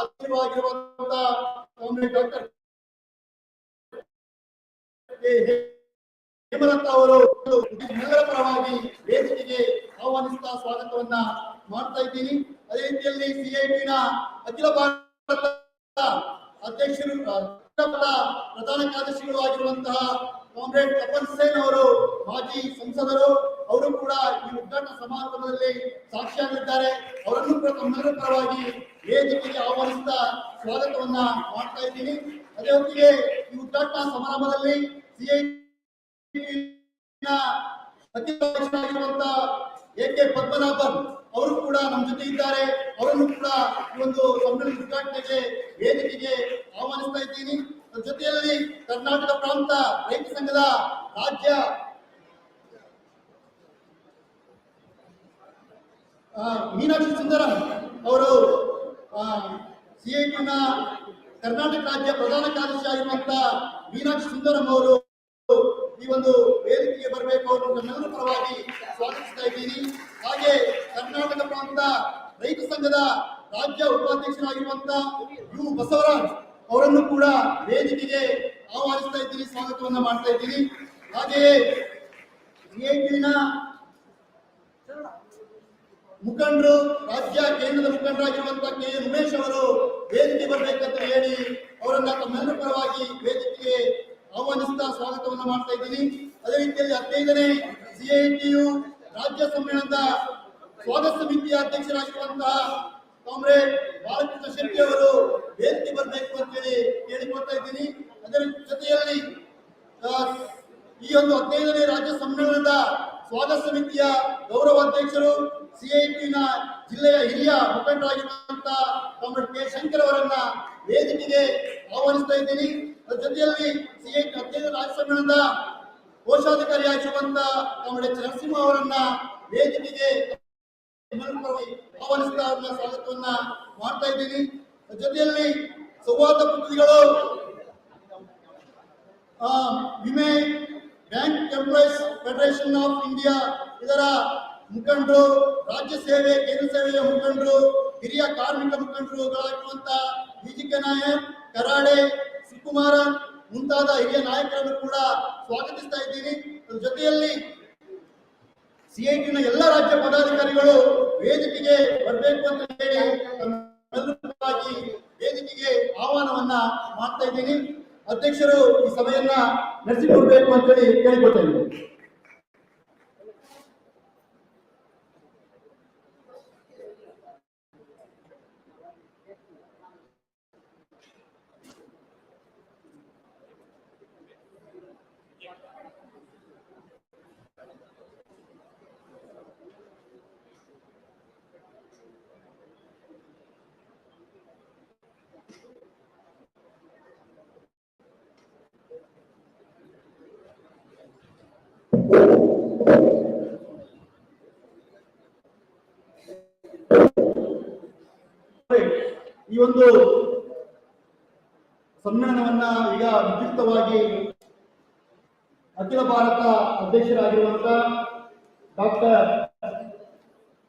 ಅಧ್ಯಕ್ಷರಾಗಿರುವಂತಹ comrade doctor Hemalatha ಅವರು ಎಲ್ಲರ ಪರವಾಗಿ ವೇದಿಕೆಗೆ ಆಹ್ವಾನಿಸುತ್ತಾ ಸ್ವಾಗತವನ್ನ ಮಾಡ್ತಾ ಇದ್ದೀನಿ. ಅದೇ ರೀತಿಯಲ್ಲಿ ಸಿಐಟಿನ ಅಖಿಲ ಭಾರತ ಅಧ್ಯಕ್ಷರು ಪ್ರಧಾನ ಕಾರ್ಯದರ್ಶಿಗಳು ಆಗಿರುವಂತಹ ಕಾಮ್ರೇಡ್ ತಪನ್ ಸೇನ್ ಅವರು ಮಾಜಿ ಸಂಸದರು, ಅವರು ಕೂಡ ಈ ಉದ್ಘಾಟನಾ ಸಮಾರಂಭದಲ್ಲಿ ಸಾಕ್ಷಿಯಾಗಿದ್ದಾರೆ. ಅವರನ್ನು ಕೂಡ ತಮ್ಮೆಲ್ಲರ ಪರವಾಗಿ ವೇದಿಕೆಗೆ ಆಹ್ವಾನಿಸುತ್ತಾ ಸ್ವಾಗತವನ್ನ ಮಾಡ್ತಾ ಇದ್ದೀನಿ. ಅದೇ ಹೊತ್ತಿಗೆ ಈ ಉದ್ಘಾಟನಾ ಸಮಾರಂಭದಲ್ಲಿ ಅಧ್ಯಕ್ಷರಾಗಿರುವಂತಹ ಎಕೆ ಪದ್ಮನಾಭನ್ ಅವರು ಕೂಡ ನಮ್ಮ ಜೊತೆ ಇದ್ದಾರೆ. ಅವರನ್ನು ಕೂಡ ಈ ಒಂದು ಸಮ್ಮೇಳನ ಉದ್ಘಾಟನೆಗೆ ವೇದಿಕೆಗೆ ಆಹ್ವಾನಿಸ್ತಾ ಇದ್ದೀನಿ. ಜೊತೆಯಲ್ಲಿ ಕರ್ನಾಟಕ ಪ್ರಾಂತ ರೈತ ಸಂಘದ ರಾಜ್ಯ ಮೀನಾಕ್ಷಿ ಸುಂದರಂ ಅವರು ಸಿಐಟಿನ ಕರ್ನಾಟಕ ರಾಜ್ಯ ಪ್ರಧಾನ ಕಾರ್ಯದರ್ಶಿ ಆಗಿರುವಂತಹ ಮೀನಾಕ್ಷಿ ಸುಂದರಂ ಅವರು ಈ ಒಂದು ವೇದಿಕೆಗೆ ಬರಬೇಕು ಅವರು ನಮ್ಮೆಲ್ಲರ ಪರವಾಗಿ ಸ್ವಾಗತಿಸ್ತಾ ಇದ್ದೀನಿ. ಹಾಗೆ ಕರ್ನಾಟಕ ಪ್ರಾಂತ ರೈತ ಸಂಘದ ರಾಜ್ಯ ಉಪಾಧ್ಯಕ್ಷರಾಗಿರುವಂತಹ ಯು ಬಸವರಾಜ್ ಅವರನ್ನು ಕೂಡ ವೇದಿಕೆಗೆ ಆಹ್ವಾನಿಸ್ತಾ ಇದ್ದೀನಿ, ಸ್ವಾಗತವನ್ನ ಮಾಡ್ತಾ ಇದ್ದೀನಿ. ಹಾಗೆಯೇ ಸಿಐಟಿನ ಮುಖಂಡರು, ರಾಜ್ಯ ಕೇಂದ್ರದ ಮುಖಂಡರಾಗಿರುವಂತಹ ಕೆ ಎನ್ ಉಮೇಶ್ ಅವರು ವೇದಿಕೆ ಬರಬೇಕಂತ ಹೇಳಿ ಅವರನ್ನ ತಮ್ಮೆಲ್ಲರ ಪರವಾಗಿ ವೇದಿಕೆಗೆ ಆಹ್ವಾನಿಸುತ್ತಾ ಸ್ವಾಗತವನ್ನು ಮಾಡ್ತಾ ಇದ್ದೀನಿ. ಅದೇ ರೀತಿಯಲ್ಲಿ 15ನೇ ಸಿಐಟಿಯು ರಾಜ್ಯ ಸಮ್ಮೇಳನದ ಸ್ವಾಗತ ಸಮಿತಿಯ ಅಧ್ಯಕ್ಷರಾಗಿರುವಂತಹ ಕಾಮ್ರೇಡ್ ಬಾಲಕೃಷ್ಣ ಶೆಟ್ಟಿ ಅವರು ವೇದಿಕೆ ಬರಬೇಕು ಅಂತ ಹೇಳಿ ಕೇಳಿಕೊಳ್ತಾ ಇದ್ದೀನಿ. ಅದರ ಜೊತೆಯಲ್ಲಿ ಈ ಒಂದು 15ನೇ ರಾಜ್ಯ ಸಮ್ಮೇಳನದ ಸ್ವಾಗತ ಸಮಿತಿಯ ಗೌರವಾಧ್ಯಕ್ಷರು ಸಿಐಟಿನ ಜಿಲ್ಲೆಯ ಹಿರಿಯ ಮುಖಂಡರಾಗಿರುವಂತಹ ಕಾಮ್ರೇಡ್ ಕೆ ಶಂಕರ್ ಅವರನ್ನ ವೇದಿಕೆಗೆ ಆಹ್ವಾನಿಸ್ತಾ ಇದ್ದೀನಿ. ಅದರ ಜೊತೆಯಲ್ಲಿ ಸಿಐಟಿ 15ನೇ ರಾಜ್ಯ ಸಮ್ಮೇಳನದ ಕೋಶಾಧಿಕಾರಿಯಾಗಿರುವಂತಹ ಕಾಮ್ರೇಡ್ ಎಚ್ ನರಸಿಂಹ ಅವರನ್ನ ವೇದಿಕೆಗೆ ಆಹ್ವಾನಿಸ್ತಾ ಅವ್ರನ್ನ ಸ್ವಾಗತವನ್ನ ಮಾಡ್ತಾ ಇದ್ದೀನಿ. ಜೊತೆಯಲ್ಲಿ ಸಂವಾದ ಪ್ರತಿನಿಧಿಗಳು ವಿಮೆ bank employees federation of India ಇದರ ಮುಖಂಡರು, ರಾಜ್ಯ ಸೇವೆ ಕೇಂದ್ರ ಸೇವೆಯ ಮುಖಂಡರು, ಹಿರಿಯ ಕಾರ್ಮಿಕ ಮುಖಂಡರುಗಳಾಗಿರುವಂತಹ ಬಿಜಿಕೆ ನಾಯಕ್, ಕರಾಡೆ, ಸುಕುಮಾರ ಮುಂತಾದ ಹಿರಿಯ ನಾಯಕರನ್ನು ಕೂಡ ಸ್ವಾಗತಿಸ್ತಾ ಇದ್ದೀನಿ. ಜೊತೆಯಲ್ಲಿ ಸಿಐಟಿನ ಎಲ್ಲ ರಾಜ್ಯ ಪದಾಧಿಕಾರಿಗಳು ವೇದಿಕೆಗೆ ಬರಬೇಕು ಅಂತ ಹೇಳಿ ವೇದಿಕೆಗೆ ಆಹ್ವಾನವನ್ನ ಮಾಡ್ತಾ ಇದ್ದೀನಿ. ಅಧ್ಯಕ್ಷರು ಈ ಸಭೆಯನ್ನ ನಡೆಸಿಕೊಡ್ಬೇಕು ಅಂತ ಹೇಳಿ ಕೇಳಿಕೊಳ್ತಾ ಇದ್ದೀನಿ. ಈ ಒಂದು ಸಮ್ಮೇಳನವನ್ನ ಈಗ ವಿದ್ಯುಕ್ತವಾಗಿ ಅಖಿಲ ಭಾರತ ಅಧ್ಯಕ್ಷರಾಗಿರುವಂತಹ ಡಾಕ್ಟರ್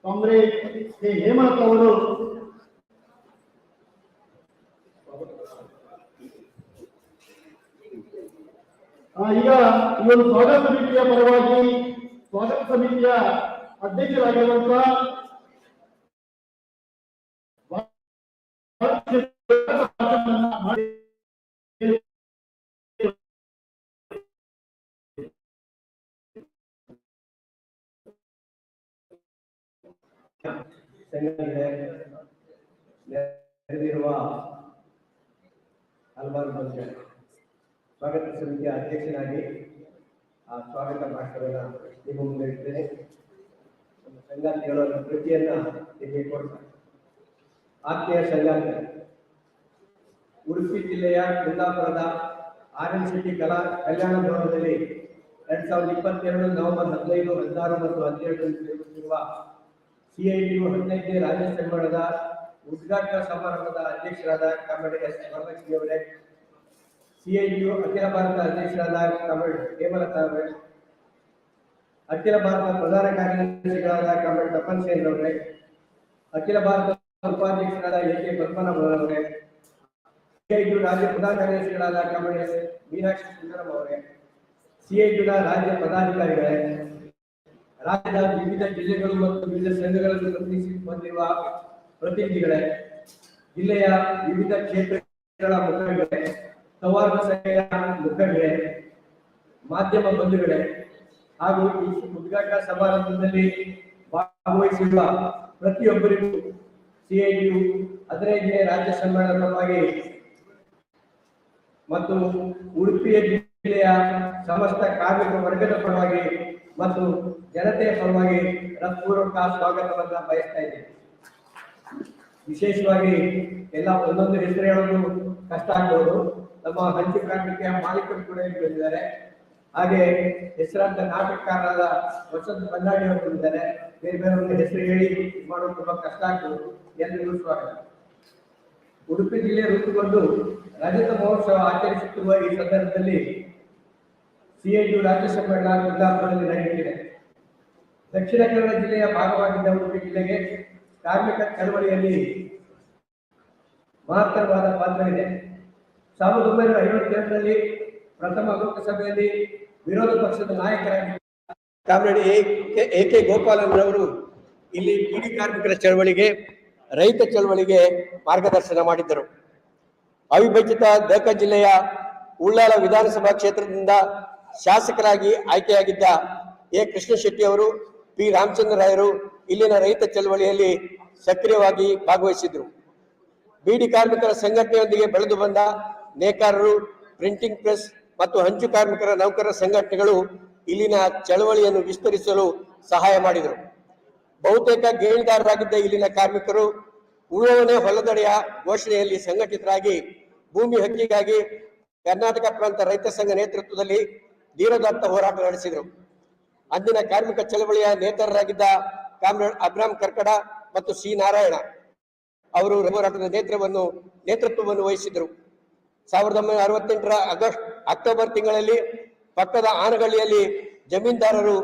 ಕಾಮ್ರೇಡ್ ಕೆ ಹೇಮಲತಾ ಅವರು ಈಗ ಈ ಒಂದು ಸ್ವಾಗತ ಸಮಿತಿಯ ಪರವಾಗಿ ಸ್ವಾಗತ ಸಮಿತಿಯ ಅಧ್ಯಕ್ಷರಾಗಿರುವಂತಹ ನೆರೆದಿರುವ ಹಲವಾರು ಮಂದಿ ಸ್ವಾಗತ ಸಮಿತಿಯ ಅಧ್ಯಕ್ಷನಾಗಿ ಆ ಸ್ವಾಗತ ಭಾಷಣವನ್ನು ನಿಮ್ಮ ಮುಂದೆ ಇಡ್ತೇನೆ. ನಮ್ಮ ಸಂಗಾತಿಗಳ ಕೃತಿಯನ್ನ ನಿಮಗೆ ಕೊಡ್ತಾರೆ. ಆತ್ಮೀಯ ಸಂಗಾತಿ, ಉಡುಪಿ ಜಿಲ್ಲೆಯ ಕುಂದಾಪುರದ RN ಸಿಟಿ ಕಲಾ ಕಲ್ಯಾಣ ಭವನದಲ್ಲಿ 2022 ನವೆಂಬರ್ 15, 16 ಮತ್ತು 17ರಂದು ನಡೆಯುತ್ತಿರುವ ಸಿಐಟಿಯು 15ನೇ ರಾಜ್ಯ ಸಮ್ಮೇಳನದ ಉದ್ಘಾಟನಾ ಸಮಾರಂಭದ ಅಧ್ಯಕ್ಷರಾದ ಕಾಮ್ರೇಡ್ ಎಸ್ ವರಲಕ್ಷ್ಮಿ ಅವರೇ, ಸಿಐಟಿಯು ಅಖಿಲ ಭಾರತ ಅಧ್ಯಕ್ಷರಾದ ಕಾಮ್ರೇಡ್ ಹೇಮಲತಾ ಅವರೇ, ಅಖಿಲ ಭಾರತ ಪ್ರಧಾನ ಕಾರ್ಯದರ್ಶಿಗಳಾದ ಕಾಮ್ರೇಡ್ ತಪನ್ ಸೇನ್ ಅವರೇ, ಅಖಿಲ ಭಾರತ ಉಪಾಧ್ಯಕ್ಷರಾದ ಎ.ಕೆ. ಪದ್ಮನಾಭರವರೇ, ಸಿಐಟು ರಾಜ್ಯ ಪ್ರಧಾನ ಕಾರ್ಯದರ್ಶಿಗಳಾದ ಕಮಲೆ ಮೀನಾಕ್ಷಿ ಸುಂದರಂ ಅವರೇ, ಸಿಐಟುನ ರಾಜ್ಯ ಪದಾಧಿಕಾರಿಗಳೇ, ರಾಜ್ಯದ ವಿವಿಧ ಜಿಲ್ಲೆಗಳು ಮತ್ತು ವಿವಿಧ ಸಂಘಗಳನ್ನು ಪ್ರತಿನಿಧಿಸಿ ಬಂದಿರುವ ಪ್ರತಿನಿಧಿಗಳೇ, ಜಿಲ್ಲೆಯ ವಿವಿಧ ಕ್ಷೇತ್ರಗಳ ಮುಖಂಡರೇ, ಸೌಹಾರ್ದ ಸಭೆಯ ಮುಖಂಡರೇ, ಮಾಧ್ಯಮ ಬಂಧುಗಳೇ ಹಾಗೂ ಈ ಉದ್ಘಾಟನಾ ಸಮಾರಂಭದಲ್ಲಿ ಭಾಗವಹಿಸಿರುವ ಪ್ರತಿಯೊಬ್ಬರಿಗೂ ಸಿಐಟಿಯು 15ನೇ ರಾಜ್ಯ ಸಮ್ಮೇಳನದ ಪರವಾಗಿ ಮತ್ತು ಉಡುಪಿ ಜಿಲ್ಲೆಯ ಸಮಸ್ತ ಕಾರ್ಮಿಕ ವರ್ಗದ ಪರವಾಗಿ ಮತ್ತು ಜನತೆಯ ಪರವಾಗಿ ಹೃತ್ಪೂರ್ವಕ ಸ್ವಾಗತವನ್ನ ಬಯಸ್ತಾ ಇದ್ದೇನೆ. ವಿಶೇಷವಾಗಿ ಎಲ್ಲ ಒಂದೊಂದು ಹೆಸರು ಹೇಳೋದು ಕಷ್ಟ ಆಗ್ಬೋದು. ನಮ್ಮ ಹಂಚು ಕಾರ್ಮಿಕ ಮಾಲೀಕರು ಕೂಡ ಇಲ್ಲಿ ಬಂದಿದ್ದಾರೆ. ಹಾಗೆ ಹೆಸರಾಂತ ನಾಟಕಕಾರರಾದ ವಸಂತ ಬಲ್ಲಾಡಿ ಅವರು ಬಂದಿದ್ದಾರೆ. ಬೇರೆ ಬೇರೆ ಹೆಸರು ಹೇಳಿ ಮಾಡೋದು ತುಂಬಾ ಕಷ್ಟ ಆಗ್ಬೋದು. ಎಲ್ಲರಿಗೂ ಸ್ವಾಗತ. ಉಡುಪಿ ಜಿಲ್ಲೆ ರೂಪುಗೊಂಡು ರಜತ ಮಹೋತ್ಸವ ಆಚರಿಸುತ್ತಿರುವ ಈ ಸಂದರ್ಭದಲ್ಲಿ ಸಿಐಟು ರಾಜ್ಯ ಸಮ್ಮೇಳನ ಕುಂದಾಪುರದಲ್ಲಿ ನಡೆಯುತ್ತಿದೆ. ದಕ್ಷಿಣ ಕನ್ನಡ ಜಿಲ್ಲೆಯ ಭಾಗವಾಗಿದ್ದ ಉಡುಪಿ ಜಿಲ್ಲೆಗೆ ಕಾರ್ಮಿಕ ಚಳವಳಿಯಲ್ಲಿ ಮಹತ್ತರವಾದ ಪಾತ್ರವಿದೆ. 1952ರಲ್ಲಿ ಪ್ರಥಮ ಲೋಕಸಭೆಯಲ್ಲಿ ವಿರೋಧ ಪಕ್ಷದ ನಾಯಕರಾಗಿ ಕಾಮ್ರೇಡ್ ಎ.ಕೆ. ಗೋಪಾಲನ್ರವರು ಇಲ್ಲಿ ಬೀಡಿ ಕಾರ್ಮಿಕರ ಚಳವಳಿಗೆ, ರೈತ ಚಳವಳಿಗೆ ಮಾರ್ಗದರ್ಶನ ಮಾಡಿದ್ದರು. ಅವಿಭಜಿತ ದಕ ಜಿಲ್ಲೆಯ ಉಳ್ಳಾಲ ವಿಧಾನಸಭಾ ಕ್ಷೇತ್ರದಿಂದ ಶಾಸಕರಾಗಿ ಆಯ್ಕೆಯಾಗಿದ್ದ ಎ. ಕೃಷ್ಣ ಶೆಟ್ಟಿ ಅವರು, ಪಿ. ರಾಮಚಂದ್ರ ರಾಯರು ಇಲ್ಲಿನ ರೈತ ಚಳವಳಿಯಲ್ಲಿ ಸಕ್ರಿಯವಾಗಿ ಭಾಗವಹಿಸಿದ್ರು. ಬೀಡಿ ಕಾರ್ಮಿಕರ ಸಂಘಟನೆಯೊಂದಿಗೆ ಬೆಳೆದು ಬಂದ ನೇಕಾರರು, ಪ್ರಿಂಟಿಂಗ್ ಪ್ರೆಸ್ ಮತ್ತು ಹಂಚು ಕಾರ್ಮಿಕರ ನೌಕರರ ಸಂಘಟನೆಗಳು ಇಲ್ಲಿನ ಚಳವಳಿಯನ್ನು ವಿಸ್ತರಿಸಲು ಸಹಾಯ ಮಾಡಿದರು. ಬಹುತೇಕ ಗೇಣಿದಾರರಾಗಿದ್ದ ಇಲ್ಲಿನ ಕಾರ್ಮಿಕರು ಉಳುವವನೇ ಹೊಲದಡೆಯ ಘೋಷಣೆಯಲ್ಲಿ ಸಂಘಟಿತರಾಗಿ ಭೂಮಿ ಹಕ್ಕಿಗಾಗಿ ಕರ್ನಾಟಕ ಪ್ರಾಂತ ರೈತ ಸಂಘ ನೇತೃತ್ವದಲ್ಲಿ ಧೀರೋದಾತ್ತ ಹೋರಾಟ ನಡೆಸಿದರು. ಅಂದಿನ ಕಾರ್ಮಿಕ ಚಳವಳಿಯ ನೇತಾರರಾಗಿದ್ದ ಕಾಮ್ರೇಡ್ ಅಬ್ರಾಮ್ ಕರ್ಕಡ ಮತ್ತು ಸಿ. ನಾರಾಯಣ ಅವರು ಹೋರಾಟದ ನೇತೃತ್ವವನ್ನು ವಹಿಸಿದರು. 1968ರ ಅಕ್ಟೋಬರ್ ತಿಂಗಳಲ್ಲಿ ಪಕ್ಕದ ಆನಗಳ್ಳಿಯಲ್ಲಿ ಜಮೀನ್ದಾರರು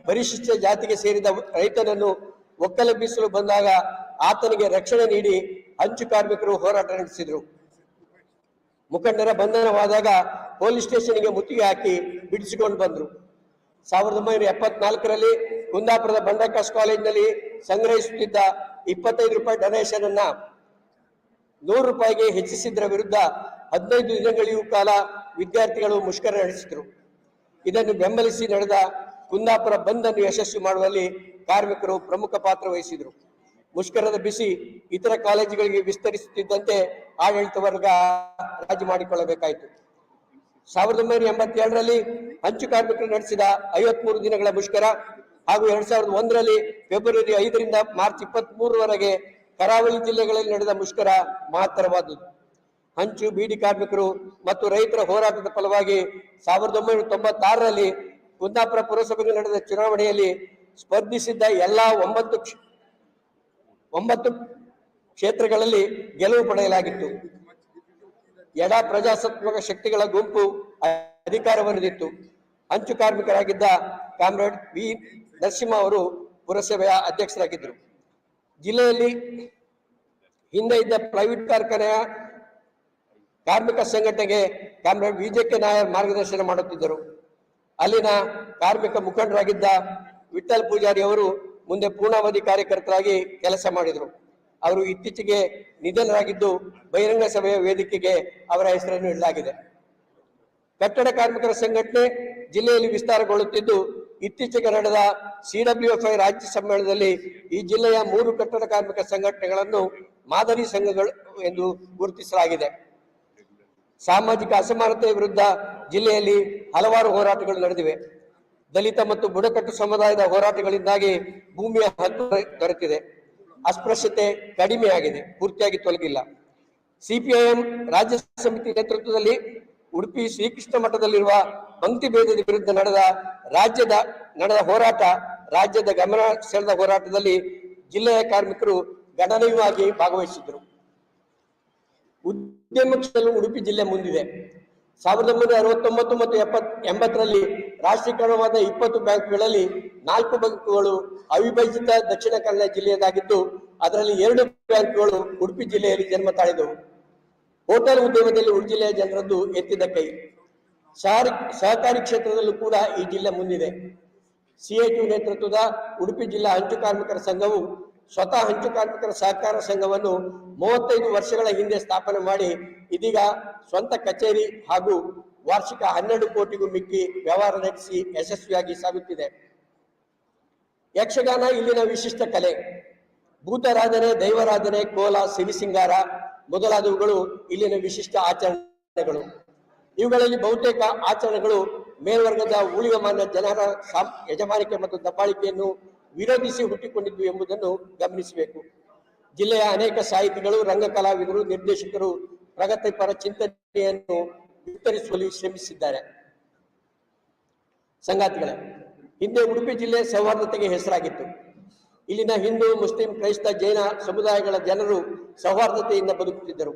ಪರಿಶಿಷ್ಟ ಜಾತಿಗೆ ಸೇರಿದ ರೈತನನ್ನು ಒಕ್ಕಲೆಬ್ಬಿಸಲು ಬಂದಾಗ ಆತನಿಗೆ ರಕ್ಷಣೆ ನೀಡಿ ಹಂಚು ಕಾರ್ಮಿಕರು ಹೋರಾಟ ನಡೆಸಿದರು. ಮುಖಂಡರ ಬಂಧನವಾದಾಗ ಪೊಲೀಸ್ ಸ್ಟೇಷನ್ಗೆ ಮುತ್ತಿಗೆ ಹಾಕಿ ಬಿಡಿಸಿಕೊಂಡು ಬಂದರು. 1974ರಲ್ಲಿ ಕುಂದಾಪುರದ ಬಂಡಕಾಸ್ ಕಾಲೇಜಿನಲ್ಲಿ ಸಂಗ್ರಹಿಸುತ್ತಿದ್ದ 25 ರೂಪಾಯಿ ಡೊನೇಷನ್ ಅನ್ನ 100 ರೂಪಾಯಿಗೆ ಹೆಚ್ಚಿಸಿದ್ದರ ವಿರುದ್ಧ 15 ದಿನಗಳಿಗೂ ಕಾಲ ವಿದ್ಯಾರ್ಥಿಗಳು ಮುಷ್ಕರ ನಡೆಸಿದರು. ಇದನ್ನು ಬೆಂಬಲಿಸಿ ನಡೆದ ಕುಂದಾಪುರ ಬಂದ್ ಅನ್ನು ಯಶಸ್ವಿ ಮಾಡುವಲ್ಲಿ ಕಾರ್ಮಿಕರು ಪ್ರಮುಖ ಪಾತ್ರ ವಹಿಸಿದರು. ಮುಷ್ಕರದ ಬಿಸಿ ಇತರ ಕಾಲೇಜುಗಳಿಗೆ ವಿಸ್ತರಿಸುತ್ತಿದ್ದಂತೆ ಆಡಳಿತ ವರ್ಗ ರಾಜಿ ಮಾಡಿಕೊಳ್ಳಬೇಕಾಯಿತು. 1987ರಲ್ಲಿ ಹಂಚು ಕಾರ್ಮಿಕರು ನಡೆಸಿದ 53 ದಿನಗಳ ಮುಷ್ಕರ ಹಾಗೂ 2001ರಲ್ಲಿ ಫೆಬ್ರವರಿ 5ರಿಂದ ಮಾರ್ಚ್ 23ರವರೆಗೆ ಕರಾವಳಿ ಜಿಲ್ಲೆಗಳಲ್ಲಿ ನಡೆದ ಮುಷ್ಕರ ಮಹತ್ತರವಾದುದು. ಹಂಚು ಬೀಡಿ ಕಾರ್ಮಿಕರು ಮತ್ತು ರೈತರ ಹೋರಾಟದ ಫಲವಾಗಿ 1996ರಲ್ಲಿ ಕುಂದಾಪುರ ಪುರಸಭೆಗೆ ನಡೆದ ಚುನಾವಣೆಯಲ್ಲಿ ಸ್ಪರ್ಧಿಸಿದ್ದ ಎಲ್ಲಾ 9 ಕ್ಷೇತ್ರಗಳಲ್ಲಿ ಗೆಲುವು ಪಡೆಯಲಾಗಿತ್ತು. ಎಡ ಪ್ರಜಾಸತ್ತಾತ್ಮಕ ಶಕ್ತಿಗಳ ಗುಂಪು ಅಧಿಕಾರವನ್ನಿತ್ತು. ಹಂಚು ಕಾರ್ಮಿಕರಾಗಿದ್ದ ಕಾಮ್ರೇಡ್ ವಿ. ನರಸಿಂಹ ಅವರು ಪುರಸಭೆಯ ಅಧ್ಯಕ್ಷರಾಗಿದ್ದರು. ಜಿಲ್ಲೆಯಲ್ಲಿ ಹಿಂದೆ ಇದ್ದ ಪ್ರೈವೇಟ್ ಕಾರ್ಖಾನೆಯ ಕಾರ್ಮಿಕ ಸಂಘಟನೆಗೆ ಕಾಮ್ರೇಡ್ ವಿ.ಜೆ.ಕೆ. ನಾಯರ್ ಮಾರ್ಗದರ್ಶನ ಮಾಡುತ್ತಿದ್ದರು. ಅಲ್ಲಿನ ಕಾರ್ಮಿಕ ಮುಖಂಡರಾಗಿದ್ದ ವಿಠಲ್ ಪೂಜಾರಿ ಅವರು ಮುಂದೆ ಪೂರ್ಣಾವಧಿ ಕಾರ್ಯಕರ್ತರಾಗಿ ಕೆಲಸ ಮಾಡಿದರು. ಅವರು ಇತ್ತೀಚೆಗೆ ನಿಧನರಾಗಿದ್ದು ಬಹಿರಂಗ ಸಭೆಯ ವೇದಿಕೆಗೆ ಅವರ ಹೆಸರನ್ನು ಇಡಲಾಗಿದೆ. ಕಟ್ಟಡ ಕಾರ್ಮಿಕರ ಸಂಘಟನೆ ಜಿಲ್ಲೆಯಲ್ಲಿ ವಿಸ್ತಾರಗೊಳ್ಳುತ್ತಿದ್ದು, ಇತ್ತೀಚೆಗೆ ನಡೆದ CWFI ರಾಜ್ಯ ಸಮ್ಮೇಳನದಲ್ಲಿ ಈ ಜಿಲ್ಲೆಯ 3 ಕಟ್ಟಡ ಕಾರ್ಮಿಕ ಸಂಘಟನೆಗಳನ್ನು ಮಾದರಿ ಸಂಘಗಳು ಎಂದು ಗುರುತಿಸಲಾಗಿದೆ. ಸಾಮಾಜಿಕ ಅಸಮಾನತೆಯ ವಿರುದ್ಧ ಜಿಲ್ಲೆಯಲ್ಲಿ ಹಲವಾರು ಹೋರಾಟಗಳು ನಡೆದಿವೆ. ದಲಿತ ಮತ್ತು ಬುಡಕಟ್ಟು ಸಮುದಾಯದ ಹೋರಾಟಗಳಿಂದಾಗಿ ಭೂಮಿಯ ಹಕ್ಕು ದೊರೆತಿದೆ. ಅಸ್ಪೃಶ್ಯತೆ ಕಡಿಮೆಯಾಗಿದೆ, ಪೂರ್ತಿಯಾಗಿ ತೊಲಗಿಲ್ಲ. CPIM ರಾಜ್ಯ ಸಮಿತಿ ನೇತೃತ್ವದಲ್ಲಿ ಉಡುಪಿ ಶ್ರೀಕೃಷ್ಣ ಮಠದಲ್ಲಿರುವ ಪಂಕ್ತಿ ಭೇದದ ವಿರುದ್ಧ ನಡೆದ ಹೋರಾಟ ರಾಜ್ಯದ ಗಮನ ಸೆಳೆದ ಹೋರಾಟದಲ್ಲಿ ಜಿಲ್ಲೆಯ ಕಾರ್ಮಿಕರು ಗಣನೀಯವಾಗಿ ಭಾಗವಹಿಸಿದ್ದರು. ಉದ್ಯಮ ಕ್ಷೇತ್ರದಲ್ಲಿ ಉಡುಪಿ ಜಿಲ್ಲೆ ಮುಂದಿದೆ. 1969 ಮತ್ತು 80ರಲ್ಲಿ ರಾಷ್ಟ್ರೀಕರಣವಾದ 20 ಬ್ಯಾಂಕ್ಗಳಲ್ಲಿ 4 ಬ್ಯಾಂಕ್ಗಳು ಅವಿಭಜಿತ ದಕ್ಷಿಣ ಕನ್ನಡ ಜಿಲ್ಲೆಯದಾಗಿದ್ದು ಅದರಲ್ಲಿ 2 ಬ್ಯಾಂಕ್ಗಳು ಉಡುಪಿ ಜಿಲ್ಲೆಯಲ್ಲಿ ಜನ್ಮ ತಾಳಿದವು. ಹೋಟೆಲ್ ಉದ್ಯಮದಲ್ಲಿ ಉಡುಪಿ ಜಿಲ್ಲೆಯ ಜನರದ್ದು ಎತ್ತಿದ ಕೈ. ಸಹಕಾರಿ ಕ್ಷೇತ್ರದಲ್ಲೂ ಕೂಡ ಈ ಜಿಲ್ಲೆ ಮುಂದಿದೆ. ಸಿಐಟಿ ನೇತೃತ್ವದ ಉಡುಪಿ ಜಿಲ್ಲಾ ಹಂಚು ಕಾರ್ಮಿಕರ ಸಂಘವು ಸ್ವತಃ ಹಂಚು ಕಾರ್ಮಿಕರ ಸಹಕಾರ ಸಂಘವನ್ನು 35 ವರ್ಷಗಳ ಹಿಂದೆ ಸ್ಥಾಪನೆ ಮಾಡಿ ಇದೀಗ ಸ್ವಂತ ಕಚೇರಿ ಹಾಗೂ ವಾರ್ಷಿಕ 12 ಕೋಟಿಗೂ ಮಿಕ್ಕಿ ವ್ಯವಹಾರ ನಡೆಸಿ ಯಶಸ್ವಿಯಾಗಿ ಸಾಗುತ್ತಿದೆ. ಯಕ್ಷಗಾನ ಇಲ್ಲಿನ ವಿಶಿಷ್ಟ ಕಲೆ. ಭೂತಾರಾಧನೆ, ದೈವಾರಾಧನೆ, ಕೋಲ, ಸಿರಿಸಿಂಗಾರ ಮೊದಲಾದವುಗಳು ಇಲ್ಲಿನ ವಿಶಿಷ್ಟ ಆಚರಣೆಗಳು. ಇವುಗಳಲ್ಲಿ ಬಹುತೇಕ ಆಚರಣೆಗಳು ಮೇಲ್ವರ್ಗದ ಊಳಿಗಮಾನ್ಯ ಜನರ ಯಜಮಾನಿಕೆ ಮತ್ತು ದಬ್ಬಾಳಿಕೆಯನ್ನು ವಿರೋಧಿಸಿ ಹುಟ್ಟಿಕೊಂಡಿದ್ವು ಎಂಬುದನ್ನು ಗಮನಿಸಬೇಕು. ಜಿಲ್ಲೆಯ ಅನೇಕ ಸಾಹಿತಿಗಳು, ರಂಗ ಕಲಾವಿದರು, ನಿರ್ದೇಶಕರು ಪ್ರಗತಿಪರ ಚಿಂತನೆಯನ್ನು ವಿಸ್ತರಿಸುವಲ್ಲಿ ಶ್ರಮಿಸಿದ್ದಾರೆ. ಸಂಗಾತಿಗಳೇ, ಹಿಂದೆ ಉಡುಪಿ ಜಿಲ್ಲೆ ಸೌಹಾರ್ದತೆಗೆ ಹೆಸರಾಗಿತ್ತು. ಇಲ್ಲಿನ ಹಿಂದೂ, ಮುಸ್ಲಿಂ, ಕ್ರೈಸ್ತ, ಜೈನ ಸಮುದಾಯಗಳ ಜನರು ಸೌಹಾರ್ದತೆಯಿಂದ ಬದುಕುತ್ತಿದ್ದರು.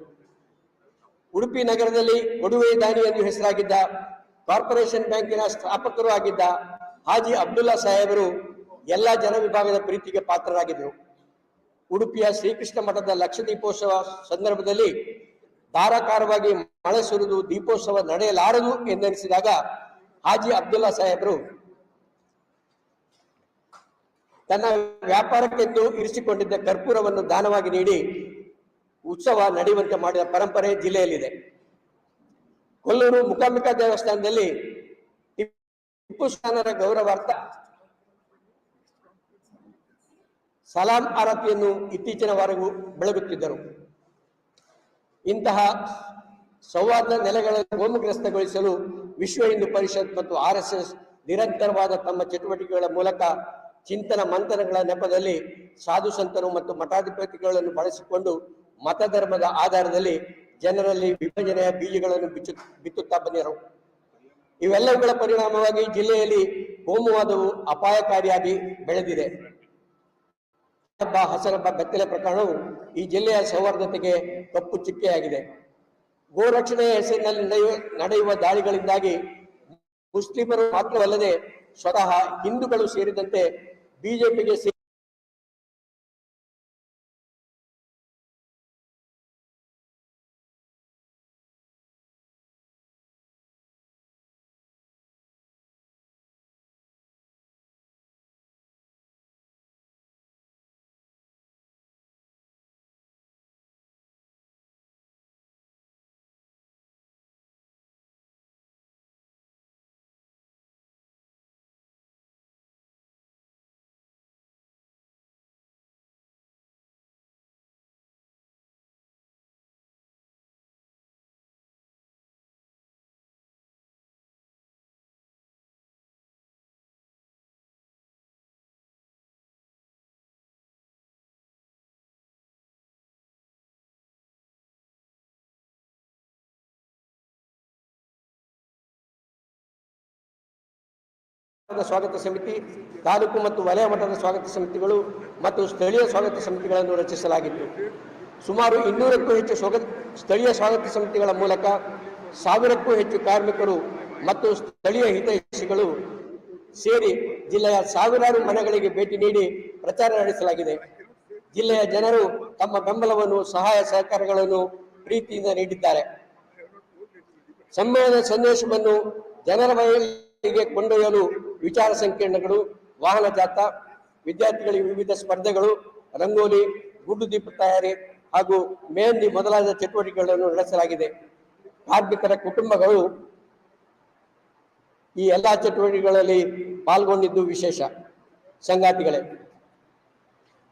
ಉಡುಪಿ ನಗರದಲ್ಲಿ ಒಡುವೆ ದಾನಿ ಎಂದು ಹೆಸರಾಗಿದ್ದ ಕಾರ್ಪೊರೇಷನ್ ಬ್ಯಾಂಕಿನ ಸ್ಥಾಪಕರು ಆಗಿದ್ದ ಹಾಜಿ ಅಬ್ದುಲ್ಲಾ ಸಾಹೇಬರು ಎಲ್ಲ ಜನ ವಿಭಾಗದ ಪ್ರೀತಿಗೆ ಪಾತ್ರರಾಗಿದ್ದರು. ಉಡುಪಿಯ ಶ್ರೀಕೃಷ್ಣ ಮಠದ ಲಕ್ಷ ದೀಪೋತ್ಸವ ಸಂದರ್ಭದಲ್ಲಿ ಧಾರಾಕಾರವಾಗಿ ಮಳೆ ಸುರಿದು ದೀಪೋತ್ಸವ ನಡೆಯಲಾರದು ಎಂದೆನಿಸಿದಾಗ ಹಾಜಿ ಅಬ್ದುಲ್ಲಾ ಸಾಹೇಬರು ತನ್ನ ವ್ಯಾಪಾರಕ್ಕೆಂದು ಇರಿಸಿಕೊಂಡಿದ್ದ ಕರ್ಪೂರವನ್ನು ದಾನವಾಗಿ ನೀಡಿ ಉತ್ಸವ ನಡೆಯುವಂತೆ ಮಾಡಿದ ಪರಂಪರೆ ಜಿಲ್ಲೆಯಲ್ಲಿದೆ. ಕೊಲ್ಲೂರು ಮೂಕಾಂಬಿಕಾ ದೇವಸ್ಥಾನದಲ್ಲಿ ಟಿಪ್ಪು ಸುಲ್ತಾನರ ಗೌರವಾರ್ಥ ಸಲಾಂ ಆರತಿಯನ್ನು ಇತ್ತೀಚಿನವರೆಗೂ ಬೆಳಗುತ್ತಿದ್ದರು. ಇಂತಹ ಸೌಹಾರ್ದ ನೆಲೆಗಳನ್ನು ಕೋಮುಗ್ರಸ್ತಗೊಳಿಸಲು ವಿಶ್ವ ಹಿಂದೂ ಪರಿಷತ್ ಮತ್ತು RSS ನಿರಂತರವಾದ ತಮ್ಮ ಚಟುವಟಿಕೆಗಳ ಮೂಲಕ ಚಿಂತನ ಮಂಥನಗಳ ನೆಪದಲ್ಲಿ ಸಾಧು ಸಂತರು ಮತ್ತು ಮಠಾಧಿಪತಿಗಳನ್ನು ಬಳಸಿಕೊಂಡು ಮತಧರ್ಮದ ಆಧಾರದಲ್ಲಿ ಜನರಲ್ಲಿ ವಿಭಜನೆಯ ಬೀಜಗಳನ್ನು ಬಿತ್ತುತ್ತಾ ಬಂದಿರು. ಇವೆಲ್ಲವುಗಳ ಪರಿಣಾಮವಾಗಿ ಜಿಲ್ಲೆಯಲ್ಲಿ ಕೋಮುವಾದವು ಅಪಾಯಕಾರಿಯಾಗಿ ಬೆಳೆದಿದೆ. ಹಸರಬ್ಬ ಬೆತ್ತಲೆ ಪ್ರಕರಣವು ಈ ಜಿಲ್ಲೆಯ ಸೌಹಾರ್ದತೆಗೆ ಕಪ್ಪು ಚುಕ್ಕೆಯಾಗಿದೆ. ಗೋರಕ್ಷಣೆಯ ಹೆಸರಿನಲ್ಲಿ ನಡೆಯುವ ದಾಳಿಗಳಿಂದಾಗಿ ಮುಸ್ಲಿಮರು ಮಾತ್ರವಲ್ಲದೆ ಸ್ವತಃ ಹಿಂದೂಗಳು ಸೇರಿದಂತೆ ಬಿಜೆಪಿಗೆ ಸ್ವಾಗತ ಸಮಿತಿ, ತಾಲೂಕು ಮತ್ತು ವಲಯ ಮಟ್ಟದ ಸ್ವಾಗತ ಸಮಿತಿಗಳು ಮತ್ತು ಸ್ಥಳೀಯ ಸ್ವಾಗತ ಸಮಿತಿಗಳನ್ನು ರಚಿಸಲಾಗಿತ್ತು. ಸುಮಾರು 200ಕ್ಕೂ ಹೆಚ್ಚು ಸ್ಥಳೀಯ ಸ್ವಾಗತ ಸಮಿತಿಗಳ ಮೂಲಕ 1000ಕ್ಕೂ ಹೆಚ್ಚು ಕಾರ್ಮಿಕರು ಮತ್ತು ಸ್ಥಳೀಯ ಹಿತೈಷಿಗಳು ಸೇರಿ ಜಿಲ್ಲೆಯ ಸಾವಿರಾರು ಮನೆಗಳಿಗೆ ಭೇಟಿ ನೀಡಿ ಪ್ರಚಾರ ನಡೆಸಲಾಗಿದೆ. ಜಿಲ್ಲೆಯ ಜನರು ತಮ್ಮ ಬೆಂಬಲವನ್ನು, ಸಹಾಯ ಸಹಕಾರಗಳನ್ನು ಪ್ರೀತಿಯಿಂದ ನೀಡಿದ್ದಾರೆ. ಸಮ್ಮೇಳನ ಸಂದೇಶವನ್ನು ಜನರ ಬಳಿಗೆ ಕೊಂಡೊಯ್ಯಲು ವಿಚಾರ ಸಂಕಿರಣಗಳು, ವಾಹನ ಜಾಥಾ, ವಿದ್ಯಾರ್ಥಿಗಳಿಗೆ ವಿವಿಧ ಸ್ಪರ್ಧೆಗಳು, ರಂಗೋಲಿ, ಗುಡ್ಡು ದೀಪ ತಯಾರಿ ಹಾಗೂ ಮೆಹಂದಿ ಮೊದಲಾದ ಚಟುವಟಿಕೆಗಳನ್ನು ನಡೆಸಲಾಗಿದೆ. ಕಾರ್ಮಿಕರ ಕುಟುಂಬಗಳು ಈ ಎಲ್ಲಾ ಚಟುವಟಿಕೆಗಳಲ್ಲಿ ಪಾಲ್ಗೊಂಡಿದ್ದು ವಿಶೇಷ. ಸಂಗಾತಿಗಳೇ,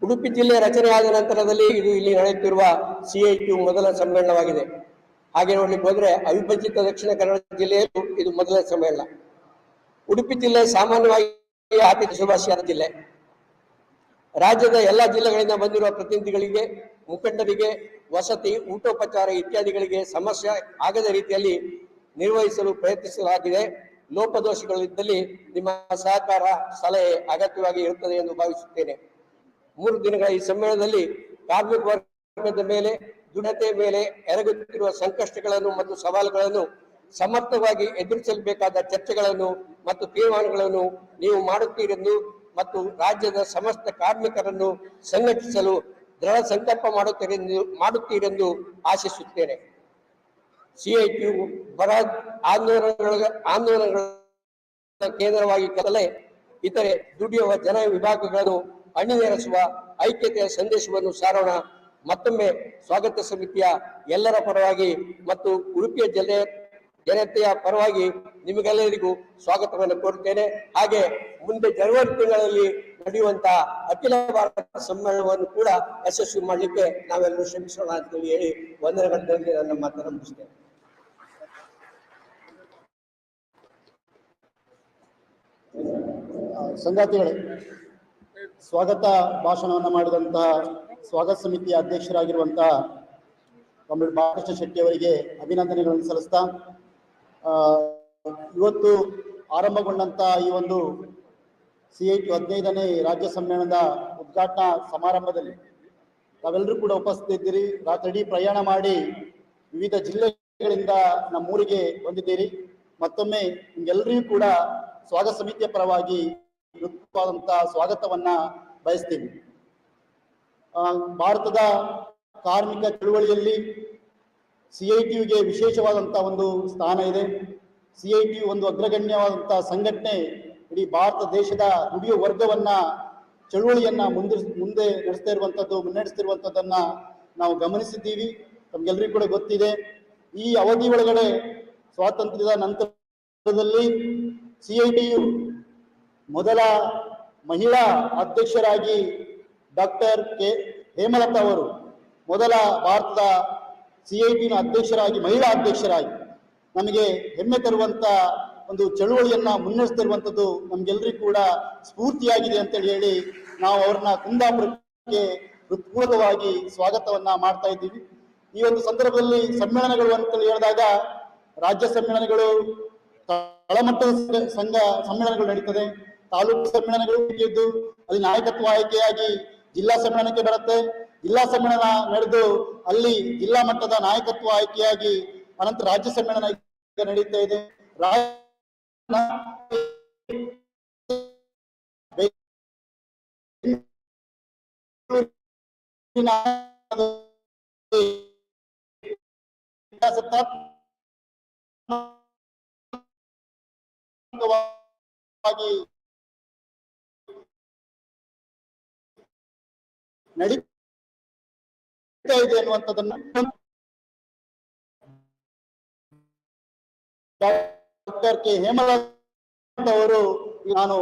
ಉಡುಪಿ ಜಿಲ್ಲೆ ರಚನೆಯಾದ ನಂತರದಲ್ಲಿ ಇದು ಇಲ್ಲಿ ನಡೆಯುತ್ತಿರುವ CITU ಮೊದಲ ಸಮ್ಮೇಳನವಾಗಿದೆ. ಹಾಗೆ ನೋಡ್ಲಿಕ್ಕೆ ಹೋದ್ರೆ ಅವಿಭಜಿತ ದಕ್ಷಿಣ ಕನ್ನಡ ಜಿಲ್ಲೆಯಲ್ಲೂ ಇದು ಮೊದಲ ಸಮ್ಮೇಳನ. ಉಡುಪಿ ಜಿಲ್ಲೆ ಸಾಮಾನ್ಯವಾಗಿ ಆರ್ಥಿಕ ಶುಭಾಶಯದ ಜಿಲ್ಲೆ. ರಾಜ್ಯದ ಎಲ್ಲ ಜಿಲ್ಲೆಗಳಿಂದ ಬಂದಿರುವ ಪ್ರತಿನಿಧಿಗಳಿಗೆ, ಮುಖಂಡರಿಗೆ ವಸತಿ, ಊಟೋಪಚಾರ ಇತ್ಯಾದಿಗಳಿಗೆ ಸಮಸ್ಯೆ ಆಗದ ರೀತಿಯಲ್ಲಿ ನಿರ್ವಹಿಸಲು ಪ್ರಯತ್ನಿಸಲಾಗಿದೆ. ಲೋಪದೋಷಗಳಿದ್ದಲ್ಲಿ ನಿಮ್ಮ ಸಹಕಾರ, ಸಲಹೆ ಅಗತ್ಯವಾಗಿ ಇರುತ್ತದೆ ಎಂದು ಭಾವಿಸುತ್ತೇನೆ. 3 ದಿನಗಳ ಈ ಸಮ್ಮೇಳನದಲ್ಲಿ ಕಾರ್ಮಿಕ ವರ್ಗದ ಮೇಲೆ, ದುಡತೆ ಮೇಲೆ ಎರಗುತ್ತಿರುವ ಸಂಕಷ್ಟಗಳನ್ನು ಮತ್ತು ಸವಾಲುಗಳನ್ನು ಸಮರ್ಥವಾಗಿ ಎದುರಿಸಬೇಕಾದ ಚರ್ಚೆಗಳನ್ನು ಮತ್ತು ತೀರ್ಮಾನಗಳನ್ನು ನೀವು ಮಾಡುತ್ತೀರೆಂದು ಮತ್ತು ರಾಜ್ಯದ ಸಮಸ್ತ ಕಾರ್ಮಿಕರನ್ನು ಸಂಘಟಿಸಲು ದೃಢ ಸಂಕಲ್ಪ ಮಾಡುತ್ತೀರೆಂದು ಆಶಿಸುತ್ತೇನೆ. ಸಿಐಟಿಯು ಬರ ಆಂದೋಲನಗಳ ಕೇಂದ್ರವಾಗಿ ಕದಲೆ ಇತರೆ ದುಡಿಯುವ ಜನ ವಿಭಾಗಗಳನ್ನು ಅಣಿನೆರೆಸುವ ಐಕ್ಯತೆಯ ಸಂದೇಶವನ್ನು ಸಾರೋಣ. ಮತ್ತೊಮ್ಮೆ ಸ್ವಾಗತ ಸಮಿತಿಯ ಎಲ್ಲರ ಪರವಾಗಿ ಮತ್ತು ಉಡುಪಿಯ ಜನತೆಯ ಪರವಾಗಿ ನಿಮಗೆಲ್ಲರಿಗೂ ಸ್ವಾಗತವನ್ನು ಕೋರುತ್ತೇನೆ. ಹಾಗೆ ಮುಂದೆ ಜನವರಿ ತಿಂಗಳಲ್ಲಿ ನಡೆಯುವಂತಹ ಅಖಿಲ ಭಾರತ ಸಮ್ಮೇಳನವನ್ನು ಕೂಡ ಯಶಸ್ವಿ ಮಾಡಲಿಕ್ಕೆ ನಾವೆಲ್ಲರೂ ಶ್ರಮಿಸೋಣ ಅಂತೇಳಿ ಹೇಳಿ ವಂದನೆಗಳೊಂದಿಗೆ ನನ್ನ ಮಾತನ್ನು ಮುಗಿಸ್ತೇನೆ. ಸಂಗಾತಿಗಳೇ, ಸ್ವಾಗತ ಭಾಷಣವನ್ನು ಮಾಡಿದಂತಹ ಸ್ವಾಗತ ಸಮಿತಿಯ ಅಧ್ಯಕ್ಷರಾಗಿರುವಂತಹ ಕಾಮ್ರೇಡ್ ಬಾಲಕೃಷ್ಣ ಶೆಟ್ಟಿ ಅವರಿಗೆ ಅಭಿನಂದನೆಗಳನ್ನು ಸಲ್ಲಿಸ್ತಾ, ಇವತ್ತು ಆರಂಭಗೊಂಡಂತಹ ಈ ಒಂದು CITU 15ನೇ ರಾಜ್ಯ ಸಮ್ಮೇಳನದ ಉದ್ಘಾಟನಾ ಸಮಾರಂಭದಲ್ಲಿ ತಾವೆಲ್ಲರೂ ಕೂಡ ಉಪಸ್ಥಿತಿದ್ದೀರಿ. ರಾತ್ರಿ ಪ್ರಯಾಣ ಮಾಡಿ ವಿವಿಧ ಜಿಲ್ಲೆಗಳಿಂದ ನಮ್ಮೂರಿಗೆ ಬಂದಿದ್ದೀರಿ. ಮತ್ತೊಮ್ಮೆ ನಿಮ್ಗೆಲ್ಲರಿಗೂ ಕೂಡ ಸ್ವಾಗತ ಸಮಿತಿಯ ಪರವಾಗಿ ಹೃತ್ಪೂರ್ವಕವಾದಂತಹ ಸ್ವಾಗತವನ್ನ ಬಯಸ್ತೀವಿ. ಭಾರತದ ಕಾರ್ಮಿಕ ಚಳುವಳಿಯಲ್ಲಿ CITUಗೆ ವಿಶೇಷವಾದಂತಹ ಒಂದು ಸ್ಥಾನ ಇದೆ. CITU ಒಂದು ಅಗ್ರಗಣ್ಯವಾದಂತಹ ಸಂಘಟನೆ. ಇಡೀ ಭಾರತ ದೇಶದ ದುಡಿಯುವ ವರ್ಗವನ್ನ ಚಳುವಳಿಯನ್ನ ಮುಂದೆ ಮುನ್ನಡೆಸ್ತಿರುವಂಥದ್ದನ್ನ ನಾವು ಗಮನಿಸಿದ್ದೀವಿ. ನಮ್ಗೆಲ್ಲರಿಗೂ ಕೂಡ ಗೊತ್ತಿದೆ. ಈ ಅವಧಿ ಒಳಗಡೆ ಸ್ವಾತಂತ್ರ್ಯದ ನಂತರದಲ್ಲಿ CITU ಮೊದಲ ಮಹಿಳಾ ಅಧ್ಯಕ್ಷರಾಗಿ ಡಾಕ್ಟರ್ ಹೇಮಲತಾ ಅವರು ಮೊದಲ ಭಾರತದ CITUನ ಅಧ್ಯಕ್ಷರಾಗಿ, ಮಹಿಳಾ ಅಧ್ಯಕ್ಷರಾಗಿ ನಮಗೆ ಹೆಮ್ಮೆ ತರುವಂತ ಒಂದು ಚಳುವಳಿಯನ್ನ ಮುನ್ನಡೆಸ್ತಿರುವಂಥದ್ದು ನಮ್ಗೆಲ್ಲರಿಗೂ ಕೂಡ ಸ್ಫೂರ್ತಿಯಾಗಿದೆ ಅಂತೇಳಿ ಹೇಳಿ ನಾವು ಅವ್ರನ್ನ ಕುಂದಾಪುರಕ್ಕೆ ಹೃತ್ಪೂರ್ವಕವಾಗಿ ಸ್ವಾಗತವನ್ನ ಮಾಡ್ತಾ ಇದ್ದೀವಿ. ಈ ಒಂದು ಸಂದರ್ಭದಲ್ಲಿ ಸಮ್ಮೇಳನಗಳು ಅಂತೇಳಿ ಹೇಳಿದಾಗ ರಾಜ್ಯ ಸಮ್ಮೇಳನಗಳು, ತಳಮಟ್ಟದ ಸಮ್ಮೇಳನಗಳು ನಡೀತದೆ, ತಾಲೂಕು ಸಮ್ಮೇಳನಗಳು ಇದ್ದು ಅಲ್ಲಿ ನಾಯಕತ್ವ ಆಯ್ಕೆಯಾಗಿ ಜಿಲ್ಲಾ ಸಮ್ಮೇಳನಕ್ಕೆ ಬರುತ್ತೆ. ಜಿಲ್ಲಾ ಸಮ್ಮೇಳನ ನಡೆದು ಅಲ್ಲಿ ಜಿಲ್ಲಾ ಮಟ್ಟದ ನಾಯಕತ್ವ ಆಯ್ಕೆಯಾಗಿ ಅನಂತರ ರಾಜ್ಯ ಸಮ್ಮೇಳನ ನಡೀತಾ ಇದೆ. ನಡೀತಾ ಇದೆ ಅನ್ನುವಂಥದ್ದನ್ನು ಡಾಕ್ಟರ್ ಹೇಮಲತಾ ಅವರು ನಾನು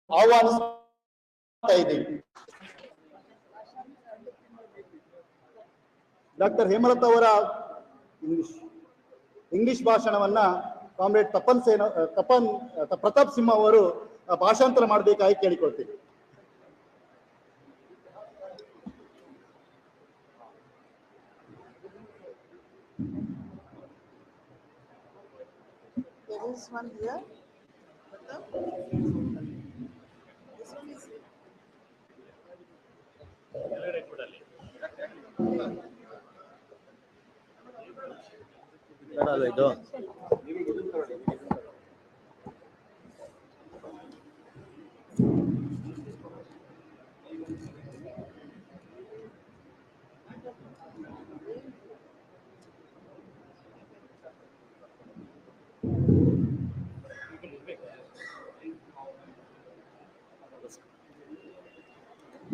ಆಹ್ವಾನಿಸ್ತಾ ಇದ್ದೀನಿ. ಡಾಕ್ಟರ್ ಹೇಮಲತಾ ಅವರ ಇಂಗ್ಲಿಷ್ ಭಾಷಣವನ್ನ ಕಾಮ್ರೇಡ್ ಪ್ರತಾಪ್ ಸಿಂಹ ಅವರು ಭಾಷಾಂತರ ಮಾಡಬೇಕಾಗಿ ಕೇಳಿಕೊಳ್ತೀನಿ. There is one here. This one is here.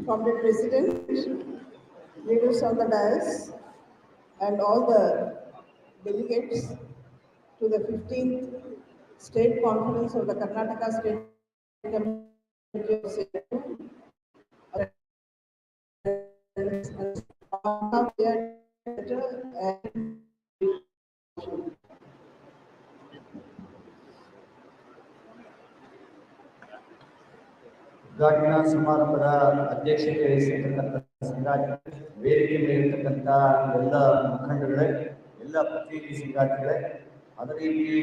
From the President, leaders on the dais, and all the delegates to the 15th State Conference of the Karnataka State Committee of CITU, ಉದ್ಘಾಟನಾ ಸಮಾರಂಭದ ಅಧ್ಯಕ್ಷತೆ ವಹಿಸಿರ್ತಕ್ಕಂಥ ಸಂಗಾತಿ, ವೇದಿಕೆ ಮೇಲಿರ್ತಕ್ಕಂಥ ಎಲ್ಲ ಮುಖಂಡಗಳೇ, ಎಲ್ಲ ಪ್ರತಿನಿಧಿ ಸಂಗಾತಿಗಳೇ, ಅದೇ ರೀತಿ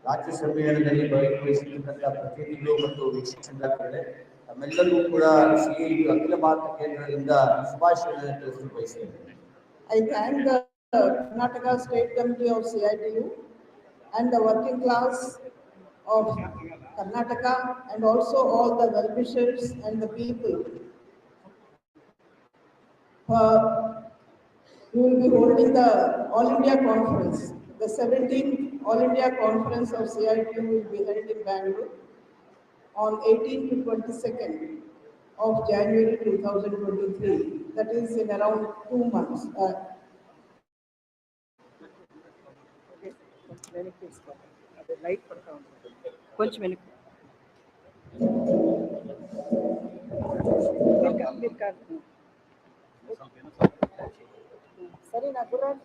ರಾಜ್ಯ ಸಮ್ಮೇಳನದಲ್ಲಿ ಭಾಗವಹಿಸಿರ್ತಕ್ಕಂಥ ಪ್ರತಿನಿಧಿಗಳು ಮತ್ತು ವೀಕ್ಷಕ ಸಂಗಾತಿಗಳೇ, ತಮ್ಮೆಲ್ಲರಿಗೂ ಕೂಡ CITU ಅಖಿಲ ಭಾರತ ಕೇಂದ್ರದಿಂದ ಶುಭಾಶಯಗಳನ್ನು ತಿಳಿಸಲು ಬಯಸುತ್ತೇನೆ. I thank the Karnataka State Committee of CITU and the working class of Karnataka, and also all the well-wishers and the people. We will be holding the All India Conference. The 17th All India Conference of CITU will be held in Bangalore on 18th to 22nd of January 2023. That is in around 2 months. కొంచెం వెనక్కి మీరు కాదు సరే నా గుర్రాలు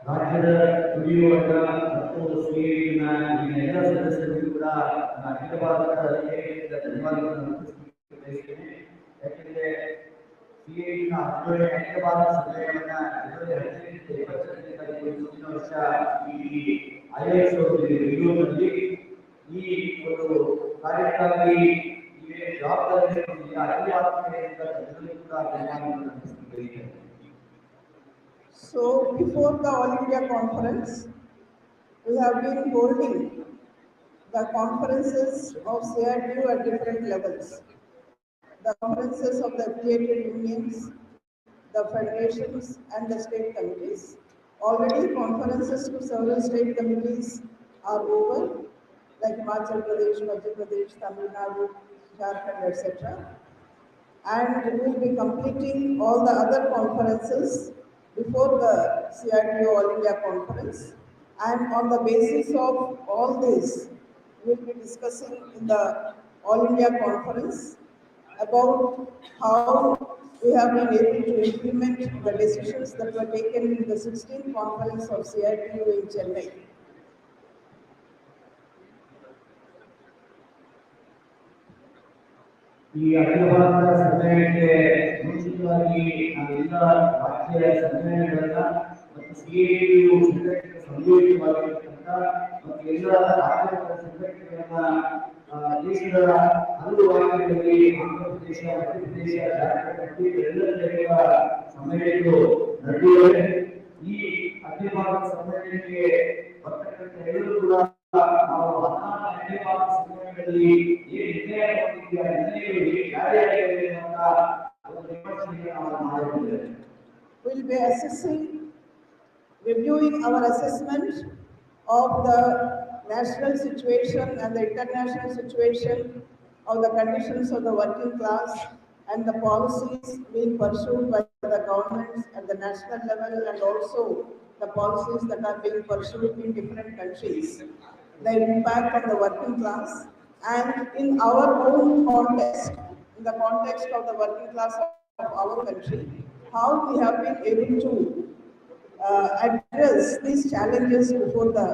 ರಾಜ್ಯದ ದುಡಿಯುವಂತ ಮತ್ತು ಸಿಐಟಿನ ಈ ಎಲ್ಲ ಸದಸ್ಯರಿಗೂ ಕೂಡ ಅಖಿಲ ಭಾರತ ಧನ್ಯವಾದಗಳನ್ನು ಅರ್ಪಿಸುತ್ತೇನೆ. ಯಾಕೆಂದ್ರೆ ಸಿಐಟಿನ 17ನೇ ಅಖಿಲ ಭಾರತ ಸಭೆಗಳನ್ನ 2017 ಮುಂದಿನ ವರ್ಷ ಈ IIS ಬೆಂಗಳೂರಿನಲ್ಲಿ ಈ ಒಂದು ಕಾರ್ಯಕ್ರಮಕ್ಕಾಗಿ ಇವೇ ಜವಾಬ್ದಾರಿ ಅಖಿಲ ಭಾರತ ಜನರಿಗೆ ಕೂಡ ಧನ್ಯವಾದಗಳನ್ನು ಅರ್ಪಿಸುತ್ತೇನೆ. So before the All India Conference, we have been holding the conferences of CITU at different levels. The conferences of the affiliated unions, the federations and the state committees. Already conferences to several state committees are over, like Himachal Pradesh, Madhya Pradesh, Tamil Nadu, Jharkhand, etc. And we will be completing all the other conferences before the CITU All India Conference, and on the basis of all this, we will be discussing in the All India Conference about how we have been able to implement the decisions that were taken in the 16th Conference of CITU in Chennai. ಈ ಅಖಿಲ ಭಾರತ ಸಮ್ಮೇಳನಕ್ಕೆ ಮುಂಚಿತವಾಗಿ ನಾವೆಲ್ಲ ರಾಜ್ಯ ಸಮ್ಮೇಳನಗಳನ್ನ ಮತ್ತು CITU ಸಂಯೋಜಿತವಾಗಿರ್ತಕ್ಕಂಥ ಮತ್ತು ಎಲ್ಲ ರಾಜ್ಯಗಳ ಸಂಘಟನೆಗಳನ್ನ ದೇಶದ ಹಲವು ಭಾಗಗಳಲ್ಲಿ ಆಂಧ್ರ ಪ್ರದೇಶ, ಮಧ್ಯಪ್ರದೇಶ, ಜಾರ್ಖಂಡ್ ಎಲ್ಲ ಕಡೆಗಳ ಸಮ್ಮೇಳನಗಳು ನಡೆದಿವೆ. ಈ ಅಖಿಲ ಭಾರತ ಸಮ್ಮೇಳನಕ್ಕೆ ಬರ್ತಕ್ಕಂಥ ಎಲ್ಲರೂ ಕೂಡ ನಾವು 14 ಅಖಿಲ ಭಾರತ ಸಮ್ಮೇಳನಗಳಲ್ಲಿ ಏನು ನಿರ್ಣಯ We'll be reviewing our assessment of the national situation and the international situation of the conditions of the working class and the policies being pursued by the governments at the national level, and also the policies that are being pursued in different countries, their impact on the working class, and in our own context, in the context of the working class of our country, how we have been able to address these challenges before the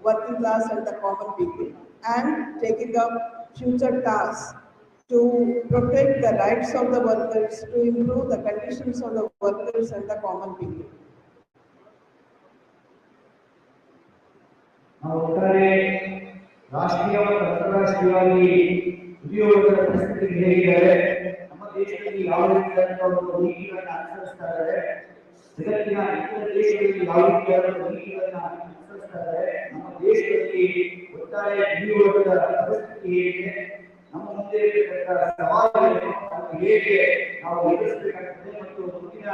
working class and the common people, and taking up future tasks to protect the rights of the workers, to improve the conditions of the workers and the common people. ಒಟ್ಟಾರೆ ರಾಷ್ಟ್ರೀಯ ಮತ್ತು ಅಂತಾರಾಷ್ಟ್ರೀಯವಾಗಿ ಉದ್ಯೋಗದ ಪರಿಸ್ಥಿತಿ ಹೇಗಿದ್ದಾರೆ, ನಮ್ಮ ದೇಶದಲ್ಲಿ ಯಾವ ರೀತಿಯಾದ ಒಂದು ನೀತಿಗಳನ್ನು ಅನುಸರಿಸ್ತಾ ಇದ್ದಾರೆ, ಜಗತ್ತಿನ ಇತರ ದೇಶಗಳಲ್ಲಿ ಯಾವ ರೀತಿಯಾದ ನೀತಿಗಳನ್ನು ಅನುಸರಿಸ್ತಾ ಇದ್ದಾರೆ, ನಮ್ಮ ದೇಶದಲ್ಲಿ ಒಟ್ಟಾರೆ ಉದ್ಯೋಗದ ಪರಿಸ್ಥಿತಿ ಹೇಗಿದೆ, ನಮ್ಮ ಮುಂದೆ ಇರತಕ್ಕಂಥ ಸವಾಲುಗಳನ್ನು ಹೇಗೆ ನಾವು ಎದುರಿಸಬೇಕಾಗ್ತದೆ ಮತ್ತು ಮುಂದಿನ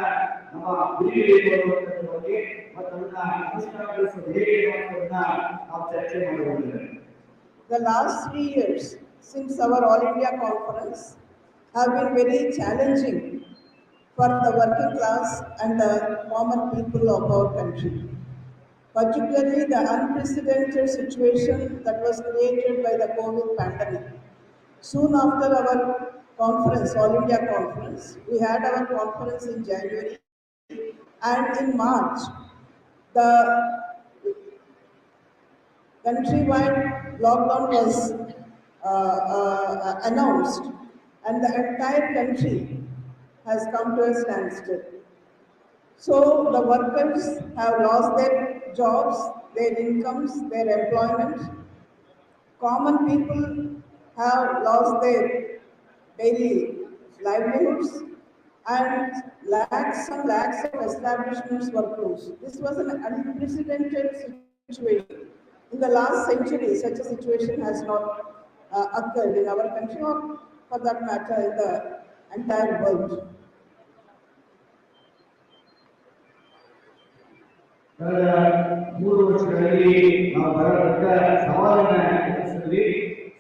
ನಮ್ಮ ಗುರಿಗಳು ಅನ್ನುವಂಥದ್ರ ಬಗ್ಗೆ ಮತ್ತು ಅದನ್ನ ಅನುಷ್ಠಾನಗೊಳಿಸೋದು ಹೇಗೆ ಅನ್ನೋದನ್ನ ನಾವು ಚರ್ಚೆ ಮಾಡಬಹುದು. The last 3 years since our All India Conference have been very challenging for the working class and the common people of our country. Particularly the unprecedented situation that was created by the COVID pandemic. Soon after our conference, All India Conference, we had our conference in January, and in March, the countrywide lockdown was announced, and the entire country has come to a standstill. So the workers have lost their jobs, their incomes, their employment. Common people have lost their daily livelihoods, and lakhs and lakhs of establishments were closed. This was an unprecedented situation. In the last century, such a situation has not occurred in our country or, for that matter, in the entire world. ಕಳೆದ 3 ವರ್ಷಗಳಲ್ಲಿ ನಾವು ಬಹಳ ಸವಾಲನ್ನ ಎದುರಿಸಿದ್ವಿ.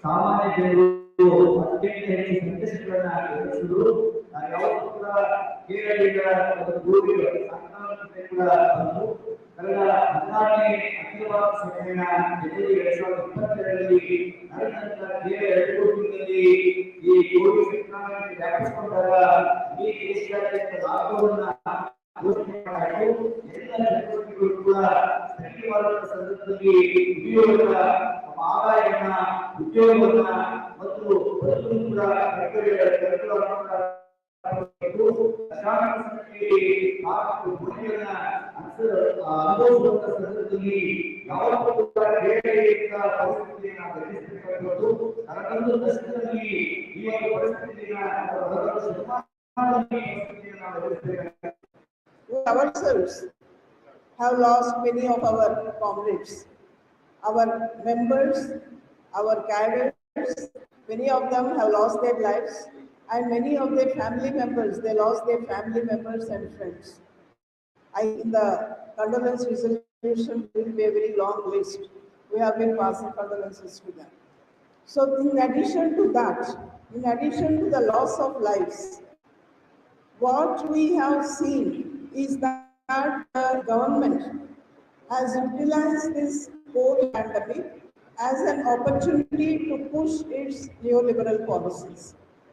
ಸಾಮಾನ್ಯ ಜನರು ಅತ್ಯಂತ ಹೆಚ್ಚು ಸಂಕಷ್ಟಗಳನ್ನ ಎದುರಿಸಿದ್ರು. ನಾವು ಯಾವತ್ತೂ ಕೂಡ ಕೇರಳದಿಂದ ಒಂದು ಗೋವಿನ ಸಂಕ್ರಾಂತಿ ಕೂಡ ಬಂದು ಕಳೆದ 14ನೇ ಅಖಿಲ ಭಾರತ ಸಮ್ಮೇಳನ ಜನವರಿ 2022ರಲ್ಲಿ ನಡೆದಂತ ಕೇವಲ 2 ತಿಂಗಳಲ್ಲಿ ಈ ಕೋವಿಡ್ ಸಂಕ್ರಮಣ ವ್ಯಾಪಿಸಿಕೊಂಡಾಗ ಈ ದೇಶದಾದ್ಯಂತ ಲಾಕ್ಡೌನ್ ಘೋಷಣೆ ಮಾಡಲಾಯಿತು. ಎಲ್ಲ ಚಟುವಟಿಕೆಗಳು ಕೂಡ ಸ್ಥಗಿತವಾದ ಸಂದರ್ಭದಲ್ಲಿ ಉದ್ಯೋಗದ ಆದಾಯವನ್ನ ಉದ್ಯೋಗವನ್ನ ಮತ್ತು ಬದುಕು ಕೂಡ ಅನುಭವಿಸುವಂತ ಸಂದರ್ಭದಲ್ಲಿ ಯಾವತ್ತೂ ಕೂಡ ಬೇರೆಯಿಂದ ಪರಿಸ್ಥಿತಿಯನ್ನು ನಾವು ಎದುರಿಸಬೇಕಾಗಿರೋದು. ಅದಕ್ಕೊಂದು ದಶಕದಲ್ಲಿ ಈ ಒಂದು ಪರಿಸ್ಥಿತಿಯನ್ನು ನಾವು ಎದುರಿಸಬೇಕಾಗಿದೆ. We ourselves have lost many of our comrades, our members, our cadres. Many of them have lost their lives, and many of their family members, they lost their family members and friends. In the condolence resolution will be a very long list. We have been passing condolences to them. So in addition to that, in addition to the loss of lives, what we have seen is that the government has utilized this COVID pandemic as an opportunity to push its neoliberal policies.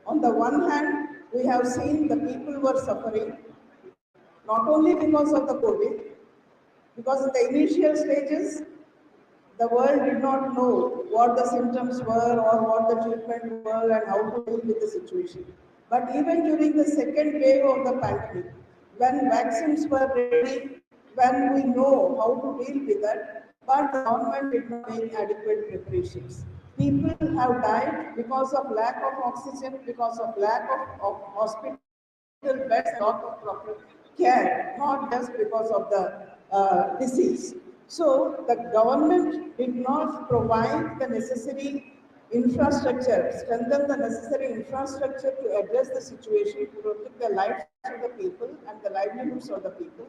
On the one hand, we have seen the people were suffering, not only because of the COVID, because in the initial stages, the world did not know what the symptoms were or what the treatment were and how to deal with the situation. But even during the second wave of the pandemic, when vaccines were ready, when we know how to deal with that, but the government did not make adequate preparations. People have died because of lack of oxygen, because of lack of hospital beds, lack of proper care, not just because of the disease. So the government did not provide the necessary infrastructure, strengthen the necessary infrastructure to address the situation, to protect the lives of the people and the livelihoods of the people.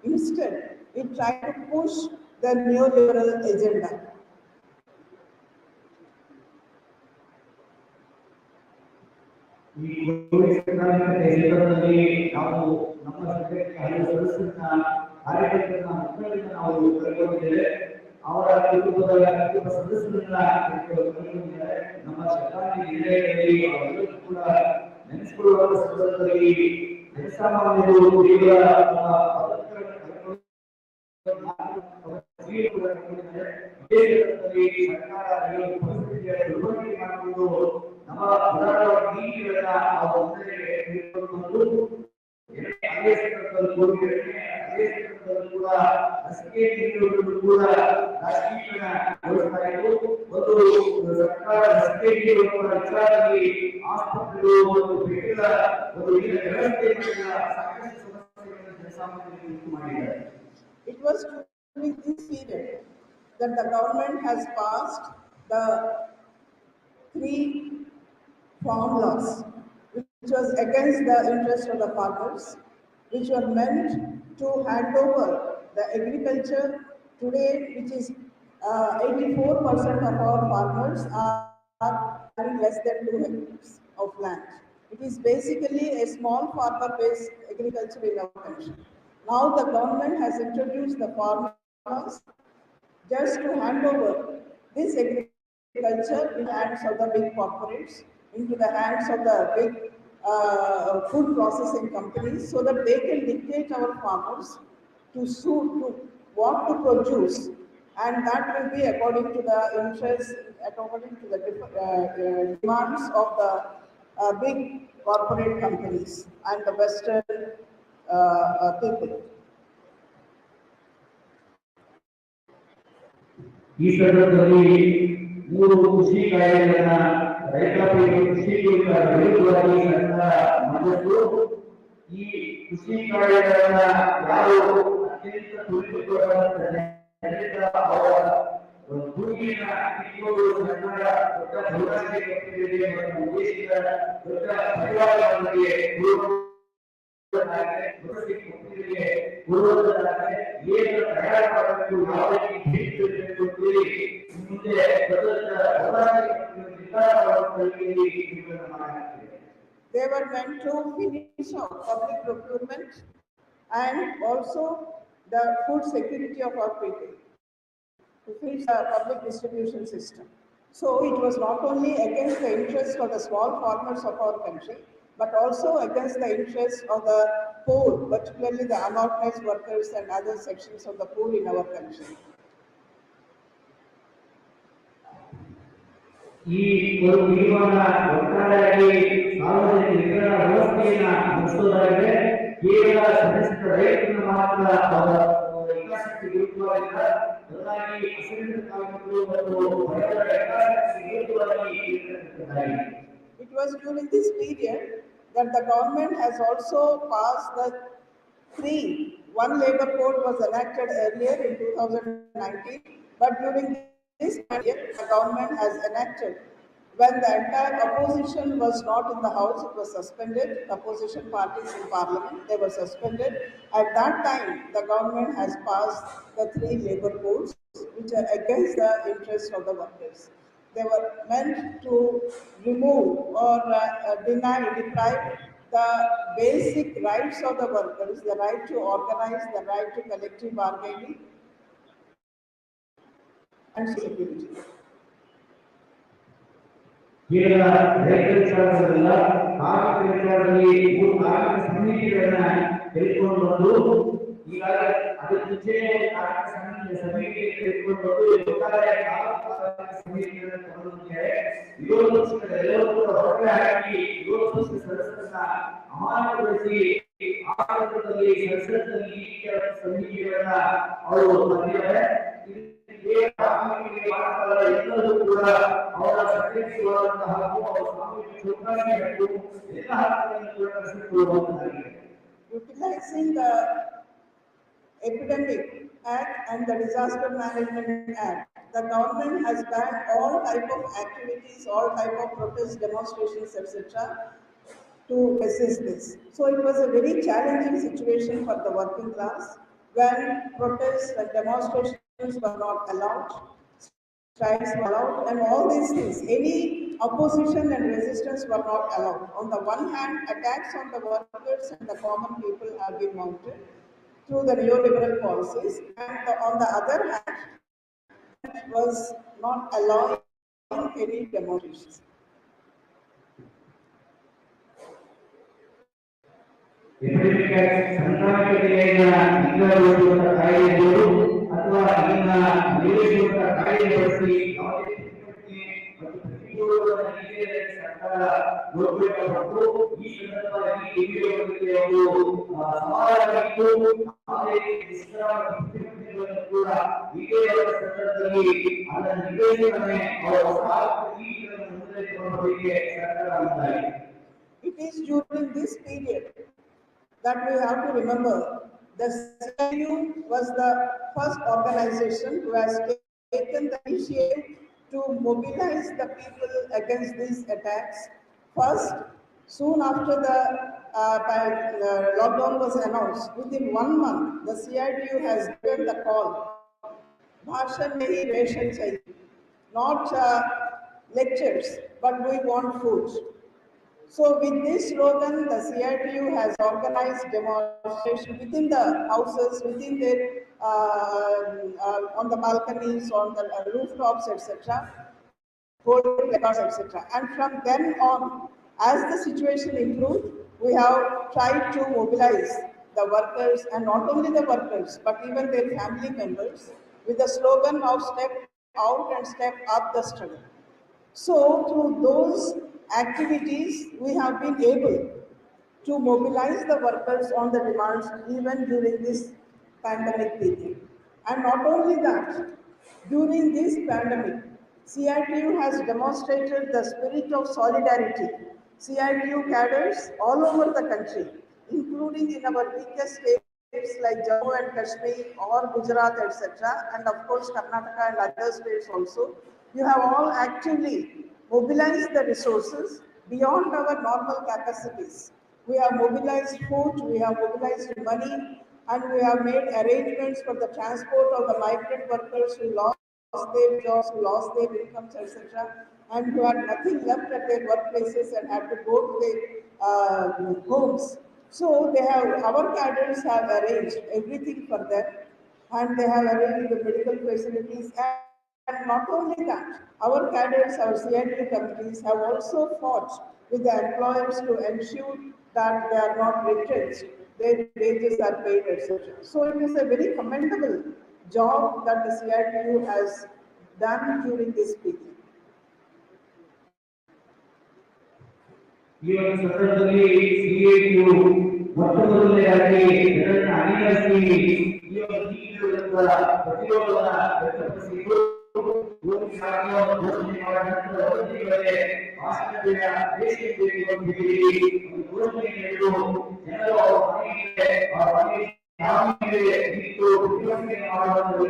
Instead, it tried to push the neoliberal agenda. ಈ Covid Sankranti ಸಂದರ್ಭದಲ್ಲಿ ನಾವು ನಮ್ಮ ಸರ್ಕಾರಕ್ಕೆ ಹಲವು ಸದಸ್ಯರನ್ನ ಕಾರ್ಯಕರ್ತರನ್ನ ಮುಖಂಡರನ್ನ ನಾವು ಕರೆದುಕೊಂಡಿದ್ದೇವೆ. ಅವರ ಕುಟುಂಬದ ಸದಸ್ಯರನ್ನ ಕರೆದುಕೊಂಡಿದ್ದಾರೆ. ನಮ್ಮ ಸರ್ಕಾರಿ ನಿರ್ಣಯದಲ್ಲಿ ಅವರೆಲ್ಲರೂ ಕೂಡ ನೆನೆಸಿಕೊಳ್ಳುವ ಸಂದರ್ಭದಲ್ಲಿ ಜನಸಾಮಾನ್ಯರು ಈಗ ಸರ್ಕಾರ ದುರ್ಬಳಕೆ ಮಾಡಿಕೊಂಡು ನಮ್ಮ ಹೋರಾಟದ ನೀತಿಗಳನ್ನ ನಾವು ಕೂಡ ಲಸಿಕೆ ನೀಡುವುದು ಕೂಡ ರಾಜಕೀಯಗೊಳಿಸಲಾಯಿತು. ಒಂದು ಸರ್ಕಾರ ಲಸಿಕೆ ನೀಡುವ ವಿಚಾರದಲ್ಲಿ ಆಸ್ಪತ್ರೆಗಳು ಮತ್ತು ಬೆಡ್ಗಳ ಒಂದು ವ್ಯವಸ್ಥೆಯಿಂದ ಸಾಕಷ್ಟು ಸಮಸ್ಯೆಗಳನ್ನು ಜನಸಾಮಾನ್ಯರಿಗೆ ಮಾಡಿದ್ದಾರೆ. It was during this period that the government has passed the 3 farm laws, which was against the interest of the farmers, which were meant to hand over the agriculture today, which is 84% of our farmers are having less than 2 hectares of land. It is basically a small farmer-based agriculture in our country. Now the government has introduced the farm laws just to hand over this agriculture in the hands of the big corporates, into the hands of the big food processing companies, so that they can dictate our farmers to what to produce, and that will be according to the interests, according to the demands of the big corporate companies and the Western people. ಈ ಸಂದರ್ಭದಲ್ಲಿ 3 ಕೃಷಿ ಕಾಯ್ದೆಗಳನ್ನ ರೈತಾಪಿ ಕೃಷಿ ವಿರುದ್ಧವಾಗಿ ಸರ್ಕಾರ ಮಾಡಿದ್ದು ಈ ಕೃಷಿ ಕಾರ್ಯಗಳನ್ನ ಯಾರು ಅತ್ಯಂತ ತುಳಿತಗೊಳ್ಳುವಂತ ಅವರ ಭೂಮಿಯನ್ನ ಕಿತ್ತುಕೊಂಡು ಸರ್ಕಾರ ದೊಡ್ಡ ಭೂರಾಶಿ ಕಟ್ಟಿದೆ ಮತ್ತು ಉದ್ದೇಶಿತ ದೊಡ್ಡ ಪರಿವಾರಗಳಿಗೆ ಏನು ತಯಾರ ಮಾಡಬೇಕು ಯಾವ ರೀತಿ ಹೇಳಬೇಕು ಮುಂದೆ They were meant to finish off public procurement and also the food security of our people, to finish the public distribution system. So it was not only against the interests of the small farmers of our country, but also against the interests of the poor, particularly the unorganized workers and other sections of the poor in our country. ಈ ಒಂದು ತೀರ್ಮಾನ ಒಟ್ಟಾರೆಯಾಗಿ ಸಾರ್ವಜನಿಕ ವಿತರಣಾ ವ್ಯವಸ್ಥೆಯನ್ನ ನಡೆಸುವುದಾಗಿದೆ. ಕೇವಲ ಸದಸ್ಯರ ರೈತರನ್ನು ಮಾತ್ರ ಅವರ ಹಿತಾಸಕ್ತಿ ವಿರುದ್ಧವಾಗಿಲ್ಲ, ಬದಲಾಗಿ ಅಸಂಘಟಿತ ಕಾರ್ಮಿಕರು ಮತ್ತು ರೈತರ ಹಿತಾಸಕ್ತಿ ವಿರುದ್ಧವಾಗಿ. It was during this period that the government has also passed the one labor code was enacted earlier in 2019, but during this period the government has enacted, when the entire opposition was not in the house, it was suspended. Opposition parties in parliament, they were suspended. At that time the government has passed the 3 labor codes which are against the interests of the workers. They were meant to remove or deprive the basic rights of the workers, the right to organize, the right to collective bargaining and security. ಕೇವಲ ರೈತ ವಿಚಾರದಲ್ಲ, ಕಾರ್ಮಿಕ ವಿಚಾರದಲ್ಲಿ 3 ಕಾರ್ಮಿಕ ಸಮಿತಿಗಳನ್ನ ತೆಗೆದುಕೊಂಡು ಬಂದು ಈಗಾಗಲೇ ಅದರ ಮುಂಚೆ ಕಾರ್ಮಿಕ ಸಮಿತಿ ತೆಗೆದುಕೊಂಡು ಬಂದು ಒಟ್ಟಾರೆ ಕಾರ್ಮಿಕ ಸಮಿತಿಗಳನ್ನು ತಗೊಂಡಿದ್ದಾರೆ. ವಿರೋಧ ಪಕ್ಷದ ಎಲ್ಲರೂ ಕೂಡ ಹೊರಗೆ ಹಾಕಿ ವಿರೋಧ ಪಕ್ಷದ ಸದಸ್ಯರನ್ನ ಅಮಾನತುಗೊಳಿಸಿ ಆಡಳಿತದಲ್ಲಿ ಸಂಸತ್ನಲ್ಲಿ ಈ ಕೆಲವು ಸಮಿತಿಗಳನ್ನ ಅವರು ತಂದಿದ್ದಾರೆ. ಎಲ್ಲರೂ ಕೂಡ ಅವರ ಸದಸ್ಯರುಗಳಂತಹ ಹಾಗೂ ಅವರ ಸಾಮೂಹಿಕ ಚೌಕಾಸಿಗಳು ಎಲ್ಲ ಹಕ್ಕುಗಳನ್ನು ಕೂಡ ಕಸಿದುಕೊಳ್ಳುವಂತಾಗಿದೆ. Utilizing the Epidemic Act and the Disaster Management Act, the government has banned all type of activities, all type of protests, demonstrations, etc. to resist this. So it was a very challenging situation for the working class when protests and demonstrations were not allowed, strikes were allowed, and all these things. Any opposition and resistance were not allowed. On the one hand, attacks on the workers and the common people have been mounted through the neoliberal policies, and on the other hand, it was not allowing any demonstrations. ಸಂಕ್ರಾಂತಿಯನ್ನು ಇಂಗಾಗುವಂತಹ ಕಾಯ್ದೆಗಳು ಅಥವಾ ಇದನ್ನ ನಿಲ್ಲಿಸುವಂತಹ ಕಾಯ್ದೆ ಬಳಸಿ ಯಾವುದೇ ಮತ್ತು ಪ್ರತಿಕೂಲವಾದ ನೀತಿಯಲ್ಲಿ ಸರ್ಕಾರ ನೋಡಬೇಕಾಗಿತ್ತು. ಈ ಸಂದರ್ಭದಲ್ಲಿ ಇಂಡಿಯಾಕ್ಕೆ ಒಂದು ಸವಾಲಾಗಿತ್ತು. ಆದರೆ ನಿಷ್ಕ್ರಮಗಳನ್ನು ಕೂಡ ವಿಜಯವಾದ ಸಂದರ್ಭದಲ್ಲಿ ಅದರ ನಿರ್ದೇಶನವೇ ಅವರ ನೀತಿಗಳನ್ನು ಮುಂದೆ ತಗೊಂಡವರಿಗೆ ಸರ್ಕಾರ ಮುಂದಾಗಿದೆ. It is during this period that we have to remember the CIU was the first organization who has taken the initiative to mobilize the people against these attacks. First, soon after the lockdown was announced, within 1 month, the CITU has given the call, Bhashan nahi ration chahiye, not lectures, but we want food. So with this slogan, the CITU has organized demonstration within the houses, within their on the balconies, on the rooftops, etc., holding records, etc. And from then on, as the situation improved, we have tried to mobilize the workers, and not only the workers, but even their family members, with the slogan of step out and step up the struggle. So through those activities, we have been able to mobilize the workers on the demands even during this pandemic period. And not only that, during this pandemic, CITU has demonstrated the spirit of solidarity. CITU cadres all over the country, including in our weakest states like Jammu and Kashmir or Gujarat, etc., and of course Karnataka and other states also, you have all actively mobilized the resources beyond our normal capacities. We have mobilized food, we have mobilized money, and we have made arrangements for the transport of the migrant workers who lost their jobs, who lost their incomes, etc., and who had nothing left at their workplaces and had to go to their homes. So they have, our cadres have arranged everything for them, and they have arranged the medical facilities. And not only that, our cadres, our CIT companies have also fought with the employers to ensure that they are not retrenched, their wages are paid, etc. So it is a very commendable job that the CITU has done during this period. ಈ ಒಂದು ಸಂದರ್ಭದಲ್ಲಿ CATU ಮೊಟ್ಟಮೊದಲನೆಯಾಗಿ ಎರಡನೇ ಅನಿವಾಸಿ ಈ ಒಂದು ನೀಡಿರುವಂತಹ ಪ್ರತಿರೋಧವನ್ನ ವ್ಯಕ್ತಪಡಿಸಿದ್ದು ಘೋಷಣೆ ಮಾಡಿದ ನಂತರ ಅವಧಿಗಳೇ ಆಸ್ಪತ್ರೆಯ ದೇಶಕ್ಕೆ ಬಂದಿದ್ದೀರಿ ಒಂದು ಘೋಷಣೆ ನೀಡಿದ್ದು ಜನರು ಅವರ ಮನೆಗೆ ಆ ಮನೆಗೆ ಯಾರಿಗೆ ಇತ್ತು ಘೋಷಣೆ ಮಾಡುವಂತಹ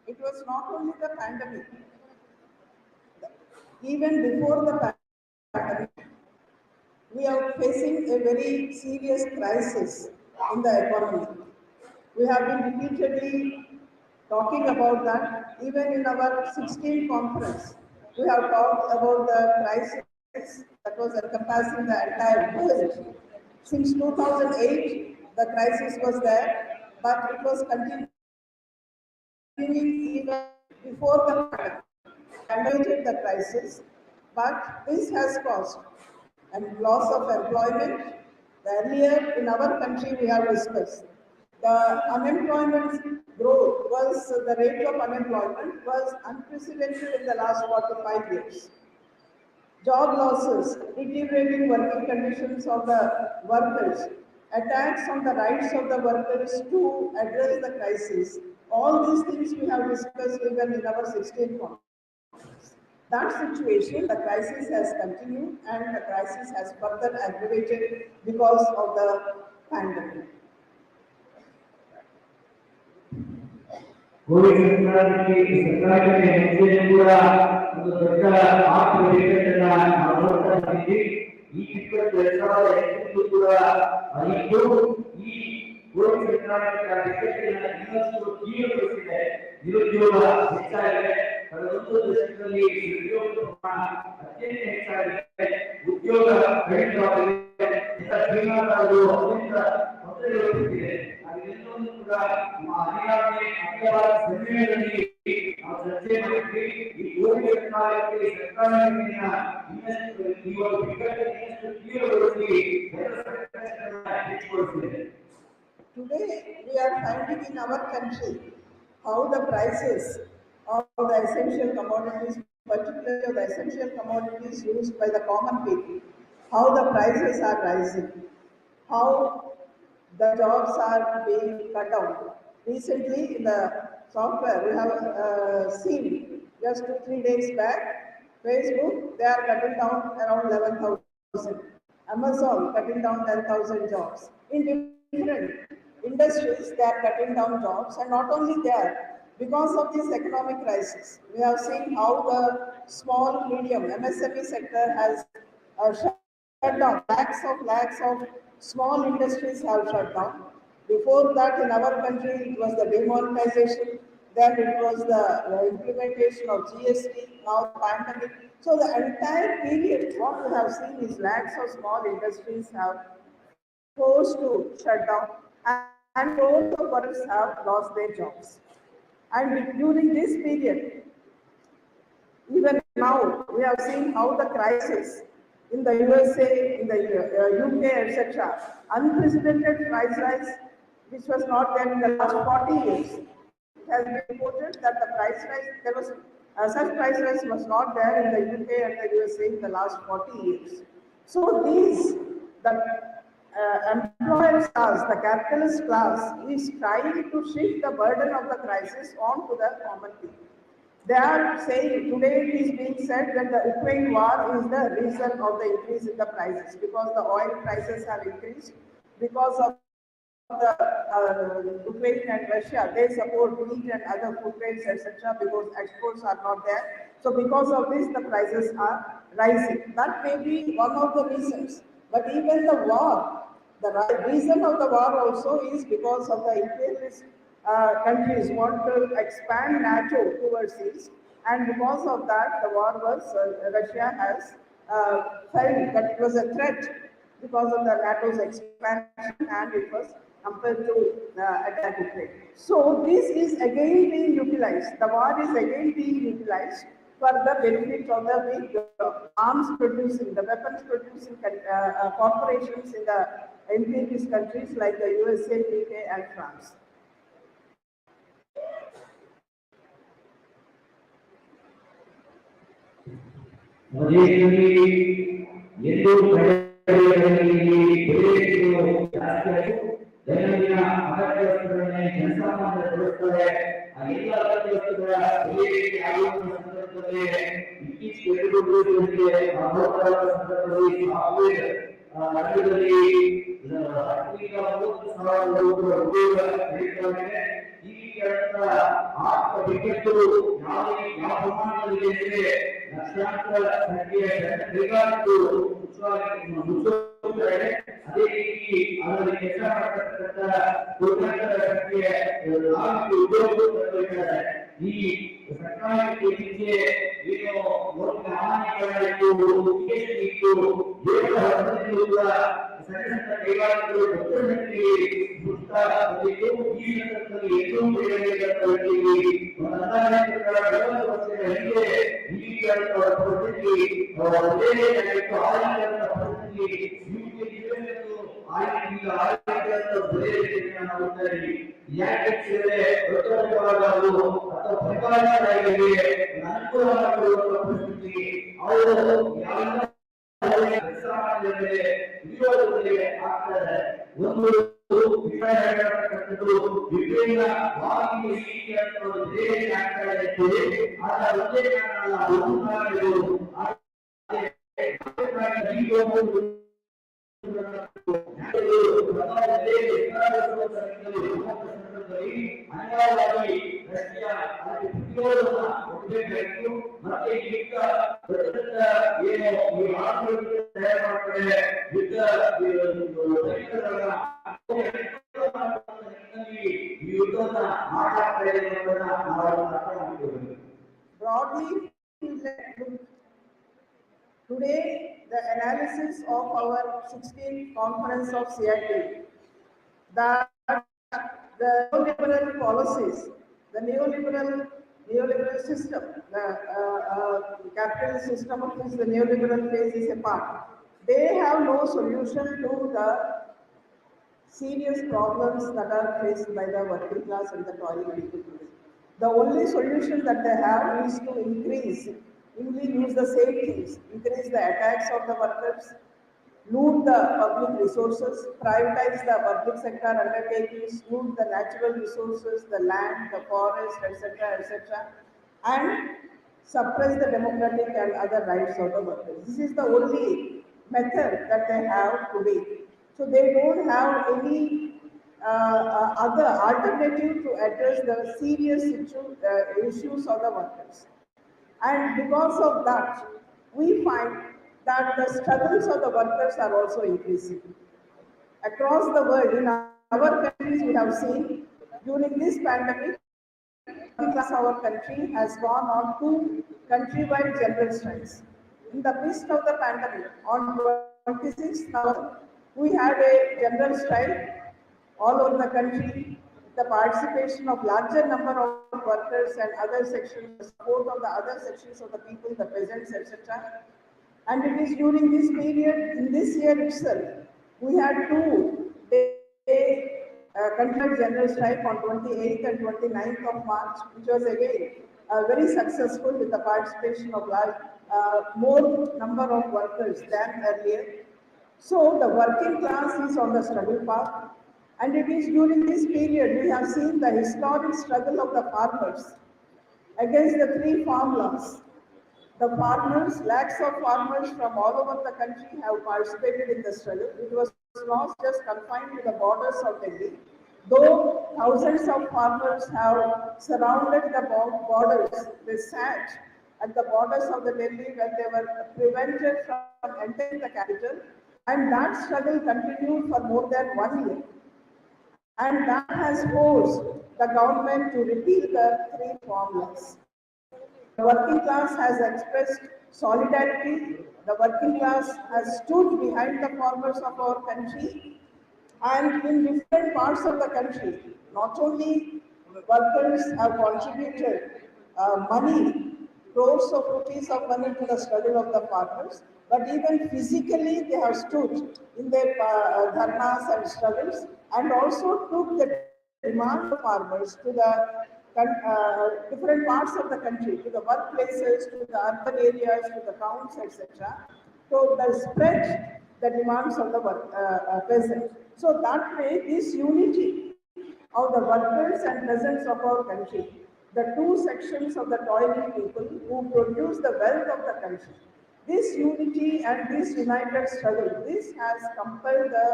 It was not only the pandemic. Even before the pandemic, we are facing a very serious crisis in the economy. We have been repeatedly talking about that. Even in our 16th conference, we have talked about the crisis that was encompassing the entire world. Since 2008, the crisis was there, but it was continuing even before the pandemic. Aggravated the crisis, but this has caused a loss of employment. Earlier in our country, we have discussed the unemployment growth was, the rate of unemployment was unprecedented in the last 45 years. Job losses, deteriorating working conditions of the workers, attacks on the rights of the workers to address the crisis. All these things we have discussed even in our 16th conference. That situation, the crisis has continued and the crisis has further aggravated because of the pandemic. Covid ಸರ್ಕಾರಕ್ಕೆ ಹೆಚ್ಚಿನ ಕೂಡ ಒಂದು ದೊಡ್ಡ ಆರ್ಥಿಕ ಬಿಕ್ಕಟ್ಟನ್ನ ನಾವು ನೋಡ್ತಾ ಇದ್ದೀವಿ. ಈ ಬಿಕ್ಕಟ್ಟು 2008 ಕೂಡ ಆಗಿದ್ದು ಈ ಕೋವಿಡ್ ಸರ್ಕಾರಕ್ಕೆ ಬಿಕ್ಕಟ್ಟಿನ ಇನ್ನಷ್ಟು ತೀವ್ರಗೊಳಿಸಿದೆ. ನಿರುದ್ಯೋಗ ಹೆಚ್ಚಾಗಿದೆ. ಕಳೆದ ಒಂದು ದಶಕದಲ್ಲಿ ನಿರುದ್ಯೋಗ ಪ್ರಮಾಣ ಅತ್ಯಂತ ಹೆಚ್ಚಾಗಿದೆ. ಉದ್ಯೋಗ ಕಡಿಮೆಯಾಗಿದೆ. ಶ್ರೀಮಂತರು ಅತ್ಯಂತ ತೊಂದರೆಗೊಳಗಾಗಿದೆ. ಅದೆಲ್ಲವನ್ನೂ ಕೂಡ ನಮ್ಮ ಅನಿವಾರ್ಯ ಸಮ್ಮೇಳನದಲ್ಲಿ ನಾವು ಚರ್ಚೆ ಮಾಡಿದ್ವಿ. ಈ ಕೋವಿಡ್ ಸರ್ಕಾರಕ್ಕೆ ಸರ್ಕಾರದಿಂದ ಇನ್ನಷ್ಟು ಈ ಒಂದು ಬಿಕ್ಕಟ್ಟನ್ನು ಇನ್ನಷ್ಟು ತೀವ್ರಗೊಳಿಸಿ ಹೆಚ್ಚುಗೊಳಿಸಿದೆ. Today, we are finding in our country how the prices of the essential commodities, particularly of the essential commodities used by the common people, how the prices are rising, how the jobs are being cut down. Recently, in the software, we have seen just 2-3 days back, Facebook, they are cutting down around 11,000. Amazon cutting down 10,000 jobs. In different industries, they are cutting down jobs, and not only there, because of this economic crisis, we have seen how the small, medium MSME sector has down. Lakhs of small industries have shut down. Before that, in our country, it was the demonetization. Then it was the implementation of GST. Now pandemic. So the entire period, what we have seen is lakhs of small industries have forced to shut down, and crores of workers have lost their jobs. And during this period, even now, we have seen how the crisis in the USA, in the UK, etc., unprecedented price rise, which was not there in the last 40 years. It has been reported that the price rise, there was such price rise was not there in the UK and the USA in the last 40 years. So the employers class, the capitalist class, is trying to shift the burden of the crisis onto the common people. They are saying, today it is being said that the Ukraine war is the reason of the increase in the prices, because the oil prices have increased, because of the Ukraine and Russia, they support wheat and other food grains, etc., because exports are not there. So because of this, the prices are rising. That may be one of the reasons. But even the war, the reason of the war also is because of the imperialist countries want to expand NATO towards east, and because of that, the war was Russia has felt that it was a threat because of the NATO's expansion, and it was compelled to attack Ukraine. So this is again being utilized. The war is again being utilized for the benefit of the big arms producing, the weapons producing corporations in the imperialist countries like the USA, UK, and France. ಮೊದಲನೇದಾಗಿ ಎಲ್ಲೂ ಕಡೆಗಳಲ್ಲಿ ಬೆಲೆಗಳು ಜಾಸ್ತಿ ಆಯಿತು. ದೈನಂದಿನ ಅಗತ್ಯ ವಸ್ತುಗಳನ್ನೇ ಜನಸಾಮಾನ್ಯರು ಬಳಸ್ತಾರೆ. ಆ ಎಲ್ಲ ಅಗತ್ಯ ವಸ್ತುಗಳ ಬೆಲೆ ಆಗುವ ಸಂದರ್ಭದಲ್ಲಿ ಇತ್ತೀಚೆಗೆ 2 ದಿನಗಳಿಗೆ ಮಹೋತ್ಸವದ ಸಂದರ್ಭದಲ್ಲಿ ಸಾಫ್ಟ್ವೇರ್ ರಂಗದಲ್ಲಿ ಈಗ 30,000 ಉದ್ಯೋಗ ಸೃಷ್ಟಿಯಾಗಿದೆ. ಈ ರೀತಿಯಾದಂತಹ ಆರ್ಥಿಕ ಬಿಕ್ಕಟ್ಟು ಯಾವ ಪ್ರಮಾಣದಲ್ಲಿ ಇದೆ, ಲಕ್ಷಾಂತರ ಸಂಖ್ಯೆಯ ಕೈಗಾರಿಕೆಗಳು ಮುಚ್ಚುತ್ತಾರೆ. ಅದೇ ರೀತಿ ಅದರಲ್ಲಿ ಕೆಲಸ ಮಾಡತಕ್ಕಂಥ ಕೋಟ್ಯಾಂತರ ಸಂಖ್ಯೆಯ ಉದ್ಯೋಗಗಳು ತರಬೇಕಾದ್ರೆ ಈ ಸರ್ಕಾರಕ್ಕೆ ಹಿಂದೆ ಏನು ಒಂದು ಹಾನಿಗಳಾಯಿತು, ಇತ್ತು ದೇಶದ ಹೊರತಲ್ಲಿರುವ ಸಣ್ಣ ಸಣ್ಣ ಕೈಗಾರಿಕೆಗಳು ಒತ್ತಡದಲ್ಲಿ ಮುಕ್ತಾಯಿತು. ಈ ಸಂದರ್ಭದಲ್ಲಿ ಎಲ್ಲೂ ಬೆಳೆಯಬೇಕಾಗಿ ಒಂದು ಅಂದಾಜಿನ ಪ್ರಕಾರ 20 ವರ್ಷಗಳ ಹಿಂದೆ ಈ ರೀತಿಯಾದಂತಹ ಪರಿಸ್ಥಿತಿ ಬೇರೆಯಾಗಿತ್ತು. ಆ ರೀತಿಯಾದಂತಹ ಪರಿಸ್ಥಿತಿ ನಾವು ನೋಡ್ತಾ ಇದ್ದೀವಿ. ಯಾಕೆ ಕೇಳಿದ್ರೆ ಪ್ರಚೋದಕವಾದವು ಅಥವಾ ಪ್ರಕಾಶರಾಗಿ ಅನುಕೂಲ ಮಾಡಿಕೊಳ್ಳುವ ಪರಿಸ್ಥಿತಿ ಅವರು ಯಾವೆಲ್ಲ ವಿರೋಧಗಳಿಗೆ ಆಗ್ತಾರೆ. ಒಂದು ವಿಭಿನ್ನ ವಾದಿ ರೀತಿಯಾದ ಬೇರೆ ಆಗ್ತಾ ಇದೆ. ಆದ ಒಂದೇ ಕಾರಣ ಅನಿವಾರ್ಯವಾಗಿ ರಷ್ಯಾ ಅದಕ್ಕೆ ಪ್ರತಿರೋಧವನ್ನು ಒಪ್ಪಲೇಬೇಕು. ಮತ್ತೆ ಈಗ ಏನು ಈ ಆರ್ಥಿಕ ತಯಾರು ಮಾಡ್ತಾರೆ ಯುದ್ಧ ಈ ಯುದ್ಧವನ್ನ ಮಾಡಲಾಗ್ತಾ ಇದೆ ಅನ್ನೋದನ್ನ ನಾವು ಅರ್ಥ ಮಾಡ್ಕೋಬೇಕು. Broadly, today the analysis of our 16th conference of CIT, that the neoliberal policies, the neoliberal system, the capitalist system of which the neoliberal phase is a part, they have no solution to the serious problems that are faced by the working class and the toiling people today. The only solution that they have is to use the same things, increase the attacks of the workers, loot the public resources, privatize the public sector undertakings, loot the natural resources, the land, the forest, etc., and suppress the democratic and other rights of the workers. This is the only method that they have today. So they don't have any other alternative to address the serious issues of the workers. And because of that, we find that the struggles of the workers are also increasing. Across the world, in our countries, we have seen during this pandemic, because our country has gone on two countrywide general strikes. In the midst of the pandemic, on 26th November, we had a general strike all over the country, the participation of larger number of workers and other sections, the support of the other sections of the people, the peasants, etc. And it is during this period, in this year itself, we had two day conduct general strike on 28th and 29th of March, which was again very successful with the participation of more number of workers than earlier. So the working class is on the struggle path, and it is during this period we have seen the historic struggle of the farmers against the three farm laws. The farmers, lakhs of farmers from all over the country have participated in the struggle. It was not just confined to the borders of Delhi, though thousands of farmers have surrounded the borders. They sat at the borders of the Delhi when they were prevented from entering the capital, and that struggle continued for more than 1 year. And that has forced the government to repeal the three farm laws. The working class has expressed solidarity. The working class has stood behind the farmers of our country, and in different parts of the country, not only workers have contributed money, crores of rupees of money to the struggle of the farmers, but even physically they have stood in their dharnas and struggles, and also took the demand of farmers to the different parts of the country, to the workplaces, to the urban areas, to the towns, etc. So they spread the demands of the peasant. So that way, this unity of the workers and peasants of our country, the two sections of the toiling people who produce the wealth of the country, this unity and this united struggle, this has compelled the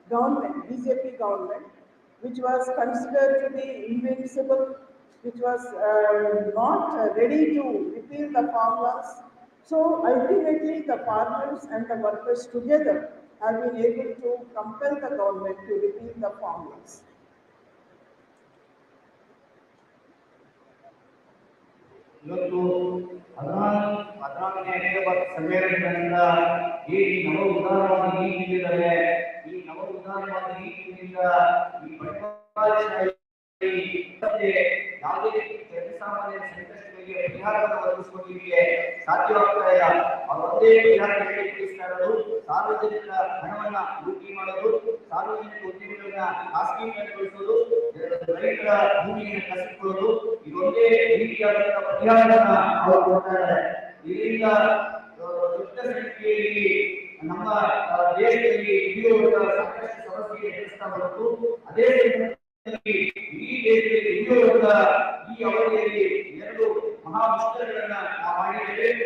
government, BJP government, which was considered to be invincible, which was not ready to repeal the farm laws. So ultimately, the farmers and the workers together have been able to compel the government to repeal the farm laws. ಇವತ್ತು ಹದಿನಾಲ್ಕನೇ ಸಮ್ಮೇಳನದಿಂದ ಈ ನವ ಉದಾರವಾದ ನೀತಿಗಳಿದ್ದಾರೆ. ಈ ನವ ಉದಾರವಾದ ನೀತಿಯಿಂದ ಈ ಬಂಡವಾಳಶಾಹಿ ಯಾವುದೇ ರೀತಿ ಜನಸಾಮಾನ್ಯರ ಸಂಕಷ್ಟಗಳಿಗೆ ಪರಿಹಾರವನ್ನು ಒದಗಿಸುವುದಕ್ಕೆ ಸಾಧ್ಯವಾಗ್ತಾ ಇಲ್ಲ. ಅವರೊಂದೇ ಪರಿಹಾರ ನೀಡಿಸ್ತಾ ಇರೋದು ಸಾರ್ವಜನಿಕ ಹಣವನ್ನ ಲೂಟಿ ಮಾಡೋದು, ಸಾರ್ವಜನಿಕ ಉದ್ಯಮಿಗಳನ್ನ ಖಾಸಗೀಕರಣಗೊಳಿಸೋದು, ರೈತರ ಭೂಮಿಯನ್ನು ಕಸಿದುಕೊಳ್ಳೋದು, ಇದೊಂದೇ ರೀತಿಯಾದಂತಹ ಪರಿಹಾರವನ್ನ ಅವರು ಕೊಡ್ತಾ ಇದ್ದಾರೆ. ಇದರಿಂದ ದೊಡ್ಡ ಸಂಖ್ಯೆಯಲ್ಲಿ ನಮ್ಮ ದೇಶದಲ್ಲಿ ಹಿರಿಯರ ಸಾಕಷ್ಟು ಸಮಸ್ಯೆ ಎದುರಿಸ್ತಾ ಬರುತ್ತು. ಅದೇ ಈ ದೇಶದಲ್ಲಿ ಹಿರಿಯರ ಈ ಅವಧಿಯಲ್ಲಿ ಎರಡು ಮಹಾ ಮುಷ್ಕರಗಳನ್ನ ನಾವು ಮಾಡಿದ್ದೇವೆ.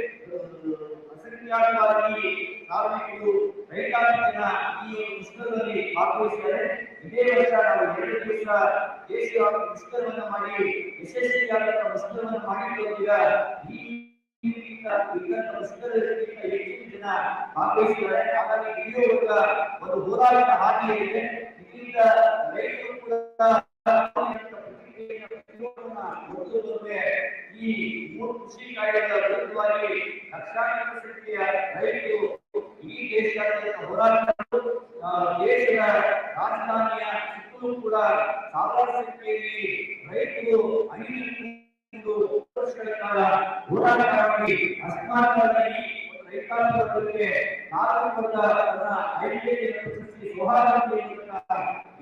ಅಸಂಖ್ಯಾತವಾಗಿ ಕಾರ್ಮಿಕರು, ರೈತಾಪಿ ಜನ ಈ ಮುಷ್ಕರದಲ್ಲಿ ಭಾಗವಹಿಸಿದ್ದಾರೆ. ಇದೇ ವರ್ಷ ನಾವು 2 ದಿವಸ ದೇಶವ್ಯಾಪಿ ಮುಷ್ಕರವನ್ನು ಮಾಡಿ ಯಶಸ್ವಿಯಾದಂತಹ ಮುಷ್ಕರವನ್ನು ಮಾಡಿರೋದ್ರಿಂದ ಈ ಮುಷ್ಕರದಲ್ಲಿ ಹೆಚ್ಚಿನ ಜನ ಭಾಗವಹಿಸಿದ್ದಾರೆ. ಹಾಗಾಗಿ ಹಿರಿಯರ ಒಂದು ಹೋರಾಟದ ಹಾದಿಯಲ್ಲಿದೆ. ಇದರಿಂದ ರೈತರು ಕೂಡ ಈ 3 ಕೃಷಿ ಕಾಯ್ದೆಗಳ ವಿರುದ್ಧವಾಗಿ ಲಕ್ಷಾಂತರ ಸಂಖ್ಯೆಯ ರೈತರು ಈ ದೇಶಾದ್ಯಂತ ಹೋರಾಟ ದೇಶದ ರಾಜಧಾನಿಯ ಸುತ್ತಲೂ ಕೂಡ ಸಾವಿರಾರು ಸಂಖ್ಯೆಯಲ್ಲಿ ರೈತರು ಅಣಿದು ವರ್ಷಗಳ ಕಾಲ ಹೋರಾಟ ಮಾಡಿ ಅಸಮಾನವಾಗಿ ರೈತಾಂಗ ಬಗ್ಗೆ ಕಾರ್ಮಿಕರ ಐಕ್ಯತೆಯನ್ನು ಪ್ರಶ್ನಿಸಿ ಸೌಹಾರ್ದತೆಯನ್ನು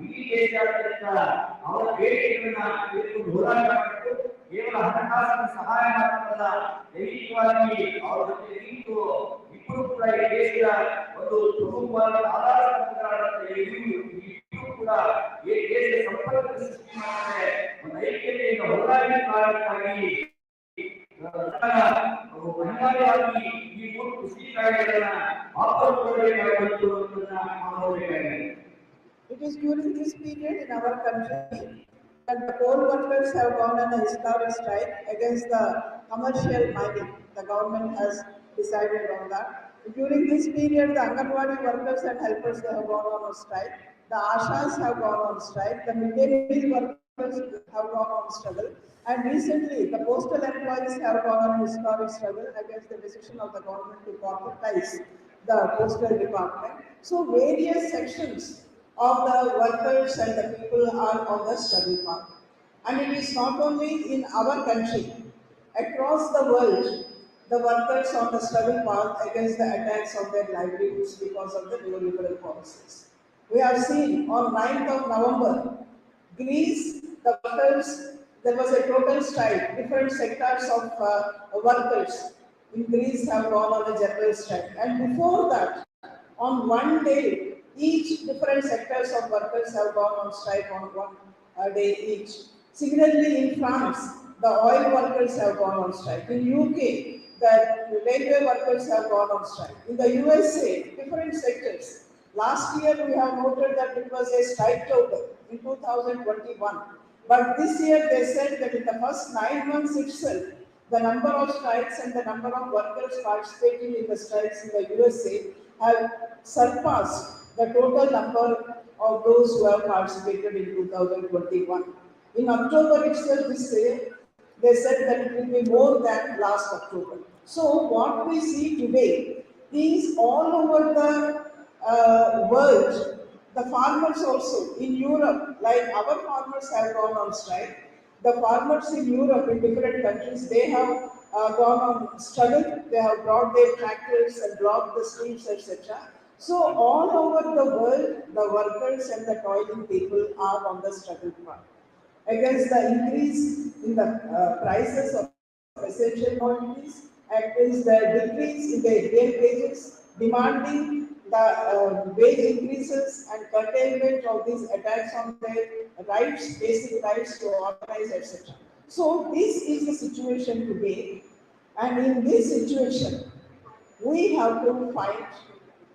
ಇಡೀ ದೇಶಾದ್ಯಂತ ಅವರ ಬೇಡಿಕೆಗಳನ್ನ ಹೋರಾಟ ಮಾಡಿದ್ದು ಕೇವಲ ಹಣಕಾಸಿನ ಸಹಾಯ ಮಾತ್ರವಲ್ಲ, ದೈಹಿಕವಾಗಿ ಅವರ ಜೊತೆ ನಿಂತು ಇಬ್ಬರು ಕೂಡ ಈ ದೇಶದ ಒಂದು ಪ್ರಮುಖವಾದ ಆಧಾರ ಸ್ತಂಭಗಳಾದಂತಹ ಇಬ್ಬರು ಕೂಡ ಈ ದೇಶದ ಸಂಪರ್ಕ ಸೃಷ್ಟಿ ಮಾಡ್ತಾರೆ. ಒಂದು ಐಕ್ಯತೆಯಿಂದ ಹೋರಾಡಿ ಕಾರಣಕ್ಕಾಗಿ ಅನಿವಾರ್ಯವಾಗಿ ಈ 3 ಕೃಷಿ ಕಾಯ್ದೆಗಳನ್ನ ಆಪರೇಟ್ ಮಾಡಬೇಕಾಗಿದೆ. It is during this period in our country that the coal workers have gone on a historic strike against the commercial mining. The government has decided on that. During this period, the Anganwadi workers and helpers, they have gone on strike. The Ashas have gone on strike. The midday meal workers have gone on struggle. And recently, the postal employees have gone on historic struggle against the decision of the government to corporatize the postal department. So various sections of the workers and the people are on the struggle path. And it is not only in our country, across the world, the workers on the struggle path against the attacks on their livelihoods because of the neoliberal policies. We have seen on 9th of November, Greece, the workers, there was a total strike. Different sectors of workers in Greece have gone on a general strike. And before that, on one day, each different sectors of workers have gone on strike on one day each. Similarly, in France, the oil workers have gone on strike. In UK, the railway workers have gone on strike. In the USA, different sectors. Last year, we have noted that it was a strike total in 2021. But this year, they said that in the first 9 months itself, the number of strikes and the number of workers participating in the strikes in the USA have surpassed the total number of those who have participated in 2021. In October itself this year, they said that it will be more than last October. So what we see today is all over the world, the farmers also in Europe, like our farmers have gone on strike. The farmers in Europe, in different countries, they have gone on struggle. They have brought their tractors and blocked the streets, etc. So all over the world, the workers and the toiling people are on the struggle path against the increase in the prices of essential commodities, against the decrease in the real wages, demanding the wage increases and curtailment of these attacks on their rights, basic rights to organize, etc. So this is the situation today, and in this situation, we have to find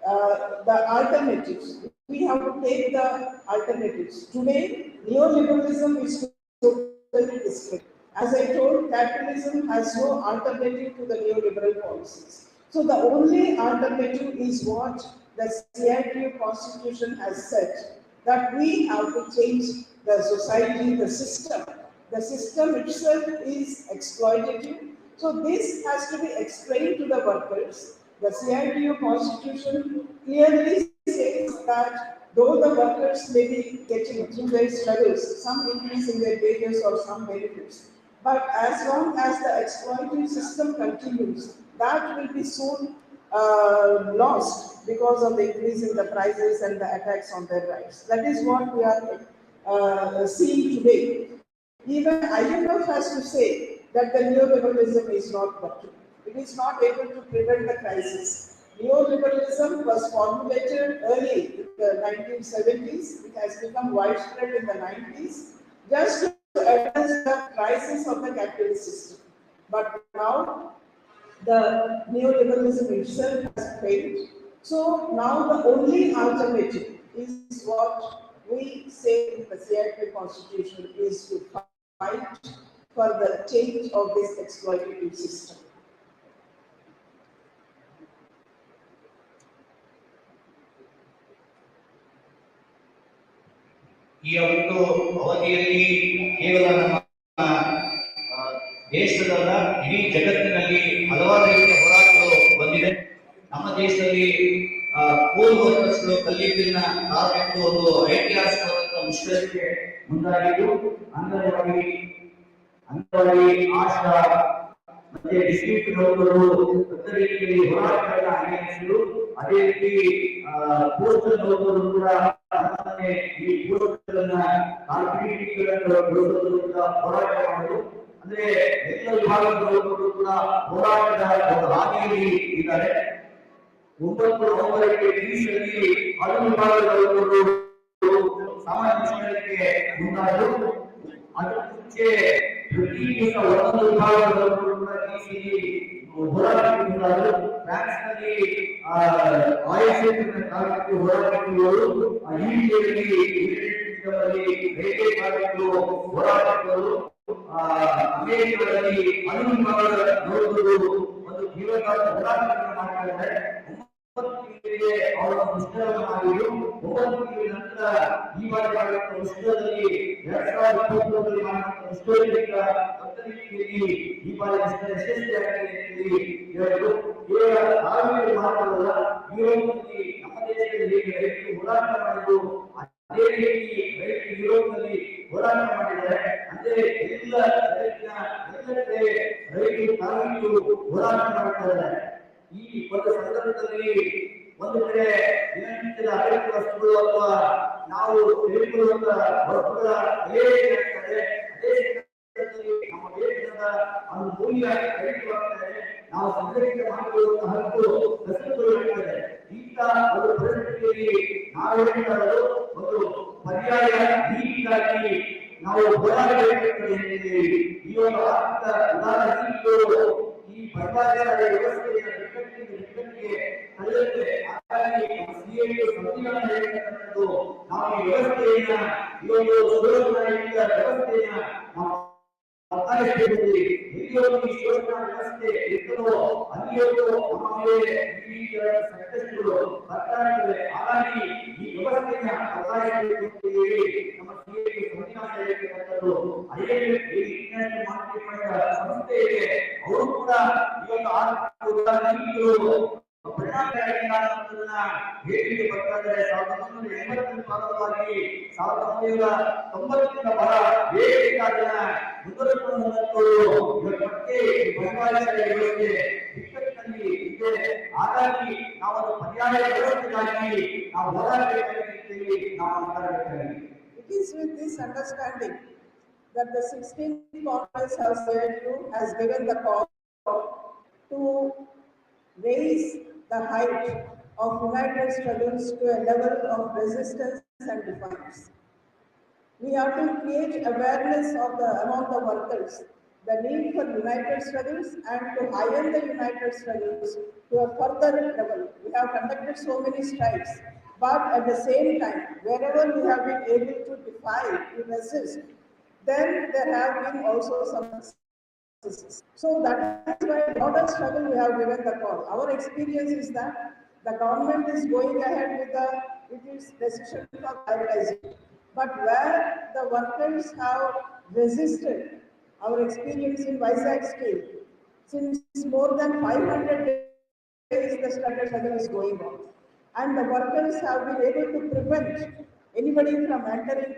the alternatives. We have to take the alternatives. Today, neoliberalism is totally discredited. As I told, capitalism has no alternative to the neoliberal policies. So the only alternative is what the CITU constitution has said, that we have to change the society, the system. The system itself is exploitative. So this has to be explained to the workers. The CITU constitution clearly says that though the workers may be getting through their struggles some increase in their wages or some benefits, but as long as the exploitative system continues, that will be soon lost because of the increase in the prices and the attacks on their rights. That is what we are seeing today. Even IMF has to say that the neoliberalism is not working. It is not able to prevent the crisis. Neoliberalism was formulated early in the 1970s. It has become widespread in the 90s, just to address the crisis of the capitalist system. But now, the neoliberalism itself has failed. So now the only alternative is what we say in the CITU constitution is to fight for the change of this exploitative system. ಈ ಒಂದು ಅವಧಿಯಲ್ಲಿ ಕೇವಲ ನಮ್ಮ ದೇಶದಲ್ಲ ಇಡೀ ಜಗತ್ತಿನಲ್ಲಿ ಹಲವಾರು ರೀತಿಯ ಹೋರಾಟಗಳು ಬಂದಿದೆ. ನಮ್ಮ ದೇಶದಲ್ಲಿ ಕೋಲ್ ವರ್ಕರ್ಸ್ಗಳು ಕಲ್ಲಿದ್ದಲಿನ ಕಾರ್ಮಿಕರು ಒಂದು ಐತಿಹಾಸಿಕವಾದಂತಹ ಮುಷ್ಕರಕ್ಕೆ ಮುಂದಾಗಿದ್ದು, ಅಂಗನವಾಡಿ ಆಶಾ ಮತ್ತೆ ಡಿಸ್ಟ್ರಿಕ್ಟ್ ನೌಕರರು ರೀತಿಯಲ್ಲಿ ಹೋರಾಟಗಳನ್ನ ನಡೆಸಿದ್ರು. ಅದೇ ರೀತಿ ಪೋಸ್ಟಲ್ ನೌಕರರು ಕೂಡ ಈ ಪೋಸ್ಟ್ಗಳನ್ನ ಕೂಡ ಹೋರಾಟ ಮಾಡಿದ್ರು. ಅಂದ್ರೆ ಎಲ್ಲ ವಿಭಾಗದ ನೌಕರರು ಕೂಡ ಹೋರಾಟದ ಒಂದು ಹಾದಿಯಲ್ಲಿ ಇದ್ದಾರೆ. 9 ನವೆಂಬರ್ಗೆ ದಿಲ್ಲಿಯಲ್ಲಿ ಹಲವು ವಿಭಾಗದ ನೌಕರರು ಸಾಮಾನ್ಯ ಮುಷ್ಕರಕ್ಕೆ ಮುಂದಾದರು. ಅದರ ಮುಂಚೆ ಪ್ರತಿ ದಿವಸ ಒಂದೊಂದು ವಿಭಾಗದ ನೌಕರರು ಕೂಡ ದಿಲ್ಲಿಯಲ್ಲಿ ಹೋರಾಟಕ್ಕೆ ಮುಂದಾದರು. ಫ್ರಾನ್ಸ್ನಲ್ಲಿ ಆಯಿಲ್ ಕ್ಷೇತ್ರದ ಕಾರ್ಮಿಕರು ಹೋರಾಟಗಳು, ಈ ರೈಲ್ವೆ ಕಾರ್ಮಿಕರು ಹೋರಾಟಗಳು, ಅಮೆರಿಕದಲ್ಲಿ ಹಲವು ವಿಭಾಗದ ನೌಕರರು ಒಂದು ಜೀವನದ ಹೋರಾಟವನ್ನು ಮಾಡ್ತಾ ಇದ್ದಾರೆ. 9 ತಿಂಗಳಿಗೆ ಅವರ ಮುಷ್ಕರವನ್ನು ಮಾಡಿದ್ರು. 9 ತಿಂಗಳ ನಂತರ ಈ ಬಾರಿ ಮಾಡಿದ ಮುಷ್ಕರದಲ್ಲಿ 2023ರಲ್ಲಿ ಮಾಡಿದ ಮುಷ್ಕರದಲ್ಲಿ 19 ಈ ಬಾರಿ ಮುಷ್ಕರ ಯಶಸ್ವಿಯಾಗಿದೆ ಅಂತ ಹೇಳಿದ್ರು. ಕೇವಲ ನಾವೇ ಮಾತ್ರವಲ್ಲ, ಯುರೋಪ್ನಲ್ಲಿ ನಮ್ಮ ದೇಶದಲ್ಲಿ ಹೇಗೆ ರೈತರು ಹೋರಾಟ ಮಾಡಿದ್ರು ಅದೇ ರೀತಿ ರೈತರು ಯುರೋಪ್ನಲ್ಲಿ ಹೋರಾಟ ಮಾಡಿದ್ದಾರೆ. ಅಂದ್ರೆ ಎಲ್ಲೆಡೆ ರೈತರು ಕಾರ್ಮಿಕರು ಹೋರಾಟ ಮಾಡ್ತಾರೆ. ಈ ಒಂದು ಸಂದರ್ಭದಲ್ಲಿ ಒಂದು ಕಡೆ ದಿನನಿತ್ಯದ ಅಗತ್ಯ ವಸ್ತುಗಳು ಅಥವಾ ನಾವು ತೆಗೆದುಕೊಳ್ಳುವಂತ ವಸ್ತುಗಳ ಬೆಲೆ ಏನಾಗ್ತದೆ, ಅದೇ ಸಂದರ್ಭದಲ್ಲಿ ನಮ್ಮ ದೇಶದ ಒಂದು ಮೂಲ್ಯ ಕಡಿಮೆಯಾಗ್ತದೆ. ನಾವು ಸಂಗ್ರಹಿತ ಮಾಡಿಕೊಳ್ಳುವಂತಹ ಹಕ್ಕು ಕಸಿದುಕೊಳ್ಳುತ್ತದೆ. ಇಂಥ ಒಂದು ಪರಿಸ್ಥಿತಿಯಲ್ಲಿ ನಾವು ಹೇಳಿಕೊಳ್ಳಲು ಒಂದು ಪರ್ಯಾಯ ನೀತಿಗಾಗಿ ನಾವು ಹೋರಾಡಬೇಕಾಗುತ್ತದೆ ಎಂದಿದ್ದೀವಿ. ಈ ಒಂದು ಆರ್ಥಿಕ ಉದಾರ ನೀತಿಗಳು ಈ ಪರ್ಯಾಯ ವ್ಯವಸ್ಥೆಯ ನಿಟ್ಟಕ್ಕೆ ತಳ್ಳುತ್ತೆ. ಹಾಗಾಗಿ ಸಿಎ ಸಂವಿಧಾನ ಹೇಳಿರ್ತಕ್ಕಂಥದ್ದು ನಾವು ಈ ವ್ಯವಸ್ಥೆಯನ್ನ, ಈ ಒಂದು ಸುರಕ್ಷಿತ ವ್ಯವಸ್ಥೆಯನ್ನ ನಾವು ಎಲ್ಲಿಯವರೆಗೂ ಈ ಶೋಷಣಾ ವ್ಯವಸ್ಥೆ ಇರ್ತದೋ ಅಲ್ಲಿಯವರೆಗೂ ನಮ್ಮ ಮೇಲೆ ಈ ರೀತಿಯ ಸಂಕಷ್ಟಗಳು ಬರ್ತಾ ಇರ್ತದೆ. ಹಾಗಾಗಿ ಈ ವ್ಯವಸ್ಥೆಯನ್ನ ನಮ್ಮ ಸಿಎ ಸಂವಿಧಾನ ಹೇಳಿರ್ತಕ್ಕಂಥದ್ದು IMF ಇಂಟರ್ನ್ಯಾಷನಲ್ ಮಾನಿಟರಿ ಫಂಡ್ ಸಂಸ್ಥೆ ಇದೆ. ಅವರು ಕೂಡ ಈ ಒಂದು ಆರ್ಥಿಕ ನೀತಿಗಳು ಪರಿಣಾಮಕಾರಿಯಾಗಿ ಹೇಳಿಕೆ ಬರ್ತಾ ಇದ್ದಾರೆ. 1980 ಪ್ರಾರಂಭವಾಗಿ 1990 ಬಹಳ ವೇಗವಾಗಿ ಹಾಗಾಗಿ ನಾವು ಪರ್ಯಾಯ ವ್ಯವಸ್ಥೆಗಾಗಿ ನಾವು ಹೋರಾಡಬೇಕಾಗಿದ್ದೀವಿ, ನಾವು ಮಾತಾಡಬೇಕಾಗಿದೆ. It is with this understanding that the 16th Congress has given the call to raise the height of united struggles to a level of resistance and defiance. We have to create awareness among the workers, the need for united struggles and to heighten the united struggles to a further level. We have conducted so many strikes, but at the same time, wherever we have been able to defy, to resist, then there have been also some successes. So that is why broader struggle we have given the call. Our experience is that the government is going ahead with its decision for privatization. But where the workers have resisted, our experience in Vizag Steel, since more than 500 days the struggle is going on. And the workers have been able to prevent anybody from entering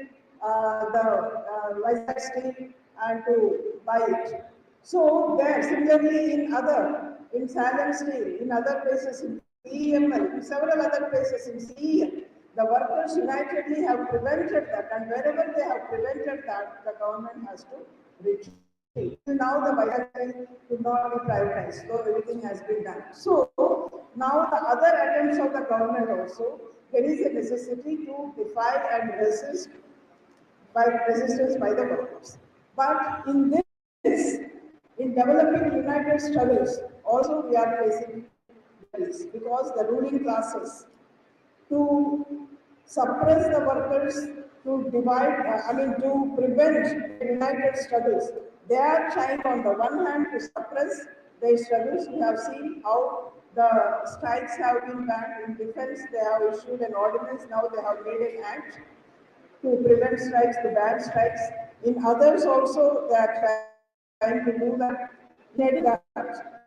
the Vizag Steel and to buy it. So there, similarly in Salem Steel, in other places, in EML, in several other places in CEL, the workers unitedly have prevented that, and wherever they have prevented that, the government has to retreat. Now the Vizag could not be privatized, so everything has been done. So now the other attempts of the government also, there is a necessity to defy and resist resistance by the workers. But in this, in developing united struggles, also we are facing this, because the ruling classes, to suppress the workers, to divide, to prevent united struggles, they are trying on the one hand to suppress their struggles. We have seen how the strikes have been banned. In defense, they have issued an ordinance, now they have made an act to prevent strikes, to ban strikes. In others also, they are trying to do that.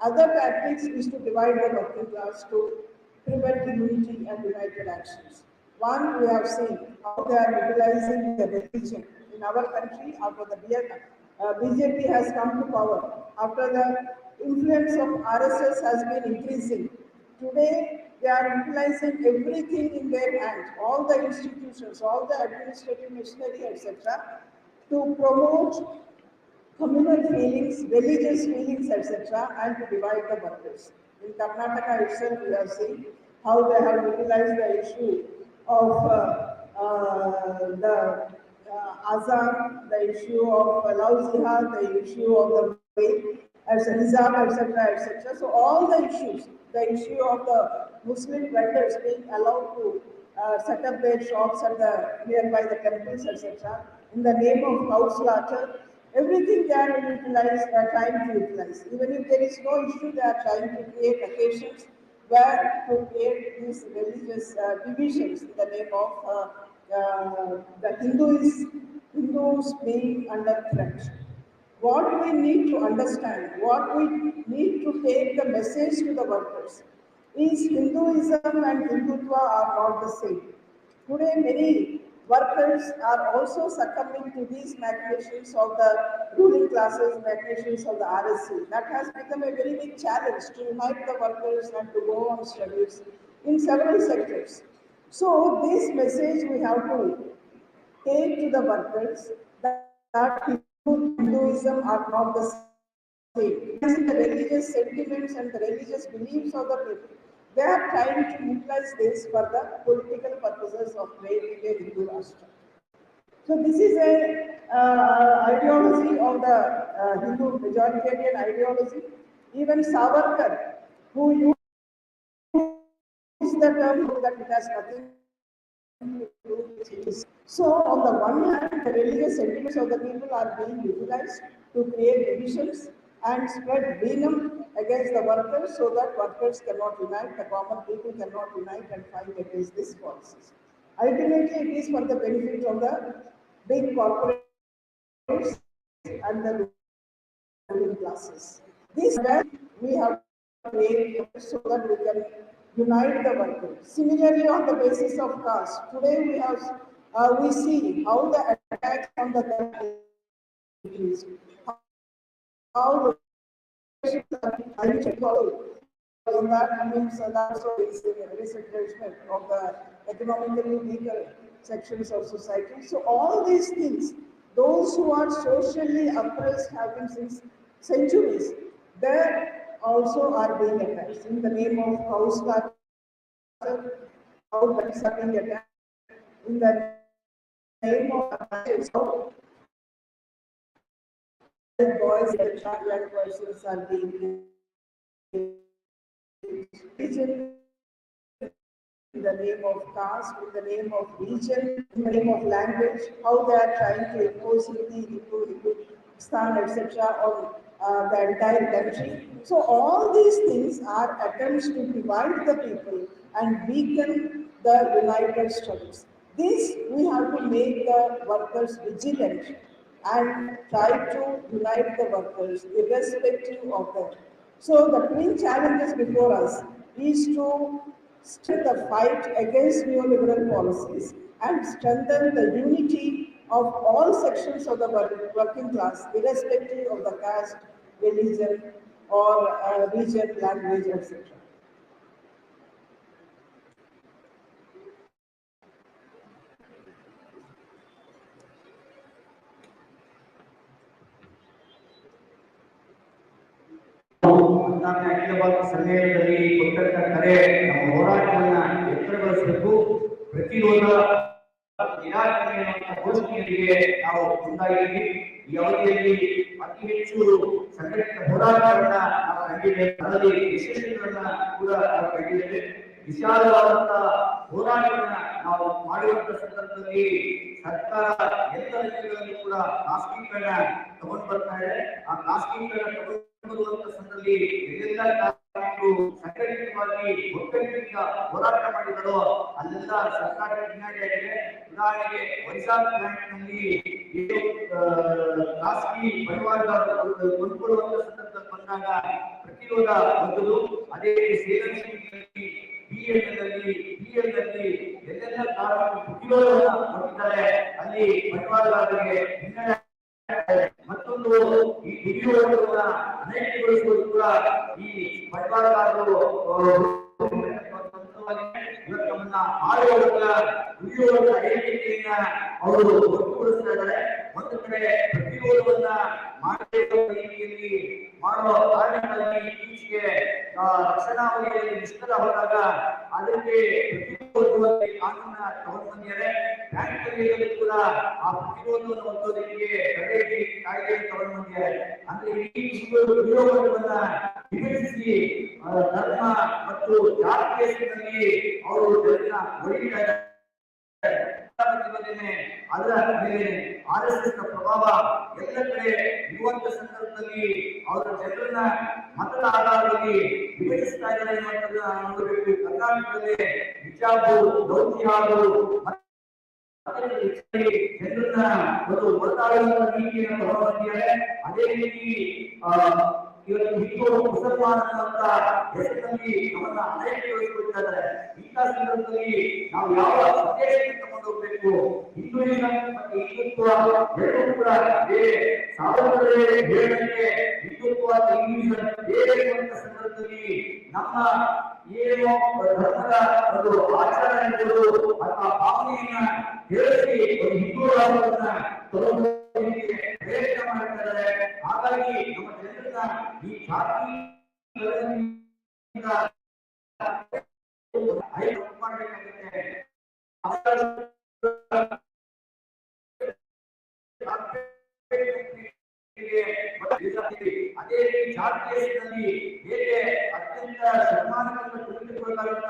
Other tactics is to divide the working class, to prevent unity and united actions. One, we have seen how they are utilizing the religion. In our country, after the BJP has come to power, after the influence of RSS has been increasing, today they are utilizing everything in their hands, all the institutions, all the administrative machinery, etc., to promote communal feelings, religious feelings, etc., and to divide the workers. In Karnataka itself, we have seen how they have utilized the issue of the Azan, the issue of love jihad, the issue of the Nizam, etc. So all the issues, the issue of the Muslim vendors being allowed to set up their shops at nearby the temples, etc., in the name of cow slaughter, Everything they are utilized, they are trying to utilize. Even if there is no issue, they are trying to create occasions where to create these religious divisions in the name of the Hindus being under threat. What we need to understand, what we need to take the message to the workers is Hinduism and Hindutva are not the same. Today, many workers are also succumbing to these machinations of the ruling classes, machinations of the RSC. That has become a very big challenge to unite the workers and to go on studies in several sectors. So, this message we have to take to the workers that Hinduism are not the same. The religious sentiments and the religious beliefs of the people, they are trying to utilize this for the political purposes of creating a Hindu Rashtra. So this is a ideology of the Hindu majoritarian ideology. Even Savarkar, who used the term that it has nothing to do with Hindus. So on the one hand, the religious sentiments of the people are being utilized to create divisions and spread venom against the workers so that workers cannot unite, the common people cannot unite and fight against these policies. Ultimately, it is for the benefit of the big corporates and the ruling classes. This where we have to create so that we can unite the workers. Similarly, on the basis of caste, today we see how the attacks on the caste increased, how in that means also is a recent judgment of the economically weaker sections of society. So all these things, those who are socially oppressed have been since centuries, they also are being attacked in the name of house culture, how that is being attacked in the name of boys and child persons are being in the name of caste, in the name of region, in the name of language, how they are trying to impose Hindustan, etc. on the entire country. So all these things are attempts to divide the people and weaken the united struggles. This we have to make the workers vigilant and try to unite the workers irrespective of them. So the twin challenges before us is to strengthen the fight against neoliberal policies and strengthen the unity of all sections of the working class, irrespective of the caste, religion, or region, language, etc. ಅಖಿಲ ಭಾರತ ಸಮ್ಮೇಳನದಲ್ಲಿ ಕೊಟ್ಟಂತ ಕರೆ ನಮ್ಮ ಹೋರಾಟವನ್ನ ಎತ್ತರಗೊಳಿಸಬೇಕು. ಪ್ರತಿರೋಧ ನಿರಾಕರಣೆಯ ಘೋಷಣೆಯೊಂದಿಗೆ ನಾವು ಮುಂದಾಗಿದ್ದೀವಿ. ಈ ಅವಧಿಯಲ್ಲಿ ಅತಿ ಹೆಚ್ಚು ಸಂಘಟಿತ ಹೋರಾಟವನ್ನ ನಾವು ಕಂಡಿದ್ದೇವೆ. ಅದರಲ್ಲಿ ವಿಶೇಷಗಳನ್ನ ಕೂಡ ನಾವು ಕಂಡಿದ್ದೇವೆ. ವಿಶಾಲವಾದಂತಹ ಹೋರಾಟವನ್ನ ನಾವು ಮಾಡುವಂತ ಸಂದರ್ಭದಲ್ಲಿ ಸರ್ಕಾರ ಎಲ್ಲ ರೀತಿಗಳಲ್ಲಿ ಕೂಡ ಖಾಸಗೀಕರಣ ತಗೊಂಡು ಬರ್ತಾ ಇದೆ. ಆ ಖಾಸಗೀಕರಣ ಬರುವಂತ ಸಂದರ್ಭದಲ್ಲಿ ಎಲ್ಲೆಲ್ಲ ಕಾರ್ಮಿಕರು ಸಂಘಟಿತವಾಗಿ ಒಕ್ಕಲಿಗರಿಂದ ಹೋರಾಟ ಮಾಡಿದರೋ ಅಲ್ಲೆಲ್ಲ ಸರ್ಕಾರ ಹಿನ್ನಡೆಯಾಗಿದೆ. ಉದಾಹರಣೆಗೆ ವೈಜಾಗ್ ಪ್ಲಾಂಟ್ ನಲ್ಲಿ ಖಾಸಗಿ ಬಂಡವಾಳದಾರರು ಕೊಂಡ್ಕೊಳ್ಳುವಂತ ಸಂದರ್ಭದಲ್ಲಿ ಬಂದಾಗ ಪ್ರತಿರೋಧ ಬಂದದು. ಅದೇ ಸೇಲಂ ಬಿಎಲ್ನಲ್ಲಿ ಎಲ್ಲೆಲ್ಲ ಕಾರ್ಮಿಕರು ಪ್ರತಿರೋಧವನ್ನು ಕೊಟ್ಟಿದ್ದಾರೆ, ಅಲ್ಲಿ ಬಂಡವಾಳದಾರರಿಗೆ ಹಿನ್ನಡೆ. ಮತ್ತೊಂದು ಈ ದುಡಿಯುವವರನ್ನ ಅನೈತಿಕಗೊಳಿಸುವುದು ಕೂಡ ಈ ಬಂಡವಾಳದಾರರು ಇವತ್ತನ್ನ ಆಳುವವರ ದುಡಿಯುವವರ ಐಕ್ಯತೆಯನ್ನ ಅವರು ಒಟ್ಟುಗೂಡಿಸ್ತಾ ಇದ್ದಾರೆ. ಒಂದು ಕಡೆ ಪ್ರತಿರೋಧವನ್ನ ಮಾಡುವ ರೀತಿಯಲ್ಲಿ ಮಾಡುವ ಕಾರಣಗಳಲ್ಲಿ ಇತ್ತೀಚೆಗೆ ರಕ್ಷಣಾ ವಲಯದಲ್ಲಿ ನಿಷ್ಠರ ಹೋದಾಗ ಅದಕ್ಕೆ ಪ್ರತಿರೋಧವಾಗಿ ಕಾನೂನನ್ನ ತಗೊಂಡು ಬಂದಿದ್ದಾರೆ. ಬ್ಯಾಂಕ್ ವಲಯದಲ್ಲಿ ಕೂಡ ಆ ಪ್ರತಿರೋಧವನ್ನು ಹೊಂದೋದಕ್ಕೆ ತಡೆ ಕಾಯ್ದೆಯನ್ನು ತಗೊಂಡು ಬಂದಿದ್ದಾರೆ. ಅಂದ್ರೆ ಈ ದುರ್ಯೋಗವನ್ನ ವಿಭಜಿಸಿ ಧರ್ಮ ಮತ್ತು ಜಾತಿಯ ಹೆಸರಿನಲ್ಲಿ ಅವರು ಜನರನ್ನ ಹೊಡಿತಾ ಇದ್ದಾರೆ. ಮೇಲೇನೆ ಅದರ ಮೇಲೆ RSS ನ ಪ್ರಭಾವ ಎಲ್ಲ ಕಡೆ ಇರುವಂತ ಸಂದರ್ಭದಲ್ಲಿ ಅವರ ಜನರನ್ನ ಮತದ ಆಧಾರದಲ್ಲಿ ವಿಭಜಿಸ್ತಾ ಇದ್ದಾರೆ ಅನ್ನುವಂಥದ್ದನ್ನ ನಾವು ನೋಡಬೇಕು. ಕರ್ನಾಟಕದಲ್ಲಿ ಬಿಜಾಪುರ, ದೌತಿಯಾರು ಜನರನ್ನ ಒಂದು ಒತ್ತಾಡುವಂತ ನೀತಿಯನ್ನು ಹೊರಬಂದಿದ್ದಾರೆ. ಅದೇ ರೀತಿ ಇವತ್ತು ಹಿಂದೂ ಮುಸಲ್ಮಾನ ಅಂತ ಹೆಸರಿನಲ್ಲಿ ನಮ್ಮನ್ನ ಅನೈತಿಕಗೊಳಿಸ್ಕೊಳ್ತಾ ಇದ್ದಾರೆ. ಇಂಥ ಸಂದರ್ಭದಲ್ಲಿ ನಾವು ಯಾವ ಸಂದೇಶವನ್ನು ತಗೊಂಡು ಹೋಗ್ಬೇಕು? ಹಿಂದೂಯಿಸಂ ಮತ್ತು ಹಿಂದುತ್ವ ಎರಡೂ ಕೂಡ ಬೇರೆ. ಸಾಧಕರೇ ಹೇಳಿದಂತೆ ಹಿಂದುತ್ವ ಹಿಂದೂಯಿಸಂ ಬೇರೆ ಇರುವಂತ ಸಂದರ್ಭದಲ್ಲಿ ನಮ್ಮ ಏನು ಧರ್ಮದ ಒಂದು ಆಚಾರ ಎಂಬುದು ಅಥವಾ ಭಾವನೆಯನ್ನ ತಿಳಿಸಿ ಒಂದು ಹಿಂದೂ ರಾಷ್ಟ್ರವನ್ನ ತಗೊಂಡು ಪ್ರಯತ್ನ ಮಾಡ್ತಾರೆ. ಹಾಗಾಗಿ ನಮ್ಮ ಜನರನ್ನ ಈ ಜಾತಿ ಮಾಡಬೇಕಾಗುತ್ತೆ. ಅದೇ ರೀತಿ ಜಾತಿಯಲ್ಲಿ ಹೇಗೆ ಅತ್ಯಂತ ಸನ್ಮಾನವನ್ನು ತಿಳಿದುಕೊಳ್ಳಲಾಗುತ್ತ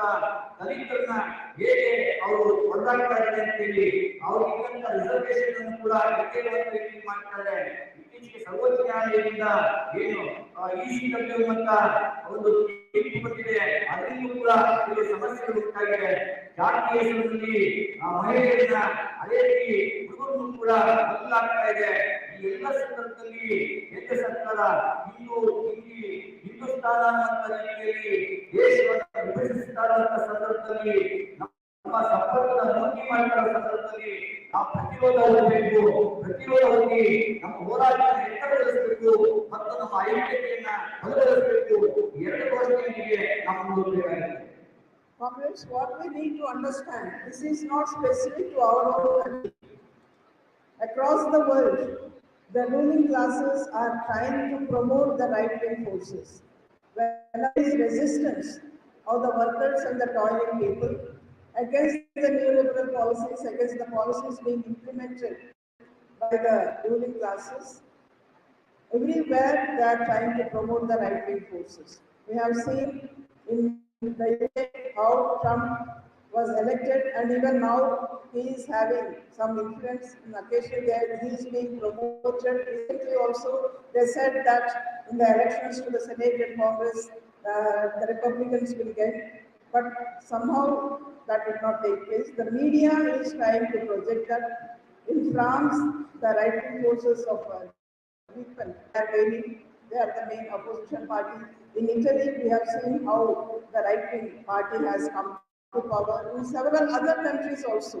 ದಲಿತರನ್ನ ಹೇಗೆ ಅವರು ಕೊಂಡಾಡ್ತಾ ಇದ್ದಾರೆ ಅಂತೇಳಿ ಅವ್ರಿಗಿಂತ ರಿಸರ್ವೇಶನ್ ಅನ್ನು ಕೂಡ ರೀತಿ ಮಾಡ್ತಾರೆ. ಇತ್ತೀಚೆಗೆ ಸರ್ವೋಚ್ಚ ನ್ಯಾಯಾಲಯದಿಂದ ಏನು ECW ಅಂತ ಒಂದು ತೀರ್ಪು ಬಂದಿದೆ. ಅದರಲ್ಲೂ ಕೂಡ ಕೆಲವು ಸಮಸ್ಯೆಗಳು ಉಂಟಾಗಿದೆ. ಜಾತಿ ಹೆಸರಿನಲ್ಲಿ ಮಹಿಳೆಯರನ್ನ ಅದೇ ರೀತಿ ಹುಡುಗರನ್ನು ಕೂಡ ಬದಲಾಗ್ತಾ ಇದೆ. ಈ ಎಲ್ಲ ಸಂದರ್ಭದಲ್ಲಿ ಕೇಂದ್ರ ಸರ್ಕಾರ ಹಿಂದೂಸ್ತಾನ ಅಂತ ರೀತಿಯಲ್ಲಿ ದೇಶವನ್ನು ವಿಭಜಿಸ್ತಾ ಇರುವಂತ ಸಂದರ್ಭದಲ್ಲಿ ನಮ್ಮ ಸಂಪರ್ಕದ ಮೂರ್ತಿ ಮಾಡಿದ ಸಂದರ್ಭದಲ್ಲಿ ನಾವು ಪ್ರತಿರೋಧ ಹೋಗಬೇಕು. ಪ್ರತಿರೋಧ ಹೋಗಿ ನಮ್ಮ ಹೋರಾಟವನ್ನು ಎತ್ತರಗೊಳಿಸಬೇಕು ಮತ್ತು ನಮ್ಮ ಐಕ್ಯತೆಯನ್ನ ಬಲಗೊಳಿಸಬೇಕು. ಎರಡು ಘೋಷಣೆಗಳಿಗೆ ನಾವು ಮುಂದುವರಿಯಬೇಕಾಗಿದೆ. Comrades, what we need to understand, this is not specific to our own country. Across the world, the ruling classes are trying to promote the right-wing forces. When there is resistance of the workers and the toiling people against the neoliberal policies, against the policies being implemented by the ruling classes, everywhere they are trying to promote the right-wing forces. We have seen in the UK how Trump was elected, and even now he is having some influence. Occasionally he is being promoted. Recently also they said that in the elections to the Senate and Congress the Republicans will get, but somehow that did not take place. The media is trying to project that. In France, the right-wing forces of people are gaining. They are the main opposition party. In Italy, we have seen how the right-wing party has come to power. In several other countries also.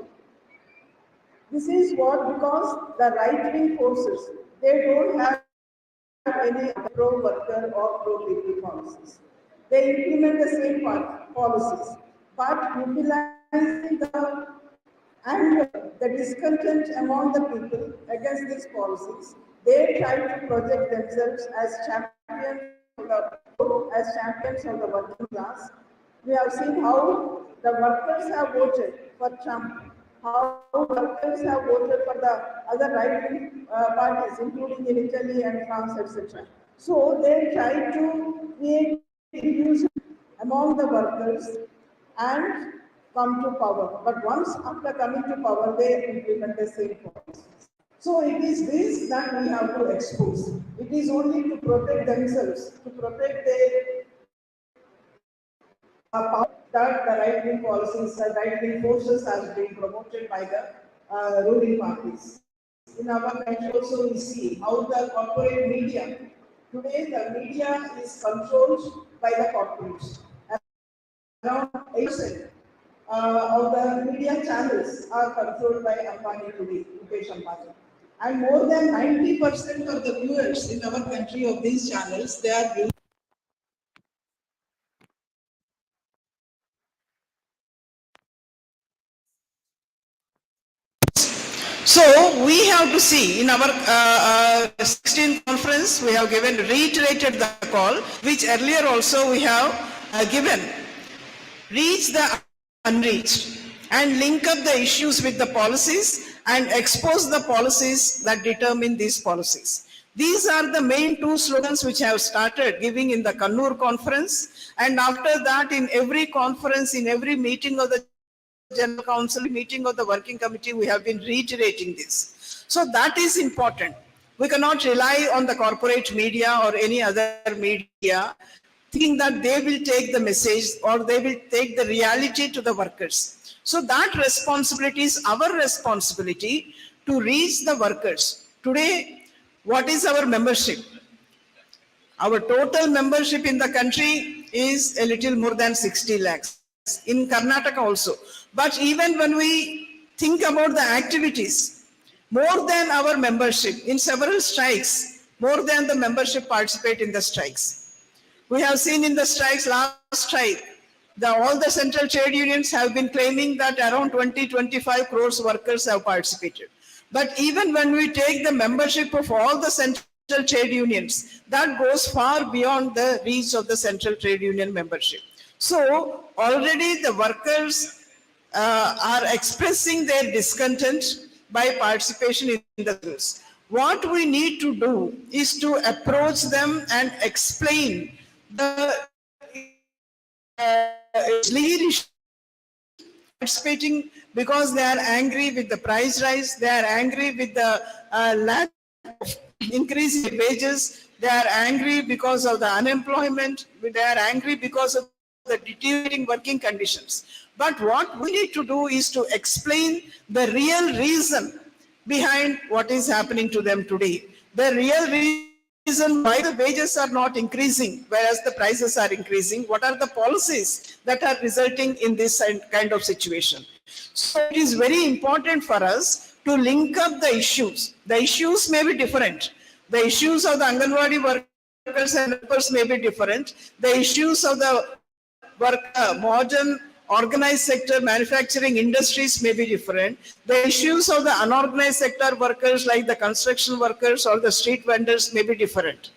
This is what, because the right-wing forces, they don't have any pro-worker or pro-people policies. They implement the same policies, but utilizing the anger, the discontent among the people against these policies, they try to project themselves as champions of the working class. We have seen how the workers have voted for Trump, how workers have voted for the other right-wing parties, including in Italy and France, etc. So they try to create illusion among the workers and come to power. But once after coming to power, they implement the same policies. So it is this that we have to expose. It is only to protect themselves, to protect their power, that the right-wing policies, the right-wing forces has been promoted by the ruling parties. In our country also we see how the corporate media, today the media is controlled by the corporates. Around 8% of the media channels are controlled by Ambani today, Mukesh Ambani. And more than 90% of the viewers in our country of these channels, they are viewing. So we have to see in our 16th conference, we have reiterated the call, which earlier also we have given. Reach the unreached and link up the issues with the policies and expose the policies that determine these policies. These are the main two slogans which I have started giving in the Kannur conference, and after that in every conference, in every meeting of the General Council meeting of the working committee, we have been reiterating this. So that is important. We cannot rely on the corporate media or any other media thinking that they will take the message or they will take the reality to the workers. So that responsibility is our responsibility to reach the workers. Today, what is our membership? Our total membership in the country is a little more than 60 lakhs. In Karnataka also. But even when we think about the activities, more than our membership in several strikes, more than the membership participate in the strikes. We have seen in the strikes, last strike, all the central trade unions have been claiming that around 20-25 crores workers have participated. But even when we take the membership of all the central trade unions, that goes far beyond the reach of the central trade union membership. So already the workers are expressing their discontent by participation in the bills. What we need to do is to approach them and explain the leadership participating because they are angry with the price rise, they are angry with the lack of increase in wages, they are angry because of the unemployment, they are angry because of the deteriorating working conditions. But what we need to do is to explain the real reason behind what is happening to them today. The real reason why the wages are not increasing, whereas the prices are increasing. What are the policies that are resulting in this kind of situation? So it is very important for us to link up the issues. The issues may be different. The issues of the Anganwadi workers and helpers may be different. The issues of the modern organized sector manufacturing industries may be different. The issues of the unorganized sector workers like the construction workers or the street vendors may be different.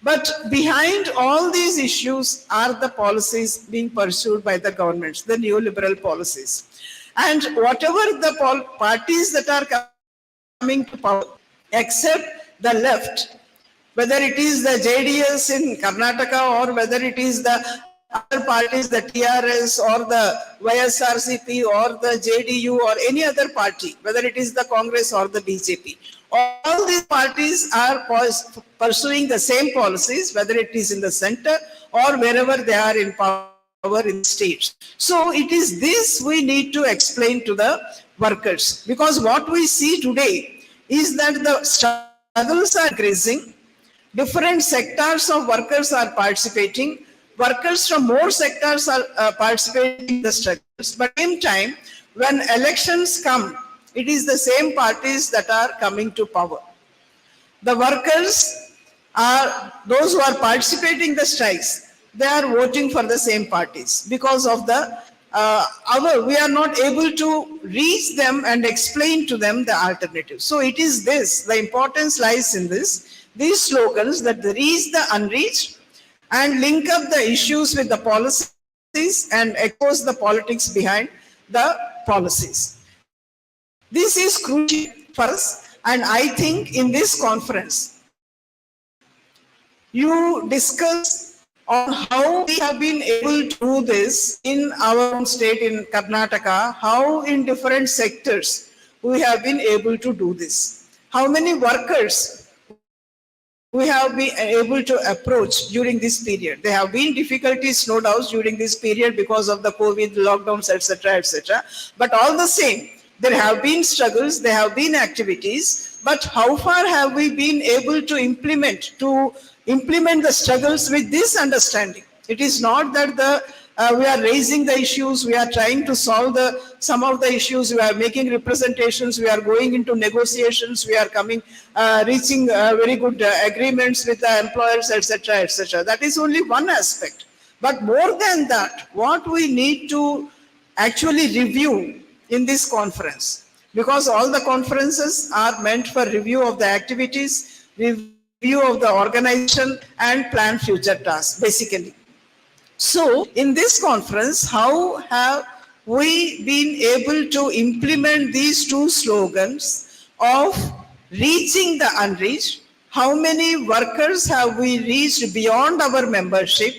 But behind all these issues are the policies being pursued by the governments, the neoliberal policies. And whatever the parties that are coming to power, except the left, whether it is the JDS in Karnataka or whether it is the other parties, the TRS or the YSRCP or the JDU or any other party, whether it is the Congress or the BJP, all these parties are pursuing the same policies, whether it is in the center or wherever they are in power in states. So it is this we need to explain to the workers, because what we see today is that the struggles are increasing, different sectors of workers are participating, workers from more sectors are participating in the struggles. But at the same time, when elections come, it is the same parties that are coming to power. The workers are those who are participating in the strikes. They are voting for the same parties because of the we are not able to reach them and explain to them the alternative. So it is this, the importance lies in this, these slogans that reach the unreached and link up the issues with the policies and expose the politics behind the policies. This is crucial for us, and I think in this conference, you discuss on how we have been able to do this in our own state in Karnataka, how in different sectors we have been able to do this. How many workers we have been able to approach during this period. There have been difficulties, no doubt, during this period because of the COVID lockdowns, etc., etc. But all the same, there have been struggles, there have been activities, but how far have we been able to implement the struggles with this understanding? It is not that we are raising the issues, we are trying to solve some of the issues, we are making representations, we are going into negotiations, we are reaching very good agreements with the employers, etc., etc. That is only one aspect. But more than that, what we need to actually review in this conference, because all the conferences are meant for review of the activities, review of the organization, and plan future tasks, basically. So in this conference, how have we been able to implement these two slogans of reaching the unreached? How many workers have we reached beyond our membership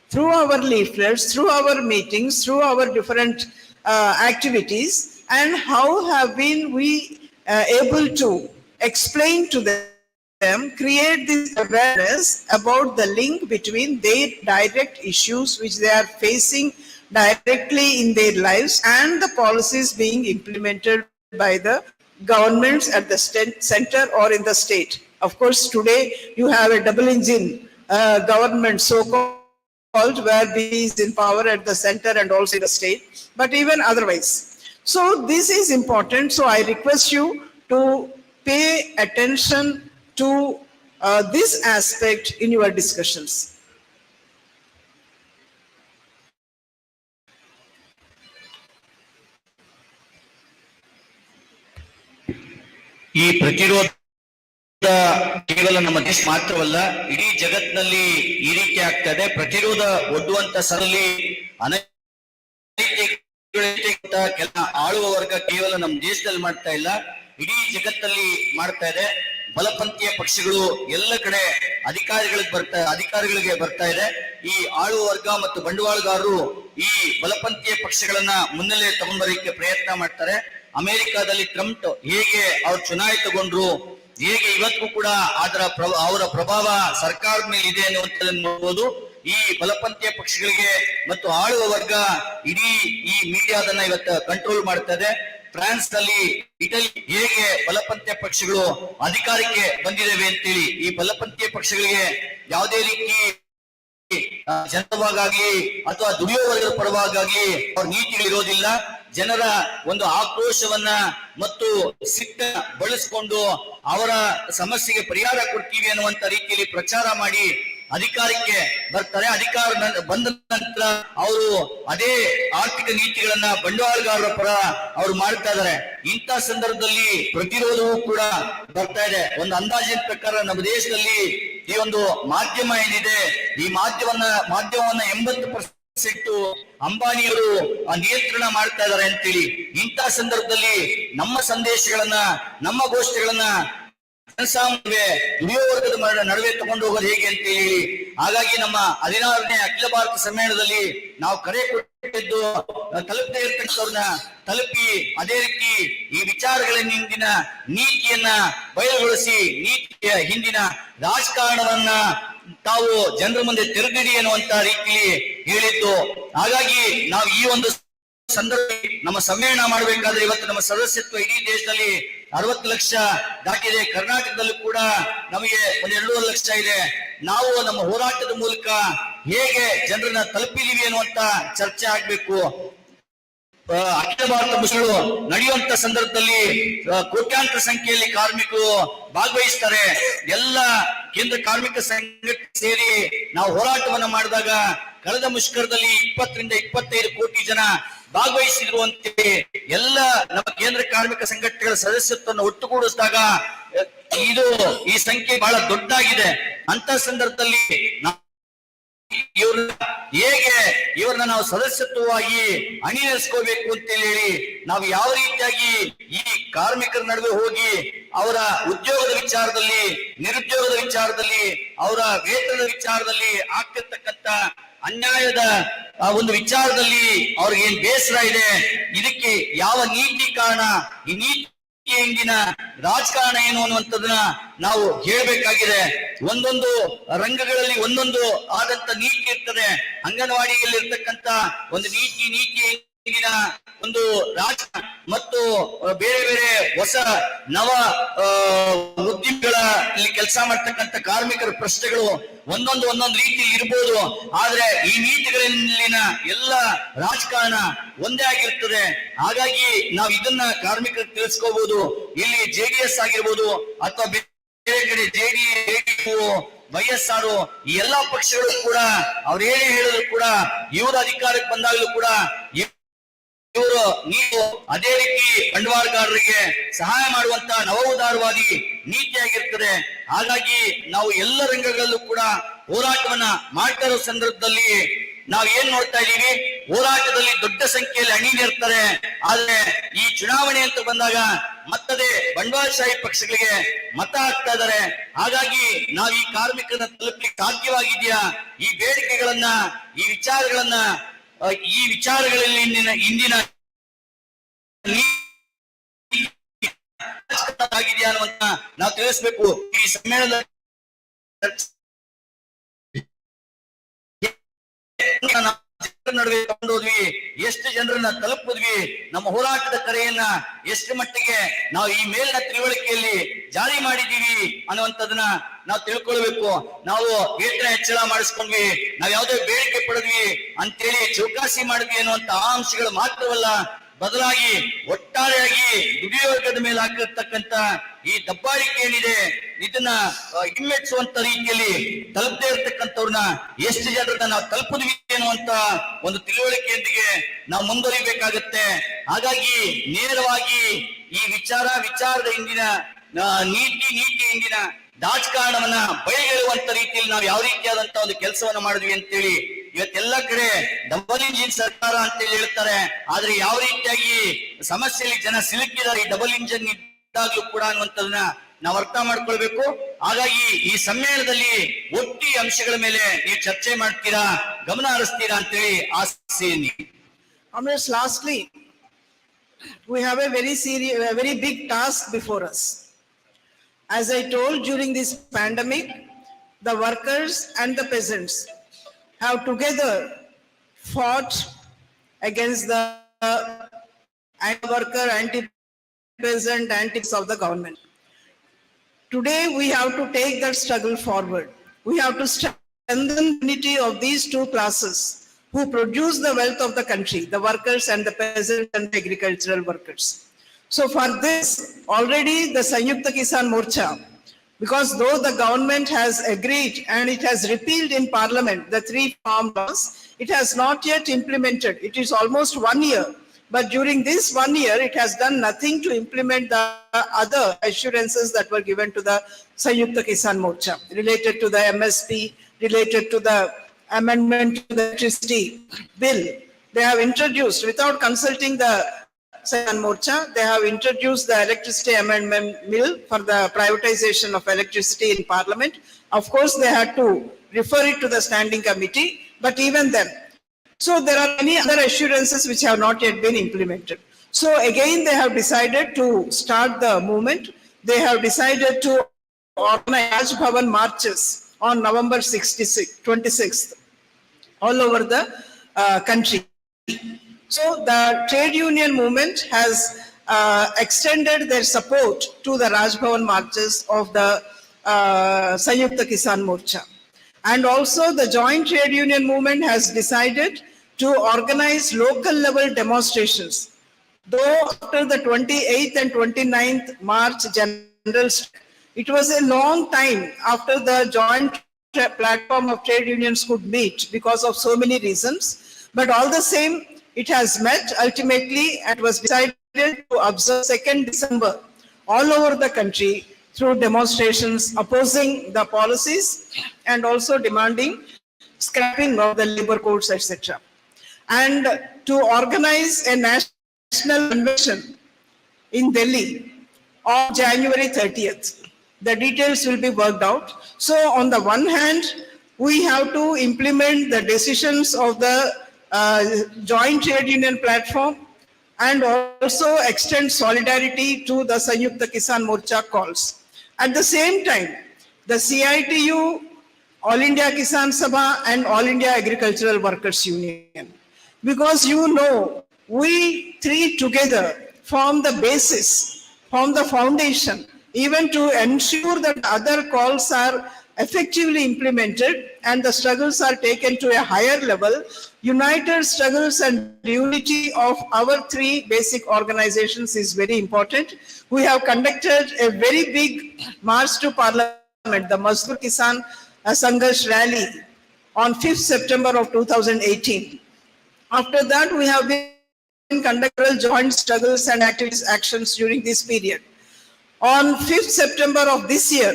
through our leaflets, through our meetings, through our different activities, and how have been we able to explain to them, create this awareness about the link between their direct issues which they are facing directly in their lives and the policies being implemented by the governments at the center or in the state. Of course, today you have a double engine government, so-called, where BJP is in power at the center and also in the state, but even otherwise. So this is important. So I request you to pay attention to this aspect in your discussions. ಈ ಪ್ರತಿರೋಧ ಕೇವಲ ನಮ್ಮ ದೇಶ ಮಾತ್ರವಲ್ಲ, ಇಡೀ ಜಗತ್ತಿನಲ್ಲಿ ಈ ರೀತಿ ಆಗ್ತದೆ. ಪ್ರತಿರೋಧ ಒಡ್ಡುವಂತ ಸರಲ್ಲಿ ಕೆಲ ಆಳುವ ವರ್ಗ ಕೇವಲ ನಮ್ಮ ದೇಶದಲ್ಲಿ ಮಾಡ್ತಾ ಇಲ್ಲ, ಇಡೀ ಜಗತ್ತಲ್ಲಿ ಮಾಡ್ತಾ ಇದೆ. ಬಲಪಂಥೀಯ ಪಕ್ಷಗಳು ಎಲ್ಲ ಕಡೆ ಅಧಿಕಾರಿಗಳಿಗೆ ಬರ್ತಾ ಇದೆ. ಈ ಆಳುವ ವರ್ಗ ಮತ್ತು ಬಂಡವಾಳಗಾರರು ಈ ಬಲಪಂಥೀಯ ಪಕ್ಷಗಳನ್ನ ಮುನ್ನೆಲೆ ತಗೊಂಡ್ಬರಲಿಕ್ಕೆ ಪ್ರಯತ್ನ ಮಾಡ್ತಾರೆ. ಅಮೆರಿಕಾದಲ್ಲಿ ಟ್ರಂಪ್ ಹೇಗೆ ಅವ್ರು ಚುನಾಯಿತಗೊಂಡ್ರು, ಹೇಗೆ ಇವತ್ತು ಕೂಡ ಅವರ ಪ್ರಭಾವ ಸರ್ಕಾರದ ಮೇಲೆ ಇದೆ ಅನ್ನುವಂಥದ್ದನ್ನು ನೋಡಬಹುದು. ಈ ಬಲಪಂಥೀಯ ಪಕ್ಷಗಳಿಗೆ ಮತ್ತು ಆಳುವ ವರ್ಗ ಇಡೀ ಈ ಮೀಡಿಯಾದನ್ನ ಇವತ್ತು ಕಂಟ್ರೋಲ್ ಮಾಡ್ತಾ ಇದೆ. ಫ್ರಾನ್ಸ್ ನಲ್ಲಿ, ಇಟಲಿ ಹೇಗೆ ಬಲಪಂಥೀಯ ಪಕ್ಷಗಳು ಅಧಿಕಾರಕ್ಕೆ ಬಂದಿದ್ದೇವೆ ಅಂತೇಳಿ ಈ ಬಲಪಂಥೀಯ ಪಕ್ಷಗಳಿಗೆ ಯಾವುದೇ ರೀತಿ ಜನಪರವಾಗಿ ಅಥವಾ ದುಡಿಯುವ ವರ್ಗದ ಪರವಾಗಿ ಅವ್ರ ನೀತಿಗಳಿರೋದಿಲ್ಲ. ಜನರ ಒಂದು ಆಕ್ರೋಶವನ್ನ ಮತ್ತು ಸಿಟ್ಟ ಬಳಸಿಕೊಂಡು ಅವರ ಸಮಸ್ಯೆಗೆ ಪರಿಹಾರ ಕೊಡ್ತೀವಿ ಅನ್ನುವಂತ ರೀತಿಯಲ್ಲಿ ಪ್ರಚಾರ ಮಾಡಿ ಅಧಿಕಾರಕ್ಕೆ ಬರ್ತಾರೆ. ಅಧಿಕಾರ ಬಂದ ನಂತರ ಅವರು ಅದೇ ಆರ್ಥಿಕ ನೀತಿಗಳನ್ನ ಬಂಡವಾಳಗಾರರ ಪರ ಅವರು ಮಾಡ್ತಾ ಇದ್ದಾರೆ. ಇಂಥ ಸಂದರ್ಭದಲ್ಲಿ ಪ್ರತಿರೋಧವೂ ಕೂಡ ಬರ್ತಾ ಇದೆ. ಒಂದು ಅಂದಾಜಿನ ಪ್ರಕಾರ ನಮ್ಮ ದೇಶದಲ್ಲಿ ಈ ಒಂದು ಮಾಧ್ಯಮ ಏನಿದೆ, ಈ ಮಾಧ್ಯಮವನ್ನ 80% ಅಂಬಾನಿಯವರು ನಿಯಂತ್ರಣ ಮಾಡ್ತಾ ಇದ್ದಾರೆ ಅಂತೇಳಿ. ಇಂಥ ಸಂದರ್ಭದಲ್ಲಿ ನಮ್ಮ ಸಂದೇಶಗಳನ್ನ, ನಮ್ಮ ಗೋಷ್ಠಿಗಳನ್ನ ಜನಸಾಮಾನ್ಯ ದುಡಿಯುವ ವರ್ಗದ ನಡುವೆ ತಗೊಂಡು ಹೋಗೋದು ಹೇಗೆ ಅಂತ ಹೇಳಿ, ಹಾಗಾಗಿ ನಮ್ಮ 16ನೇ ಅಖಿಲ ಭಾರತ ಸಮ್ಮೇಳನದಲ್ಲಿ ನಾವು ಕರೆ ಕೊಟ್ಟಿದ್ದು ತಲುಪದೇ ಇರ್ತಕ್ಕಂಥವ್ರನ್ನ ತಲುಪಿ, ಅದೇ ರೀತಿ ಈ ವಿಚಾರಗಳ ಹಿಂದಿನ ನೀತಿಯನ್ನ ಬಯಲುಗೊಳಿಸಿ, ನೀತಿಯ ಹಿಂದಿನ ರಾಜಕಾರಣವನ್ನ ತಾವು ಜನರ ಮುಂದೆ ತೆರೆದಿಡಿ ಅನ್ನುವಂತ ರೀತಿಯಲ್ಲಿ ಹೇಳಿದ್ದು. ಹಾಗಾಗಿ ನಾವು ಈ ಒಂದು ಸಂದರ್ಭದಲ್ಲಿ ನಮ್ಮ ಸಮ್ಮೇಳನ ಮಾಡಬೇಕಾದ್ರೆ ಇವತ್ತು ನಮ್ಮ ಸದಸ್ಯತ್ವ ಇಡೀ ದೇಶದಲ್ಲಿ 60 ಲಕ್ಷ ದಾಟಿದೆ. ಕರ್ನಾಟಕದಲ್ಲೂ ಕೂಡ ನಮಗೆ ಒಂದು 2.5 ಲಕ್ಷ ಇದೆ. ನಾವು ನಮ್ಮ ಹೋರಾಟದ ಮೂಲಕ ಹೇಗೆ ಜನರನ್ನ ತಲುಪಿದೀವಿ ಅನ್ನುವಂತ ಚರ್ಚೆ ಆಗ್ಬೇಕು. ಅಖಿಲ ಭಾರತ ಮುಷ್ಕರಗಳು ನಡೆಯುವಂತ ಸಂದರ್ಭದಲ್ಲಿ ಕೋಟ್ಯಾಂತರ ಸಂಖ್ಯೆಯಲ್ಲಿ ಕಾರ್ಮಿಕರು ಭಾಗವಹಿಸ್ತಾರೆ. ಎಲ್ಲ ಕೇಂದ್ರ ಕಾರ್ಮಿಕ ಸಂಘಟನೆ ಸೇರಿ ನಾವು ಹೋರಾಟವನ್ನ ಮಾಡಿದಾಗ ಕಳೆದ ಮುಷ್ಕರದಲ್ಲಿ 20 ರಿಂದ 25 ಕೋಟಿ ಜನ ಭಾಗವಹಿಸಿದ್ರು ಅಂತೇಳಿ ಎಲ್ಲ ನಮ್ಮ ಕೇಂದ್ರ ಕಾರ್ಮಿಕ ಸಂಘಟನೆಗಳ ಸದಸ್ಯತ್ವವನ್ನು ಒಟ್ಟುಗೂಡಿಸಿದಾಗ ಈ ಸಂಖ್ಯೆ ಬಹಳ ದೊಡ್ಡಾಗಿದೆ. ಅಂತ ಸಂದರ್ಭದಲ್ಲಿ ಇವ್ರನ್ನ ನಾವು ಸದಸ್ಯತ್ವವಾಗಿ ಅಣಿಯಿಸ್ಕೋಬೇಕು ಅಂತ ಹೇಳಿ ನಾವು ಯಾವ ರೀತಿಯಾಗಿ ಈ ಕಾರ್ಮಿಕರ ನಡುವೆ ಹೋಗಿ ಅವರ ಉದ್ಯೋಗದ ವಿಚಾರದಲ್ಲಿ, ನಿರುದ್ಯೋಗದ ವಿಚಾರದಲ್ಲಿ, ಅವರ ವೇತನದ ವಿಚಾರದಲ್ಲಿ ಆಗ್ತಿರ್ತಕ್ಕಂಥ ಅನ್ಯಾಯದ ಒಂದು ವಿಚಾರದಲ್ಲಿ ಅವ್ರಿಗೆ ಏನ್ ಬೇಸರ ಇದೆ, ಇದಕ್ಕೆ ಯಾವ ನೀತಿ ಕಾರಣ, ಈ ನೀತಿ ಹಿಂದಿನ ರಾಜಕಾರಣ ಏನು ಅನ್ನುವಂಥದ್ದನ್ನ ನಾವು ಹೇಳ್ಬೇಕಾಗಿದೆ. ಒಂದೊಂದು ರಂಗಗಳಲ್ಲಿ ಒಂದೊಂದು ಆದಂತ ನೀತಿ ಇರ್ತದೆ. ಅಂಗನವಾಡಿಯಲ್ಲಿ ಇರ್ತಕ್ಕಂಥ ಒಂದು ನೀತಿ ಹಿಂದಿನ ಒಂದು ರಾಜಕಾರಣ ಮತ್ತು ಬೇರೆ ಬೇರೆ ಹೊಸ ನವ ಉದ್ಯಮಿಗಳಲ್ಲಿ ಕೆಲಸ ಮಾಡ್ತಕ್ಕಂಥ ಕಾರ್ಮಿಕರ ಪ್ರಶ್ನೆಗಳು ಒಂದೊಂದು ರೀತಿ ಇರ್ಬೋದು. ಆದ್ರೆ ಈ ನೀತಿಗಳಲ್ಲಿನ ಎಲ್ಲ ರಾಜಕಾರಣ ಒಂದೇ ಆಗಿರ್ತದೆ. ಹಾಗಾಗಿ ನಾವು ಇದನ್ನ ಕಾರ್ಮಿಕರಿಗೆ ತಿಳಿಸ್ಕೋಬಹುದು. ಇಲ್ಲಿ JDS ಆಗಿರ್ಬೋದು ಅಥವಾ ಬೇರೆ ಕಡೆ JDU, YSR ಈ ಎಲ್ಲಾ ಪಕ್ಷಗಳು ಕೂಡ ಅವ್ರು ಏನೇ ಹೇಳಿದ್ರು ಕೂಡ ಇವರು ಅಧಿಕಾರಕ್ಕೆ ಬಂದಾಗಲೂ ಕೂಡ ನೀವು ಅದೇ ರೀತಿ ಬಂಡವಾಳಗಾರರಿಗೆ ಸಹಾಯ ಮಾಡುವಂತ ನವ ಉದಾರವಾದಿ ನೀತಿಯಾಗಿರ್ತದೆ. ಹಾಗಾಗಿ ನಾವು ಎಲ್ಲ ರಂಗಗಳಲ್ಲೂ ಕೂಡ ಹೋರಾಟವನ್ನ ಮಾಡ್ತಾ ಇರೋ ಸಂದರ್ಭದಲ್ಲಿ ನಾವ್ ಏನ್ ನೋಡ್ತಾ ಇದೀವಿ, ಹೋರಾಟದಲ್ಲಿ ದೊಡ್ಡ ಸಂಖ್ಯೆಯಲ್ಲಿ ಅಣಿನಿರ್ತಾರೆ. ಆದ್ರೆ ಈ ಚುನಾವಣೆ ಅಂತ ಬಂದಾಗ ಮತ್ತದೇ ಬಂಡವಾಳಶಾಹಿ ಪಕ್ಷಗಳಿಗೆ ಮತ ಹಾಕ್ತಾ ಇದ್ದಾರೆ. ಹಾಗಾಗಿ ನಾವು ಈ ಕಾರ್ಮಿಕರನ್ನ ತಲುಪಲಿಕ್ಕೆ ಸಾಧ್ಯವಾಗಿದೆಯಾ? ಈ ಬೇಡಿಕೆಗಳನ್ನ, ಈ ವಿಚಾರಗಳಲ್ಲಿ ಇಂದಿನ ಆಗಿದೆಯಾ ಅನ್ನುವಂತ ನಾವು ತಿಳಿಸ್ಬೇಕು. ಈ ಸಮ್ಮೇಳನದ ನಡುವೆ ಕೊಂಡೋದ್ವಿ, ಎಷ್ಟು ಜನರನ್ನ ತಲುಪಿದ್ವಿ, ನಮ್ಮ ಹೋರಾಟದ ಕರೆಯನ್ನ ಎಷ್ಟು ಮಟ್ಟಿಗೆ ನಾವು ಈ ಮೇಲಿನ ತಿಳುವಳಿಕೆಯಲ್ಲಿ ಜಾರಿ ಮಾಡಿದೀವಿ ಅನ್ನುವಂಥದ್ದನ್ನ ನಾವು ತಿಳ್ಕೊಳ್ಬೇಕು. ನಾವು ವೇತನ ಹೆಚ್ಚಳ ಮಾಡಿಸ್ಕೊಂಡ್ವಿ, ನಾವ್ ಯಾವ್ದೋ ಬೇಡಿಕೆ ಪಡೆದ್ವಿ ಅಂತೇಳಿ ಚೌಕಾಸಿ ಮಾಡಿದ್ವಿ ಅನ್ನುವಂತ ಆ ಅಂಶಗಳು ಮಾತ್ರವಲ್ಲ, ಬದಲಾಗಿ ಒಟ್ಟಾರೆಯಾಗಿ ದುಡಿಯೋರ್ಗದ ಮೇಲೆ ಹಾಕಿರ್ತಕ್ಕಂತ ಈ ದಬ್ಬಾಳಿಕೆ ಏನಿದೆ ಇದನ್ನ ಹಿಮ್ಮೆಚ್ಚುವಂತ ರೀತಿಯಲ್ಲಿ ತಲುಪದೇ ಇರ್ತಕ್ಕಂಥವ್ರನ್ನ ಎಷ್ಟು ಜನರನ್ನ ನಾವು ತಲುಪಿದ್ವಿ ಅನ್ನುವಂತ ಒಂದು ತಿಳುವಳಿಕೆಯೊಂದಿಗೆ ನಾವು ಮುಂದುವರಿಬೇಕಾಗತ್ತೆ. ಹಾಗಾಗಿ ನೇರವಾಗಿ ಈ ವಿಚಾರದ ಹಿಂದಿನ ನೀತಿ ಹಿಂದಿನ ರಾಜಕಾರಣವನ್ನ ಬಯಲಿಗೆಳುವಂತ ರೀತಿಯಲ್ಲಿ ನಾವು ಯಾವ ರೀತಿಯಾದಂತ ಒಂದು ಕೆಲಸವನ್ನ ಮಾಡಿದ್ವಿ ಅಂತೇಳಿ ಇವತ್ತೆಲ್ಲ ಕಡೆ ಡಬಲ್ ಇಂಜಿನ್ ಸರ್ಕಾರ ಅಂತೇಳಿ ಹೇಳ್ತಾರೆ. ಆದ್ರೆ ಯಾವ ರೀತಿಯಾಗಿ ಸಮಸ್ಯೆಯಲ್ಲಿ ಜನ ಸಿಲುಕಿದ್ದಾರೆ ಈ ಡಬಲ್ ಇಂಜಿನ್ ಇದ್ದಾಗ್ಲೂ ಕೂಡ ಅನ್ನುವಂಥದನ್ನ ನಾವು ಅರ್ಥ ಮಾಡ್ಕೊಳ್ಬೇಕು. ಹಾಗಾಗಿ ಈ ಸಮ್ಮೇಳನದಲ್ಲಿ ಒಟ್ಟಿ ಅಂಶಗಳ ಮೇಲೆ ನೀವು ಚರ್ಚೆ ಮಾಡ್ತೀರಾ, ಗಮನ ಹರಿಸ್ತೀರಾ ಅಂತೇಳಿ ಆಸೆಯನ್ನು. Comrades, lastly, we have a very big task before us. As I told, during this pandemic, the workers and the peasants have together fought against the anti-worker, anti-peasant, antics of the government. Today, we have to take that struggle forward. We have to strengthen the unity of these two classes who produce the wealth of the country, the workers and the peasants and the agricultural workers. So for this, already the Sanyukta Kisan Morcha, because though the government has agreed and it has repealed in parliament the 3 farm laws, it has not yet implemented. It is almost 1 year. But during this 1 year, it has done nothing to implement the other assurances that were given to the Sanyukta Kisan Morcha, related to the MSP, related to the amendment to the electricity bill. They have introduced, without consulting the Kisan Morcha, they have introduced the electricity amendment bill for the privatization of electricity in parliament. Of course, they had to refer it to the standing committee, but even then. So there are many other assurances which have not yet been implemented. So again, they have decided to start the movement. They have decided to organize Raj Bhavan marches on November 26th, all over the country. So the trade union movement has extended their support to the Raj Bhavan marches of the Sanyukta Kisan Morcha. And also the joint trade union movement has decided to organize local level demonstrations. Though after the 28th and 29th March general strike, it was a long time after the joint platform of trade unions could meet because of so many reasons. But all the same, it has met ultimately and was decided to observe 2nd December all over the country through demonstrations opposing the policies and also demanding scrapping of the labor codes, etc. And to organize a national convention in Delhi on January 30th. The details will be worked out. So on the one hand, we have to implement the decisions of the joint trade union platform and also extend solidarity to the Sanyukta Kisan Morcha calls. At the same time, the CITU, All India Kisan Sabha and All India Agricultural Workers Union. Because we three together form the basis, form the foundation, even to ensure that other calls are effectively implemented and the struggles are taken to a higher level. United struggles and unity of our 3 basic organizations is very important. We have conducted a very big march to parliament, the Mazdoor Kisan Sangharsh rally on 5th September of 2018. After that, we have been conducting joint struggles and actions during this period. On 5th September of this year,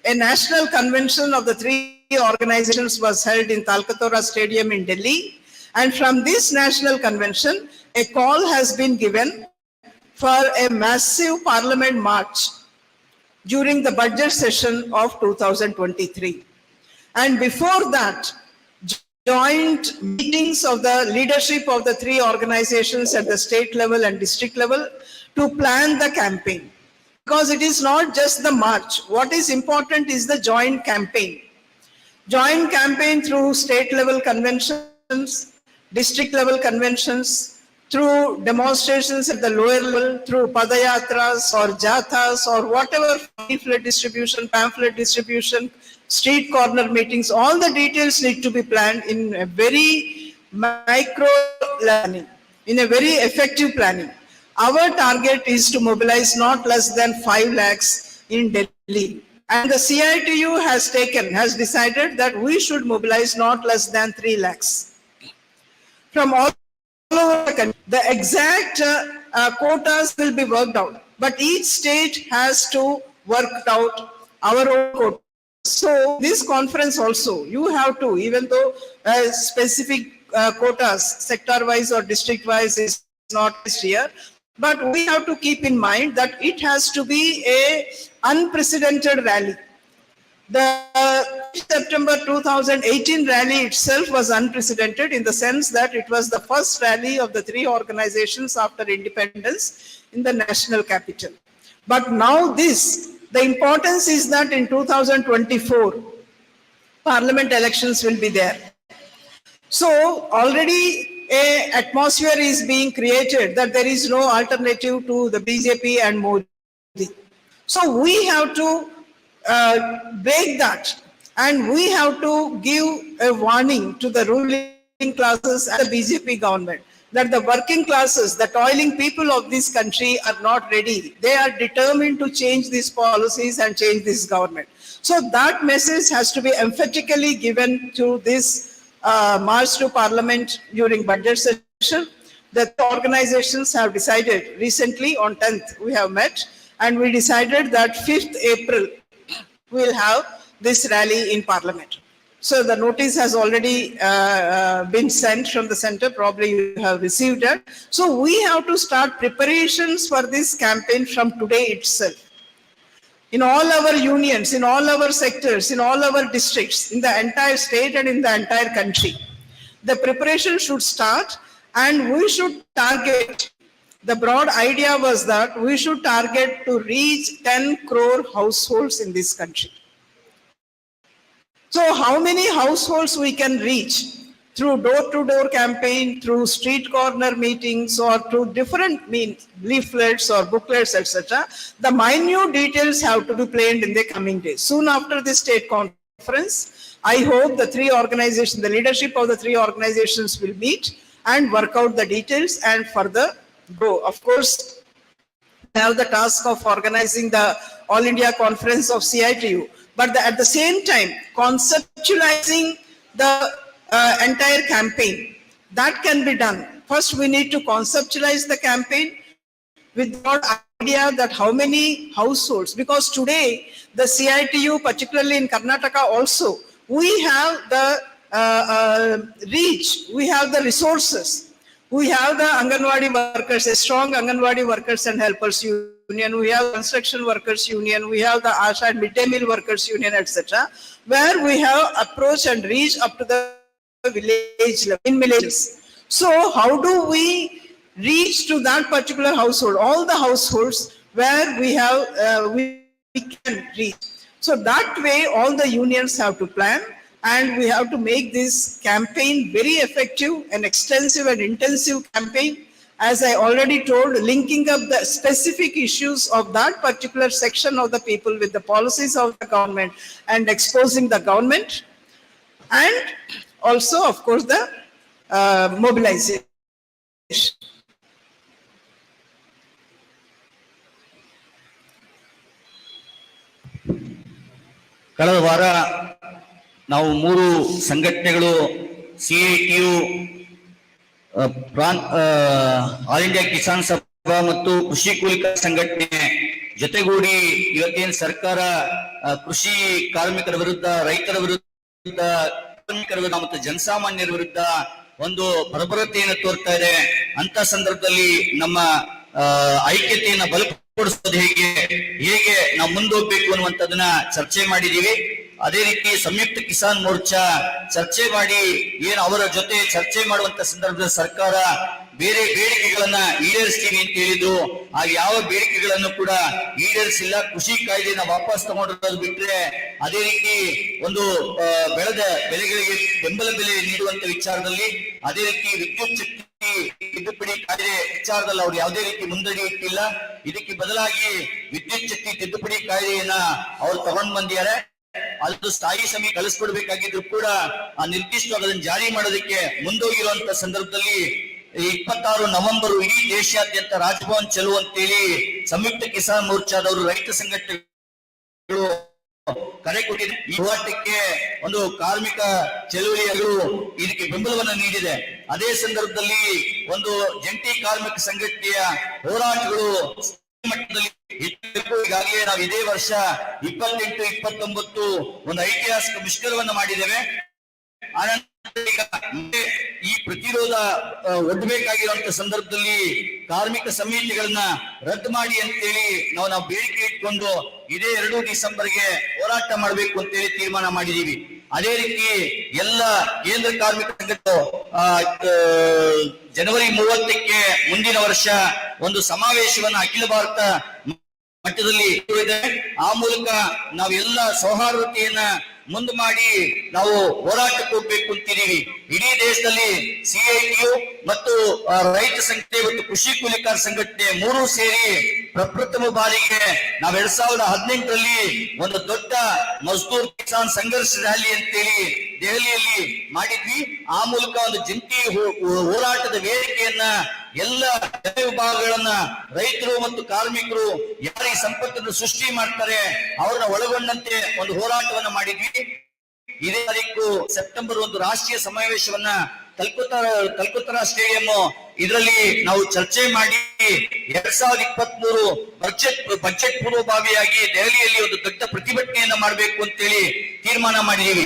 a national convention of the 3 organizations was held in Talkatora Stadium in Delhi. And from this national convention, a call has been given for a massive parliament march during the budget session of 2023. And before that, joint meetings of the leadership of the three organizations at the state level and district level to plan the campaign. Because it is not just the march. What is important is the joint campaign. Joint campaign through state level conventions, district level conventions, through demonstrations at the lower level, through padayatras or jathas or whatever, leaflet distribution, pamphlet distribution, street corner meetings, all the details need to be planned in a very micro planning, in a very effective planning. Our target is to mobilize not less than 5 lakhs in Delhi. And the CITU has decided that we should mobilize not less than 3 lakhs. From all over the country, the exact quotas will be worked out, but each state has to work out our own quota. So this conference also, you have to, even though specific quotas, sector-wise or district-wise is not here, but we have to keep in mind that it has to be a unprecedented rally. The September 2018 rally itself was unprecedented in the sense that it was the first rally of the three organizations after independence in the national capital. But now the importance is that in 2024, parliament elections will be there. So already an atmosphere is being created that there is no alternative to the BJP and Modi. So we have to break that, and we have to give a warning to the ruling classes and the BJP government that the working classes, the toiling people of this country are not ready. They are determined to change these policies and change this government. So that message has to be emphatically given to this march to parliament during budget session. The organizations have decided recently on 10th we have met, and we decided that 5th April we'll have this rally in parliament. So the notice has already been sent from the center, probably you have received it. So we have to start preparations for this campaign from today itself. In all our unions, in all our sectors, in all our districts, in the entire state and in the entire country, the preparation should start, and we should target, the broad idea was that we should target to reach 10 crore households in this country. So how many households we can reach through door-to-door campaign, through street corner meetings, or through different means, leaflets or booklets, etc. The minute details have to be planned in the coming days. Soon after the state conference, I hope the three organizations, the leadership of the three organizations will meet and work out the details and further go. Of course, we have the task of organizing the All India Conference of CITU, but at the same time, conceptualizing the entire campaign, that can be done. First, we need to conceptualize the campaign with the idea that how many households, because today the CITU, particularly in Karnataka also, we have the reach, we have the resources, we have the Anganwadi workers, a strong Anganwadi workers and helpers union, we have construction workers union, we have the ASHA and midday meal workers union, etc., where we have approach and reach up to the village level, in villages. So how do we reach to that particular household, all the households where we have, we can reach. So that way all the unions have to plan, and we have to make this campaign very effective, an extensive and intensive campaign. As I already told, linking up the specific issues of that particular section of the people with the policies of the government and exposing the government, and also, of course, the mobilization. ಕಳೆದ ವಾರ ನಾವು 3 ಸಂಘಟನೆಗಳು CITU, all India Kisan ಸಭಾ ಮತ್ತು ಕೃಷಿ ಕೂಲಿಕರ ಸಂಘಟನೆ ಜೊತೆಗೂಡಿ ಇವತ್ತೇನು ಸರ್ಕಾರ ಕೃಷಿ ಕಾರ್ಮಿಕರ ವಿರುದ್ಧ, ರೈತರ ವಿರುದ್ಧ, ಕಾರ್ಮಿಕರ ವಿರುದ್ಧ ಮತ್ತು ಜನಸಾಮಾನ್ಯರ ವಿರುದ್ಧ ಒಂದು ಬರಬರತೆಯನ್ನು ತೋರ್ತಾ ಇದೆ. ಅಂತ ಸಂದರ್ಭದಲ್ಲಿ ನಮ್ಮ ಐಕ್ಯತೆಯನ್ನ ಬಲಪಡಿಸೋದು ಹೇಗೆ ನಾವು ಮುಂದೋಗ್ಬೇಕು ಅನ್ನುವಂಥದ್ದನ್ನ ಚರ್ಚೆ ಮಾಡಿದೀವಿ. ಅದೇ ರೀತಿ ಸಂಯುಕ್ತ ಕಿಸಾನ್ ಮೋರ್ಚಾ ಚರ್ಚೆ ಮಾಡಿ ಏನು ಅವರ ಜೊತೆ ಚರ್ಚೆ ಮಾಡುವಂತ ಸಂದರ್ಭದಲ್ಲಿ ಸರ್ಕಾರ ಬೇರೆ ಬೇಡಿಕೆಗಳನ್ನ ಈಡೇರಿಸ್ತೀವಿ ಅಂತ ಹೇಳಿದ್ದು, ಆ ಯಾವ ಬೇಡಿಕೆಗಳನ್ನು ಕೂಡ ಈಡೇರಿಸಿಲ್ಲ. ಕೃಷಿ ಕಾಯ್ದೆನ ವಾಪಸ್ ತಗೊಂಡಿರೋದು ಬಿಟ್ರೆ ಅದೇ ರೀತಿ ಒಂದು ಬೆಳೆದ ಬೆಳೆಗಳಿಗೆ ಬೆಂಬಲ ಬೆಲೆ ನೀಡುವಂತ ವಿಚಾರದಲ್ಲಿ, ಅದೇ ರೀತಿ ವಿದ್ಯುತ್ ಶಕ್ತಿ ತಿದ್ದುಪಡಿ ಕಾಯ್ದೆ ವಿಚಾರದಲ್ಲಿ ಅವರು ಯಾವುದೇ ರೀತಿ ಮುಂದಡಿಯಿಟ್ಟಿಲ್ಲ. ಇದಕ್ಕೆ ಬದಲಾಗಿ ವಿದ್ಯುತ್ ಶಕ್ತಿ ತಿದ್ದುಪಡಿ ಕಾಯ್ದೆಯನ್ನ ಅವರು ತಗೊಂಡ್ ಬಂದಿದ್ದಾರೆ. ಅದು ಸ್ಥಾಯಿ ಸಮಿತಿ ಕಳಿಸ್ಕೊಡ್ಬೇಕಾಗಿದ್ರು ಕೂಡ ಆ ನಿರ್ದಿಷ್ಟವಾಗಿ ಅದನ್ನು ಜಾರಿ ಮಾಡೋದಕ್ಕೆ ಮುಂದೋಗಿರುವಂತ ಸಂದರ್ಭದಲ್ಲಿ 26 ನವೆಂಬರ್ ಇಡೀ ದೇಶಾದ್ಯಂತ ರಾಜಭವನ್ ಚಲೋ ಅಂತೇಳಿ ಸಂಯುಕ್ತ ಕಿಸಾನ್ ಮೋರ್ಚಾದವರು ರೈತ ಸಂಘಟನೆಗಳು ಕರೆ ಕೊಟ್ಟಿದೆ. ಈ ಹೋರಾಟಕ್ಕೆ ಒಂದು ಕಾರ್ಮಿಕ ಚಳುವಳಿಗಳು ಇದಕ್ಕೆ ಬೆಂಬಲವನ್ನು ನೀಡಿದೆ. ಅದೇ ಸಂದರ್ಭದಲ್ಲಿ ಒಂದು ಜಂಟಿ ಕಾರ್ಮಿಕ ಸಂಘಟನೆಯ ಹೋರಾಟಗಳು ಮಟ್ಟದಲ್ಲಿ ಈಗಾಗಲೇ ನಾವು ಇದೇ ವರ್ಷ 28, 29 ಒಂದು ಐತಿಹಾಸಿಕ ಮುಷ್ಕರವನ್ನು ಮಾಡಿದ್ದೇವೆ. ಈಗ ಈ ಪ್ರತಿರೋಧ ಒಡ್ಡಬೇಕಾಗಿರುವಂತ ಸಂದರ್ಭದಲ್ಲಿ ಕಾರ್ಮಿಕ ಸಮಿತಿಗಳನ್ನ ರದ್ದು ಮಾಡಿ ಅಂತೇಳಿ ನಾವು ಬೇಡಿಕೆ ಇಟ್ಕೊಂಡು ಇದೇ 2 ಡಿಸೆಂಬರ್ಗೆ ಹೋರಾಟ ಮಾಡಬೇಕು ಅಂತೇಳಿ ತೀರ್ಮಾನ ಮಾಡಿದೀವಿ. ಅದೇ ರೀತಿ ಎಲ್ಲ ಕೇಂದ್ರ ಕಾರ್ಮಿಕ ಸಂಘಟನೆ ಜನವರಿ 30ಕ್ಕೆ ಮುಂದಿನ ವರ್ಷ ಒಂದು ಸಮಾವೇಶವನ್ನ ಅಖಿಲ ಭಾರತ ಮಟ್ಟದಲ್ಲಿ ಇದೆ. ಆ ಮೂಲಕ ನಾವೆಲ್ಲ ಸೌಹಾರ್ದತೆಯನ್ನ ಮುಂದೆ ಮಾಡಿ ನಾವು ಹೋರಾಟಕ್ಕೆ ಹೋಗ್ಬೇಕು ಅಂತಿದೀವಿ. ಇಡೀ ದೇಶದಲ್ಲಿ ಸಿಐಟಿಯು ಮತ್ತು ರೈತ ಸಂಘಟನೆ ಮತ್ತು ಕೃಷಿ ಕೂಲಿಕಾರ ಸಂಘಟನೆ 3 ಸೇರಿ ಪ್ರಪ್ರಥಮ ಬಾರಿಗೆ ನಾವು 2018ರಲ್ಲಿ ಒಂದು ದೊಡ್ಡ ಮಜ್ದೂರ್ ಕಿಸಾನ್ ಸಂಘರ್ಷ ರ್ಯಾಲಿ ಅಂತೇಳಿ ದೆಹಲಿಯಲ್ಲಿ ಮಾಡಿದ್ವಿ. ಆ ಮೂಲಕ ಒಂದು ಜಂಟಿ ಹೋರಾಟದ ವೇದಿಕೆಯನ್ನ ಎಲ್ಲ ವಿಭಾಗಗಳನ್ನ ರೈತರು ಮತ್ತು ಕಾರ್ಮಿಕರು ಯಾರು ಈ ಸಂಪತ್ತನ್ನು ಸೃಷ್ಟಿ ಮಾಡ್ತಾರೆ ಅವ್ರನ್ನ ಒಳಗೊಂಡಂತೆ ಒಂದು ಹೋರಾಟವನ್ನ ಮಾಡಿದ್ವಿ. ಇದೇ ತಾರೀಕು ಸೆಪ್ಟೆಂಬರ್ 1 ರಾಷ್ಟ್ರೀಯ ಸಮಾವೇಶವನ್ನ ಕಲ್ಕತ್ತಾ ಸ್ಟೇಡಿಯಂ ಇದರಲ್ಲಿ ನಾವು ಚರ್ಚೆ ಮಾಡಿ 2023 ಬಜೆಟ್ ಪೂರ್ವಭಾವಿಯಾಗಿ ದೆಹಲಿಯಲ್ಲಿ ಒಂದು ದೊಡ್ಡ ಪ್ರತಿಭಟನೆಯನ್ನ ಮಾಡಬೇಕು ಅಂತೇಳಿ ತೀರ್ಮಾನ ಮಾಡಿದೀವಿ.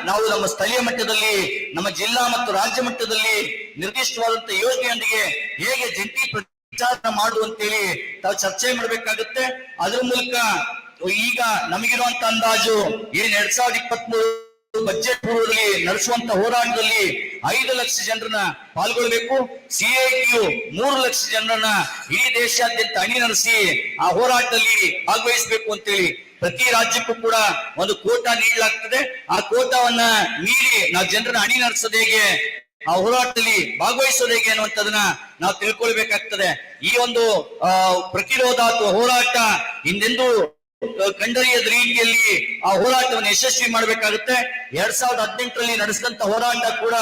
ನಾವು ನಮ್ಮ ಸ್ಥಳೀಯ ಮಟ್ಟದಲ್ಲಿ, ನಮ್ಮ ಜಿಲ್ಲಾ ಮತ್ತು ರಾಜ್ಯ ಮಟ್ಟದಲ್ಲಿ ನಿರ್ದಿಷ್ಟವಾದಂತಹ ಯೋಜನೆಯೊಂದಿಗೆ ಹೇಗೆ ಜಂಟಿ ಪ್ರಚಾರ ಮಾಡುವಂತೇಳಿ ತಾವು ಚರ್ಚೆ ಮಾಡಬೇಕಾಗುತ್ತೆ. ಅದರ ಮೂಲಕ ಈಗ ನಮಗಿರುವಂತ ಅಂದಾಜು ಏನ್ 2023 ಬಜೆಟ್ ಪೂರ್ವದಲ್ಲಿ ನಡೆಸುವಂತ ಹೋರಾಟದಲ್ಲಿ 5 ಲಕ್ಷ ಜನರನ್ನ ಪಾಲ್ಗೊಳ್ಬೇಕು. ಸಿಐಟಿಯು 3 ಲಕ್ಷ ಜನರನ್ನ ಇಡೀ ದೇಶಾದ್ಯಂತ ಅಣಿ ನಡೆಸಿ ಆ ಹೋರಾಟದಲ್ಲಿ ಭಾಗವಹಿಸಬೇಕು ಅಂತೇಳಿ ಪ್ರತಿ ರಾಜ್ಯಕ್ಕೂ ಕೂಡ ಒಂದು ಕೋಟಾ ನೀಡಲಾಗ್ತದೆ. ಆ ಕೋಟಾವನ್ನ ಮೀರಿ ನಾವು ಜನರನ್ನ ಅಣಿ ನಡೆಸೋದು ಹೇಗೆ, ಆ ಹೋರಾಟದಲ್ಲಿ ಭಾಗವಹಿಸೋದು ಹೇಗೆ ಅನ್ನುವಂಥದನ್ನ ನಾವು ತಿಳ್ಕೊಳ್ಬೇಕಾಗ್ತದೆ. ಈ ಒಂದು ಪ್ರತಿರೋಧ ಅಥವಾ ಹೋರಾಟ ಹಿಂದೆಂದೂ ಕಂಡರಿಯದ ರೀತಿಯಲ್ಲಿ ಆ ಹೋರಾಟವನ್ನು ಯಶಸ್ವಿ ಮಾಡಬೇಕಾಗುತ್ತೆ. 2018ರಲ್ಲಿ ನಡೆಸಿದಂತ ಹೋರಾಟ ಕೂಡ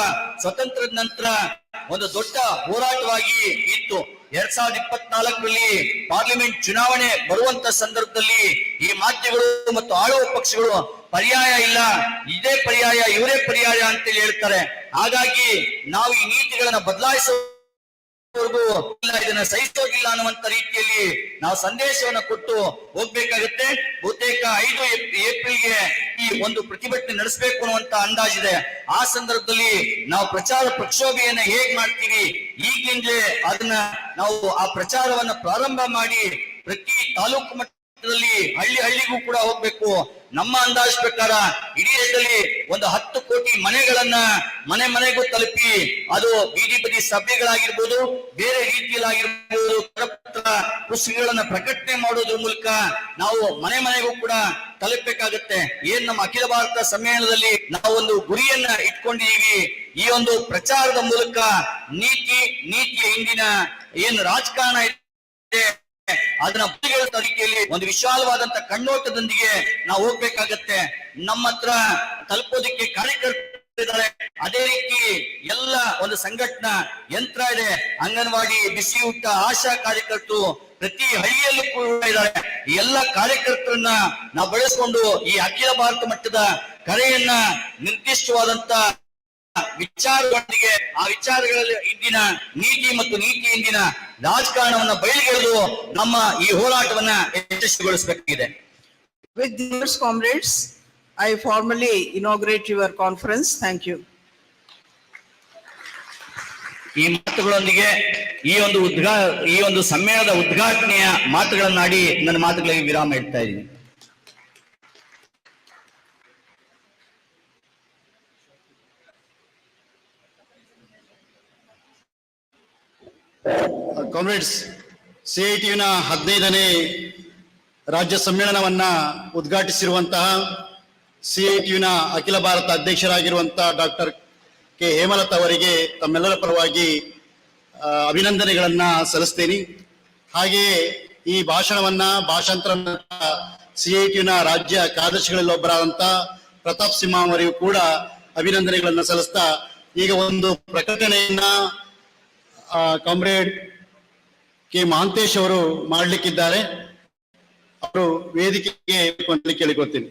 ಸ್ವತಂತ್ರದ ನಂತರ ಒಂದು ದೊಡ್ಡ ಹೋರಾಟವಾಗಿ ಇತ್ತು. 2024ರಲ್ಲಿ ಪಾರ್ಲಿಮೆಂಟ್ ಚುನಾವಣೆ ಬರುವಂತ ಸಂದರ್ಭದಲ್ಲಿ ಈ ಮಾಧ್ಯಮಗಳು ಮತ್ತು ಆಳುವ ಪಕ್ಷಗಳು ಪರ್ಯಾಯ ಇಲ್ಲ, ಇದೇ ಪರ್ಯಾಯ, ಇವರೇ ಪರ್ಯಾಯ ಅಂತೇಳಿ ಹೇಳ್ತಾರೆ. ಹಾಗಾಗಿ ನಾವು ಈ ನೀತಿಗಳನ್ನ ಇದನ್ನ ಸಹಿಸೋದಿಲ್ಲ ಅನ್ನುವಂತ ರೀತಿಯಲ್ಲಿ ನಾವು ಸಂದೇಶವನ್ನ ಕೊಟ್ಟು ಹೋಗ್ಬೇಕಾಗುತ್ತೆ. ಬಹುತೇಕ 5 ಏಪ್ರಿಲ್ಗೆ ಈ ಒಂದು ಪ್ರತಿಭಟನೆ ನಡೆಸಬೇಕು ಅನ್ನುವಂತ ಅಂದಾಜಿದೆ. ಆ ಸಂದರ್ಭದಲ್ಲಿ ನಾವು ಪ್ರಚಾರ ಪ್ರಕ್ಷೋಭೆಯನ್ನ ಹೇಗ್ ಮಾಡ್ತೀವಿ, ಈಗಿಂದಲೇ ಅದನ್ನ ನಾವು ಆ ಪ್ರಚಾರವನ್ನ ಪ್ರಾರಂಭ ಮಾಡಿ ಪ್ರತಿ ತಾಲೂಕು ಮಟ್ಟದಲ್ಲಿ ಹಳ್ಳಿಗೂ ಕೂಡ ಹೋಗ್ಬೇಕು. ನಮ್ಮ ಅಂದಾಜ್ ಪ್ರಕಾರ ಇಡೀ ದೇಶದಲ್ಲಿ ಒಂದು 10 ಕೋಟಿ ಮನೆಗಳನ್ನ ಮನೆಗೂ ತಲುಪಿ ಅದು ಬೀದಿ ಬದಿ ಸಭೆಗಳಾಗಿರ್ಬೋದು, ಬೇರೆ ರೀತಿಯಲ್ಲಾಗಿರ್ಬೋದು, ಪುಸ್ತಕಗಳನ್ನ ಪ್ರಕಟಣೆ ಮಾಡೋದ್ರ ಮೂಲಕ ನಾವು ಮನೆಗೂ ಕೂಡ ತಲುಪಬೇಕಾಗುತ್ತೆ. ಏನ್ ನಮ್ಮ ಅಖಿಲ ಭಾರತ ಸಮ್ಮೇಳನದಲ್ಲಿ ನಾವು ಒಂದು ಗುರಿಯನ್ನ ಇಟ್ಕೊಂಡಿದೀವಿ. ಈ ಒಂದು ಪ್ರಚಾರದ ಮೂಲಕ ನೀತಿಯ ಹಿಂದಿನ ಏನು ರಾಜಕಾರಣ ಇದೆ ಅದನ್ನ ತನಿಖೆಯಲ್ಲಿ ಒಂದು ವಿಶಾಲವಾದಂತ ಕಣ್ಣೋಟದೊಂದಿಗೆ ನಾವು ಹೋಗ್ಬೇಕಾಗತ್ತೆ. ನಮ್ಮ ಹತ್ರ ತಲುಪೋದಕ್ಕೆ ಕಾರ್ಯಕರ್ತರಿದ್ದಾರೆ, ಅದೇ ರೀತಿ ಎಲ್ಲ ಒಂದು ಸಂಘಟನಾ ಯಂತ್ರ ಇದೆ. ಅಂಗನವಾಡಿ, ಬಿಸಿ ಊಟ, ಆಶಾ ಕಾರ್ಯಕರ್ತರು ಪ್ರತಿ ಹಳ್ಳಿಯಲ್ಲೂ ಕೂಡ ಇದ್ದಾರೆ. ಈ ಎಲ್ಲ ಕಾರ್ಯಕರ್ತರನ್ನ ನಾವು ಬಳಸಿಕೊಂಡು ಈ ಅಖಿಲ ಭಾರತ ಮಟ್ಟದ ಕರೆಯನ್ನ ನಿರ್ದಿಷ್ಟವಾದಂತ ವಿಚಾರಗಳೊಂದಿಗೆ ಆ ವಿಚಾರಗಳಲ್ಲಿ ಇಂದಿನ ನೀತಿ ಮತ್ತು ನೀತಿ ಇಂದಿನ ರಾಜಕಾರಣವನ್ನ ಬಯಲಿಗೆಳೆದು ನಮ್ಮ ಈ ಹೋರಾಟವನ್ನ ಯಶಸ್ವಿಗೊಳಿಸಬೇಕಾಗಿದೆ. With these comrades, I formally inaugurate your conference. Thank you. ಈ ಮಾತುಗಳೊಂದಿಗೆ ಈ ಒಂದು ಸಮ್ಮೇಳನದ ಉದ್ಘಾಟನೆಯ ಮಾತುಗಳನ್ನಾಡಿ ನನ್ನ ಮಾತುಗಳಿಗೆ ವಿರಾಮ ಇಡ್ತಾ ಇದ್ದೀನಿ. ಕಾಮ್ರೇಡ್ಸ್, CITUವಿನ 15ನೇ ರಾಜ್ಯ ಸಮ್ಮೇಳನವನ್ನ ಉದ್ಘಾಟಿಸಿರುವಂತಹ CITUವಿನ ಅಖಿಲ ಭಾರತ ಅಧ್ಯಕ್ಷರಾಗಿರುವಂತಹ ಡಾಕ್ಟರ್ ಕೆ ಹೇಮಲತಾ ಅವರಿಗೆ ತಮ್ಮೆಲ್ಲರ ಪರವಾಗಿ ಅಭಿನಂದನೆಗಳನ್ನ ಸಲ್ಲಿಸ್ತೇನೆ. ಹಾಗೆಯೇ ಈ ಭಾಷಾಂತರ CITUವಿನ ರಾಜ್ಯ ಕಾರ್ಯದರ್ಶಿಗಳಲ್ಲಿ ಒಬ್ಬರಾದಂತ ಪ್ರತಾಪ್ ಸಿಂಹ ಅವರಿಗೂ ಕೂಡ ಅಭಿನಂದನೆಗಳನ್ನ ಸಲ್ಲಿಸ್ತಾ, ಈಗ ಒಂದು ಪ್ರಕಟಣೆಯನ್ನ ಕಾಮ್ರೇಡ್ ಕೆ ಮಹಾಂತೇಶ್ ಅವರು ಮಾಡಲಿಕ್ಕಿದ್ದಾರೆ. ಅವರು ವೇದಿಕೆಗೆ ಕೇಳಿಕೊಳ್ತೀನಿ.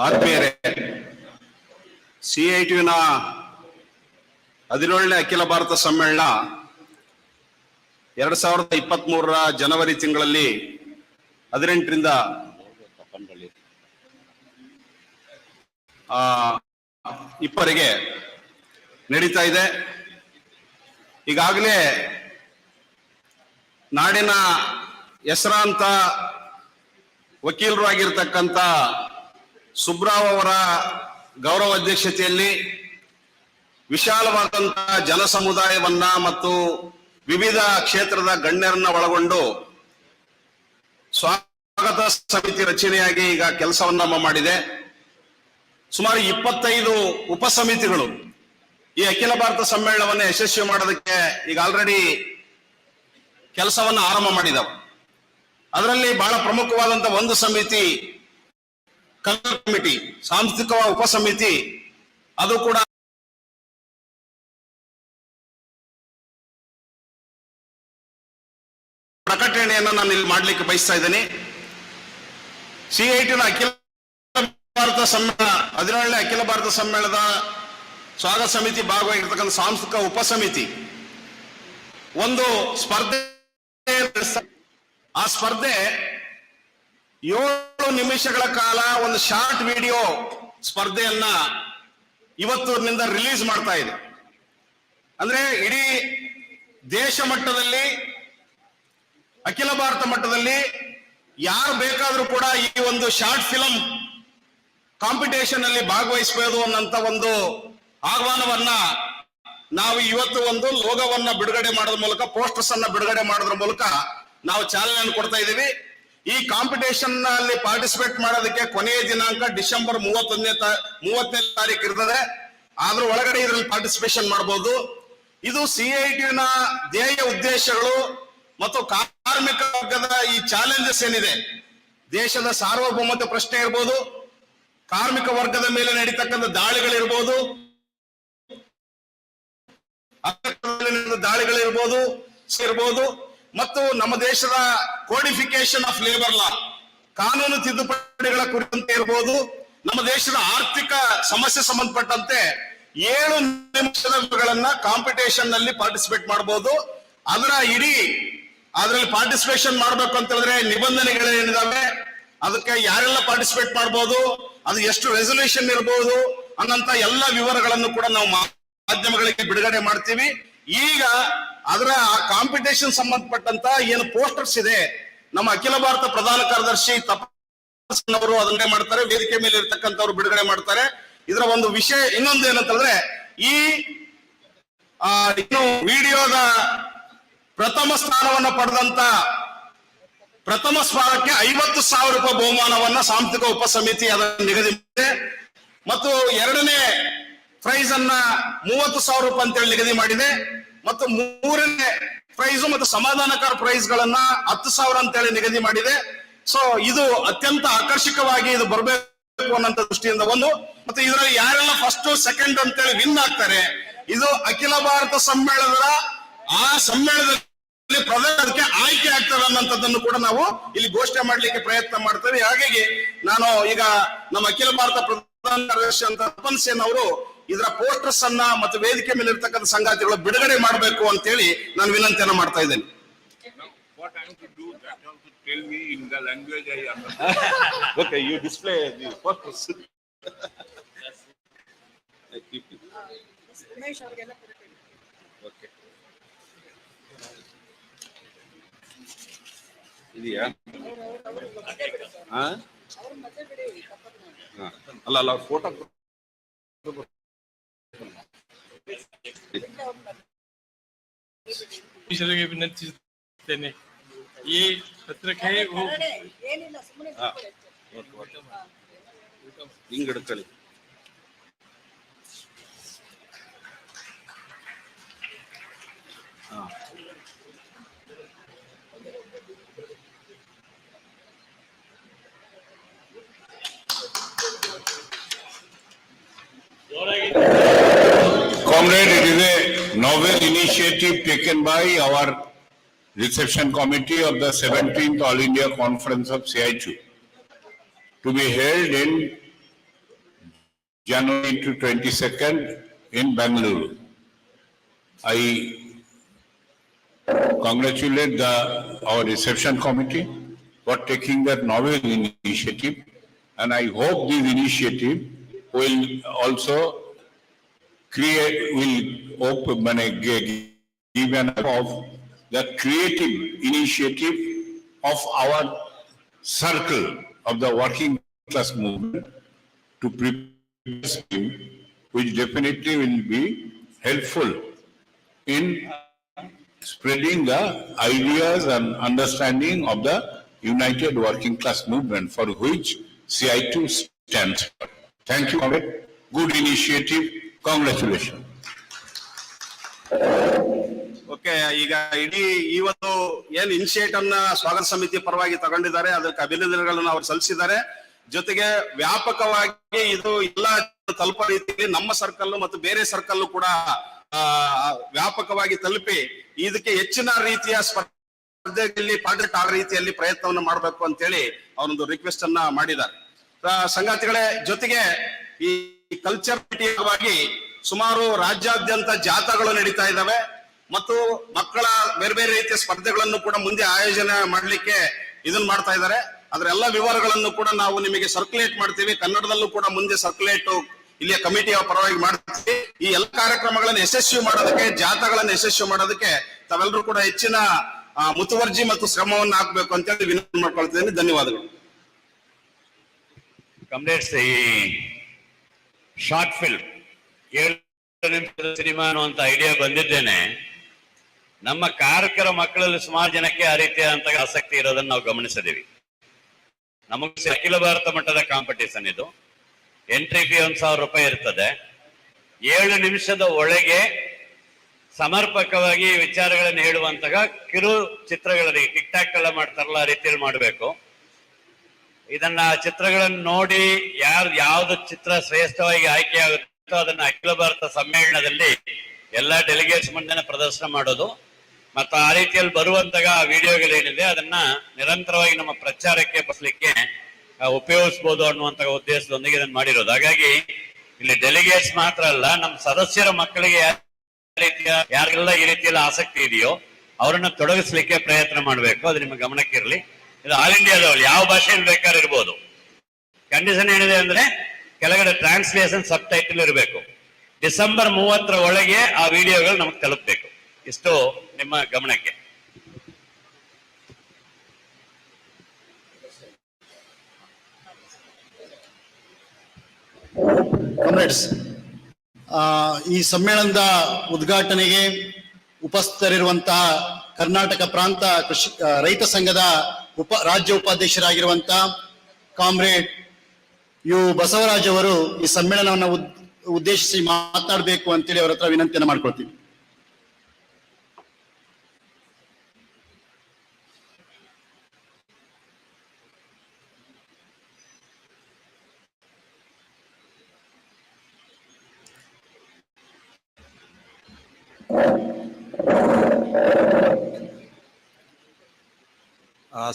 ಆತ್ಮೀಯರೇ, CITUವಿನ 17ನೇ ಅಖಿಲ ಭಾರತ ಸಮ್ಮೇಳನ 2023 ಜನವರಿ ತಿಂಗಳಲ್ಲಿ 18ರಿಂದ 20 ನಡೀತಾ ಇದೆ. ಈಗಾಗಲೇ ನಾಡಿನ ಹೆಸರಾಂತ ವಕೀಲರು ಆಗಿರ್ತಕ್ಕಂಥ ಸುಬ್ರಾವ್ ಅವರ ಗೌರವ ಅಧ್ಯಕ್ಷತೆಯಲ್ಲಿ ವಿಶಾಲವಾದಂತಹ ಜನ ಸಮುದಾಯವನ್ನ ಮತ್ತು ವಿವಿಧ ಕ್ಷೇತ್ರದ ಗಣ್ಯರನ್ನ ಒಳಗೊಂಡು ಸ್ವಾಗತ ಸಮಿತಿ ರಚನೆಯಾಗಿ ಈಗ ಕೆಲಸವನ್ನ ಮಾಡಿದೆ. ಸುಮಾರು 25 ಉಪಸಮಿತಿಗಳು ಈ ಅಖಿಲ ಭಾರತ ಸಮ್ಮೇಳನವನ್ನು ಯಶಸ್ವಿ ಮಾಡೋದಕ್ಕೆ ಈಗ ಆಲ್ರೆಡಿ ಕೆಲಸವನ್ನ ಆರಂಭ ಮಾಡಿದವು. ಅದರಲ್ಲಿ ಬಹಳ ಪ್ರಮುಖವಾದಂತಹ ಒಂದು ಸಮಿತಿ ಕಲ್ಚರ್ ಕಮಿಟಿ, ಸಾಂಸ್ಕೃತಿಕ ಉಪಸಮಿತಿ, ಅದು ಕೂಡ ಪ್ರಕಟಣೆಯನ್ನು ನಾನು ಇಲ್ಲಿ ಮಾಡ್ಲಿಕ್ಕೆ ಬಯಸ್ತಾ ಇದ್ದೇನೆ. CITUವಿನ ಅಖಿಲ ಭಾರತ ಸಮ್ಮೇಳನ 17ನೇ ಅಖಿಲ ಭಾರತ ಸಮ್ಮೇಳನದ ಸ್ವಾಗತ ಸಮಿತಿ ಭಾಗವಾಗಿರ್ತಕ್ಕಂಥ ಸಾಂಸ್ಕೃತಿಕ ಉಪಸಮಿತಿ ಒಂದು ಸ್ಪರ್ಧೆ, ಆ ಸ್ಪರ್ಧೆ 7 ನಿಮಿಷಗಳ ಕಾಲ ಒಂದು ಶಾರ್ಟ್ ವಿಡಿಯೋ ಸ್ಪರ್ಧೆಯನ್ನ ಇವತ್ತಿನಿಂದ ರಿಲೀಸ್ ಮಾಡ್ತಾ ಇದೆ. ಅಂದ್ರೆ ಇಡೀ ದೇಶ ಮಟ್ಟದಲ್ಲಿ, ಅಖಿಲ ಭಾರತ ಮಟ್ಟದಲ್ಲಿ ಯಾರು ಬೇಕಾದ್ರೂ ಕೂಡ ಈ ಒಂದು ಶಾರ್ಟ್ ಫಿಲಂ ಕಾಂಪಿಟೇಷನ್ ಅಲ್ಲಿ ಭಾಗವಹಿಸಬಹುದು ಅನ್ನಂತ ಒಂದು ಆಹ್ವಾನವನ್ನ ನಾವು ಇವತ್ತು ಒಂದು ಲೋಗೋವನ್ನ ಬಿಡುಗಡೆ ಮಾಡೋದ್ರ ಮೂಲಕ, ಪೋಸ್ಟರ್ಸ್ ಅನ್ನ ಬಿಡುಗಡೆ ಮಾಡೋದ್ರ ಮೂಲಕ ನಾವು ಚಾಲನೆಯನ್ನು ಕೊಡ್ತಾ ಇದ್ದೀವಿ. ಈ ಕಾಂಪಿಟೇಷನ್ ನಲ್ಲಿ ಪಾರ್ಟಿಸಿಪೇಟ್ ಮಾಡೋದಕ್ಕೆ ಕೊನೆಯ ದಿನಾಂಕ ಡಿಸೆಂಬರ್ 30ನೇ ತಾರೀಕು ಇರ್ತದೆ. ಆದ್ರೂ ಒಳಗಡೆ ಇದರಲ್ಲಿ ಪಾರ್ಟಿಸಿಪೇಷನ್ ಮಾಡಬಹುದು. ಇದು CITUವಿನ ಧ್ಯೇಯ ಉದ್ದೇಶಗಳು ಮತ್ತು ಕಾರ್ಮಿಕ ವರ್ಗದ ಈ ಚಾಲೆಂಜಸ್ ಏನಿದೆ, ದೇಶದ ಸಾರ್ವಭೌಮತ್ವ ಪ್ರಶ್ನೆ ಇರ್ಬೋದು, ಕಾರ್ಮಿಕ ವರ್ಗದ ಮೇಲೆ ನಡೀತಕ್ಕಂಥ ದಾಳಿಗಳಿರ್ಬೋದು, ದಾಳಿಗಳಿರ್ಬೋದು ಮತ್ತು ನಮ್ಮ ದೇಶದ ಕೋಡಿಫಿಕೇಶನ್ ಆಫ್ ಲೇಬರ್ ಲಾ, ಕಾನೂನು ತಿದ್ದುಪಡಿಗಳ ಕುರಿತಂತೆ ಇರ್ಬೋದು, ನಮ್ಮ ದೇಶದ ಆರ್ಥಿಕ ಸಮಸ್ಯೆ ಸಂಬಂಧಪಟ್ಟಂತೆ 7 ನಿಮಿಷಗಳನ್ನ ಕಾಂಪಿಟೇಷನ್ ನಲ್ಲಿ ಪಾರ್ಟಿಸಿಪೇಟ್ ಮಾಡಬಹುದು. ಅದರಲ್ಲಿ ಪಾರ್ಟಿಸಿಪೇಷನ್ ಮಾಡಬೇಕು ಅಂತ ಹೇಳಿದ್ರೆ ನಿಬಂಧನೆಗಳೇನಿದಾವೆ, ಅದಕ್ಕೆ ಯಾರೆಲ್ಲ ಪಾರ್ಟಿಸಿಪೇಟ್ ಮಾಡಬಹುದು, ಅದು ಎಷ್ಟು ರೆಸಲ್ಯೂಷನ್ ಇರಬಹುದು ಅನ್ನಂತ ಎಲ್ಲ ವಿವರಗಳನ್ನು ಕೂಡ ನಾವು ಮಾಧ್ಯಮಗಳಿಗೆ ಬಿಡುಗಡೆ ಮಾಡ್ತೀವಿ. ಈಗ ಅದರ ಕಾಂಪಿಟೇಷನ್ ಸಂಬಂಧಪಟ್ಟಂತ ಏನು ಪೋಸ್ಟರ್ಸ್ ಇದೆ, ನಮ್ಮ ಅಖಿಲ ಭಾರತ ಪ್ರಧಾನ ಕಾರ್ಯದರ್ಶಿ ತಪಸ್ಸವರು ಅದನ್ನೇ ಮಾಡ್ತಾರೆ, ವೇದಿಕೆ ಮೇಲೆ ಇರ್ತಕ್ಕಂಥವ್ರು ಬಿಡುಗಡೆ ಮಾಡ್ತಾರೆ. ಇದರ ಒಂದು ವಿಷಯ ಇನ್ನೊಂದು ಏನಂತಂದ್ರೆ, ಈ ವಿಡಿಯೋದ ಪ್ರಥಮ ಸ್ಥಾನವನ್ನ ಪಡೆದಂತ ಪ್ರಥಮ ಸ್ಥಾನಕ್ಕೆ 50,000 ರೂಪಾಯಿ ಬಹುಮಾನವನ್ನ ಸಾಂಸ್ಥಿಕ ಉಪಸಮಿತಿ ಅದನ್ನು ನಿಗದಿಸಿದೆ. ಮತ್ತು 2ನೇ ಪ್ರೈಸ್ ಅನ್ನ 30,000 ರೂಪಾಯಿ ಅಂತೇಳಿ ನಿಗದಿ ಮಾಡಿದೆ. ಮತ್ತು 3ನೇ ಪ್ರೈಸ್ ಮತ್ತು ಸಮಾಧಾನಕರ ಪ್ರೈಸ್ ಗಳನ್ನ 10,000 ಅಂತೇಳಿ ನಿಗದಿ ಮಾಡಿದೆ. ಸೊ ಇದು ಅತ್ಯಂತ ಆಕರ್ಷಕವಾಗಿ ಇದು ಬರಬೇಕು ಅನ್ನೋ ದೃಷ್ಟಿಯಿಂದ ಒಂದು. ಮತ್ತೆ ಇದರಲ್ಲಿ ಯಾರೆಲ್ಲ ಫಸ್ಟ್ ಸೆಕೆಂಡ್ ಅಂತೇಳಿ ವಿನ್ ಆಗ್ತಾರೆ, ಇದು ಅಖಿಲ ಭಾರತ ಸಮ್ಮೇಳನದ ಆ ಸಮ್ಮೇಳನದಲ್ಲಿ ಪ್ರಧಾನಕ್ಕೆ ಆಯ್ಕೆ ಆಗ್ತಾರೆ ಅನ್ನೋಂಥದ್ದನ್ನು ಕೂಡ ನಾವು ಇಲ್ಲಿ ಘೋಷಣೆ ಮಾಡ್ಲಿಕ್ಕೆ ಪ್ರಯತ್ನ ಮಾಡ್ತೇವೆ. ಹಾಗಾಗಿ ನಾನು ಈಗ ನಮ್ಮ ಅಖಿಲ ಭಾರತ ಪ್ರಧಾನ ಕಾರ್ಯದರ್ಶಿ ಅಂತ ತಪನ್ ಸೇನ್ ಅವರು ಇದರ ಪೋಸ್ಟರ್ಸ್ ಅನ್ನ ಮತ್ತು ವೇದಿಕೆ ಮೇಲೆ ಇರ್ತಕ್ಕಂಥ ಸಂಗಾತಿಗಳು ಬಿಡುಗಡೆ ಮಾಡಬೇಕು ಅಂತ ಹೇಳಿ ನಾನು ವಿನಂತಿಯನ್ನ ಮಾಡ್ತಾ ಇದ್ದೇನೆ. Tell me in the language I understand. Okay, you display the photos. Okay. ಇದೆಯಾ? ಅಲ್ಲ ಫೋಟೋ ವಿನಂತಿಸುತ್ತೇನೆ. ಈ ಪತ್ರಕ್ಕೆ ಹಿಂಗ್ ಹಿಡ್ಕೊಳ್ಳಿ. Comrade, it is a novel initiative taken by our reception committee of the 17th All India Conference of CI2 to be held in January to 22nd in Bangalore. I congratulate our reception committee for taking that novel initiative, and I hope this initiative will also give an of the creative initiative of our circle of the working class movement to prepare a scheme which definitely will be helpful in spreading the ideas and understanding of the united working class movement for which CI2 stands for. Thank you, comrade. Good initiative. Congratulations. Okay, ಈಗ ಇಡೀ ಇವತ್ತು ಏನ್ initiative ಅನ್ನ ಸ್ವಾಗತ ಸಮಿತಿ ಪರವಾಗಿ ತಗೊಂಡಿದ್ದಾರೆ, ಅದಕ್ಕೆ ಅಭಿನಂದನೆಗಳನ್ನು ಅವರು ಸಲ್ಲಿಸಿದ್ದಾರೆ. ಜೊತೆಗೆ ವ್ಯಾಪಕವಾಗಿ ಇದು ಎಲ್ಲ ತಲುಪೋ ರೀತಿಯಲ್ಲಿ ನಮ್ಮ ಸರ್ಕಲ್ ಮತ್ತು ಬೇರೆ ಸರ್ಕಲ್ ಕೂಡ ವ್ಯಾಪಕವಾಗಿ ತಲುಪಿ ಇದಕ್ಕೆ ಹೆಚ್ಚಿನ ರೀತಿಯ ಸ್ಪರ್ಧೆಯಲ್ಲಿ ಪಾರ್ಟಿಸಿಪೇಟ್ ಆಗೋ ರೀತಿಯಲ್ಲಿ ಪ್ರಯತ್ನವನ್ನು ಮಾಡಬೇಕು ಅಂತೇಳಿ ಅವರೊಂದು ರಿಕ್ವೆಸ್ಟ್ ಅನ್ನ ಮಾಡಿದ್ದಾರೆ. ಸಂಗಾತಿಗಳೇ, ಜೊತೆಗೆ ಈ ಕಲ್ಚರ್ ವಾಗಿ ಸುಮಾರು ರಾಜ್ಯಾದ್ಯಂತ ಜಾಥಾಗಳು ನಡೀತಾ ಇದ್ದಾವೆ ಮತ್ತು ಮಕ್ಕಳ ಬೇರೆ ಬೇರೆ ರೀತಿಯ ಸ್ಪರ್ಧೆಗಳನ್ನು ಕೂಡ ಮುಂದೆ ಆಯೋಜನೆ ಮಾಡಲಿಕ್ಕೆ ಇದನ್ನ ಮಾಡ್ತಾ ಇದ್ದಾರೆ. ಅದರ ಎಲ್ಲ ವಿವರಗಳನ್ನು ಕೂಡ ನಾವು ನಿಮಗೆ ಸರ್ಕ್ಯುಲೇಟ್ ಮಾಡ್ತೀವಿ. ಕನ್ನಡದಲ್ಲೂ ಕೂಡ ಮುಂದೆ ಸರ್ಕ್ಯುಲೇಟ್ ಇಲ್ಲಿಯ ಕಮಿಟಿಯ ಪರವಾಗಿ ಮಾಡ್ತೀವಿ. ಈ ಎಲ್ಲ ಕಾರ್ಯಕ್ರಮಗಳನ್ನು ಯಶಸ್ವಿ ಮಾಡೋದಕ್ಕೆ, ಜಾಥಾಗಳನ್ನು ಯಶಸ್ವಿ ಮಾಡೋದಕ್ಕೆ ತಾವೆಲ್ಲರೂ ಕೂಡ ಹೆಚ್ಚಿನ ಮುತುವರ್ಜಿ ಮತ್ತು ಶ್ರಮವನ್ನು ಹಾಕಬೇಕು ಅಂತೇಳಿ ವಿನಂತಿ ಮಾಡ್ಕೊಳ್ತಿದ್ದೀನಿ. ಧನ್ಯವಾದಗಳು. ಕಮ್ರೇಡ್ಸ್, ಈ ಶಾರ್ಟ್ ಫಿಲ್ಮ್ 7 ನಿಮಿಷದ ಸಿನಿಮಾ ಅನ್ನುವಂತ ಐಡಿಯಾ ಬಂದಿದ್ದೇನೆ. ನಮ್ಮ ಕಾರ್ಯಕರ ಮಕ್ಕಳಲ್ಲಿ ಸುಮಾರು ಜನಕ್ಕೆ ಆ ರೀತಿಯಾದಂತ ಆಸಕ್ತಿ ಇರೋದನ್ನ ನಾವು ಗಮನಿಸಿದೀವಿ. ನಮಗೆ ಅಖಿಲ ಭಾರತ ಮಟ್ಟದ ಕಾಂಪಿಟೇಷನ್ ಇದು. ಎಂಟ್ರಿ ಫೀ 1,000 ರೂಪಾಯಿ ಇರ್ತದೆ. 7 ನಿಮಿಷದ ಒಳಗೆ ಸಮರ್ಪಕವಾಗಿ ವಿಚಾರಗಳನ್ನು ಹೇಳುವಂತಹ ಕಿರು ಚಿತ್ರಗಳಲ್ಲಿ ಟಿಕ್ ಟಾಕ್ ಎಲ್ಲ ಮಾಡ್ತಾರಲ್ಲ, ಆ ರೀತಿಯಲ್ಲಿ ಮಾಡಬೇಕು. ಇದನ್ನ ಚಿತ್ರಗಳನ್ನು ನೋಡಿ ಯಾವ್ದು ಚಿತ್ರ ಶ್ರೇಷ್ಠವಾಗಿ ಆಯ್ಕೆ ಆಗುತ್ತೋ ಅದನ್ನ ಅಖಿಲ ಭಾರತ ಸಮ್ಮೇಳನದಲ್ಲಿ ಎಲ್ಲಾ ಡೆಲಿಗೇಟ್ಸ್ ಮುಂದೆ ಪ್ರದರ್ಶನ ಮಾಡೋದು ಮತ್ತು ಆ ರೀತಿಯಲ್ಲಿ ಬರುವಂತಹ ವಿಡಿಯೋಗಳೇನಿದೆ ಅದನ್ನ ನಿರಂತರವಾಗಿ ನಮ್ಮ ಪ್ರಚಾರಕ್ಕೆ ಬಸಲಿಕ್ಕೆ ಉಪಯೋಗಿಸಬಹುದು ಅನ್ನುವಂತಹ ಉದ್ದೇಶದೊಂದಿಗೆ ಇದನ್ನ ಮಾಡಿರೋದು. ಹಾಗಾಗಿ ಇಲ್ಲಿ ಡೆಲಿಗೇಟ್ಸ್ ಮಾತ್ರ ಅಲ್ಲ, ನಮ್ಮ ಸದಸ್ಯರ ಮಕ್ಕಳಿಗೆ ಯಾರಿಗೆಲ್ಲ ಈ ರೀತಿಯಲ್ಲಿ ಆಸಕ್ತಿ ಇದೆಯೋ ಅವರನ್ನ ತೊಡಗಿಸ್ಲಿಕ್ಕೆ ಪ್ರಯತ್ನ ಮಾಡಬೇಕು. ಅದು ನಿಮ್ಮ ಗಮನಕ್ಕಿರಲಿ. ಇದು ಆಲ್ ಇಂಡಿಯಾ ಲೆವೆಲ್, ಯಾವ ಭಾಷೆಯಲ್ಲಿ ಬೇಕಾದ್ರೂ ಇರ್ಬೋದು. ಕಂಡೀಷನ್ ಏನಿದೆ ಅಂದ್ರೆ ಕೆಳಗಡೆ ಟ್ರಾನ್ಸ್ಲೇಷನ್ ಸಬ್ ಟೈಟಲ್ ಇರಬೇಕು. ಡಿಸೆಂಬರ್ 30 ಒಳಗೆ ಆ ವಿಡಿಯೋಗಳು ನಮಗೆ ತಲುಪಬೇಕು. ಇಷ್ಟು ನಿಮ್ಮ ಗಮನಕ್ಕೆ. ಕಾಮ್ರೇಡ್ಸ್, ಈ ಸಮ್ಮೇಳನದ ಉದ್ಘಾಟನೆಗೆ ಉಪಸ್ಥಿತರಿರುವಂತಹ ಕರ್ನಾಟಕ ಪ್ರಾಂತ ರೈತ ಸಂಘದ ರಾಜ್ಯ ಉಪಾಧ್ಯಕ್ಷರಾಗಿರುವಂತಹ ಕಾಮ್ರೇಡ್ ಯು ಬಸವರಾಜ್ ಅವರು ಈ ಸಮ್ಮೇಳನವನ್ನು ಉದ್ದೇಶಿಸಿ ಮಾತನಾಡಬೇಕು ಅಂತೇಳಿ ಅವರ ಹತ್ರ ವಿನಂತಿಯನ್ನು ಮಾಡ್ಕೊಳ್ತೀವಿ.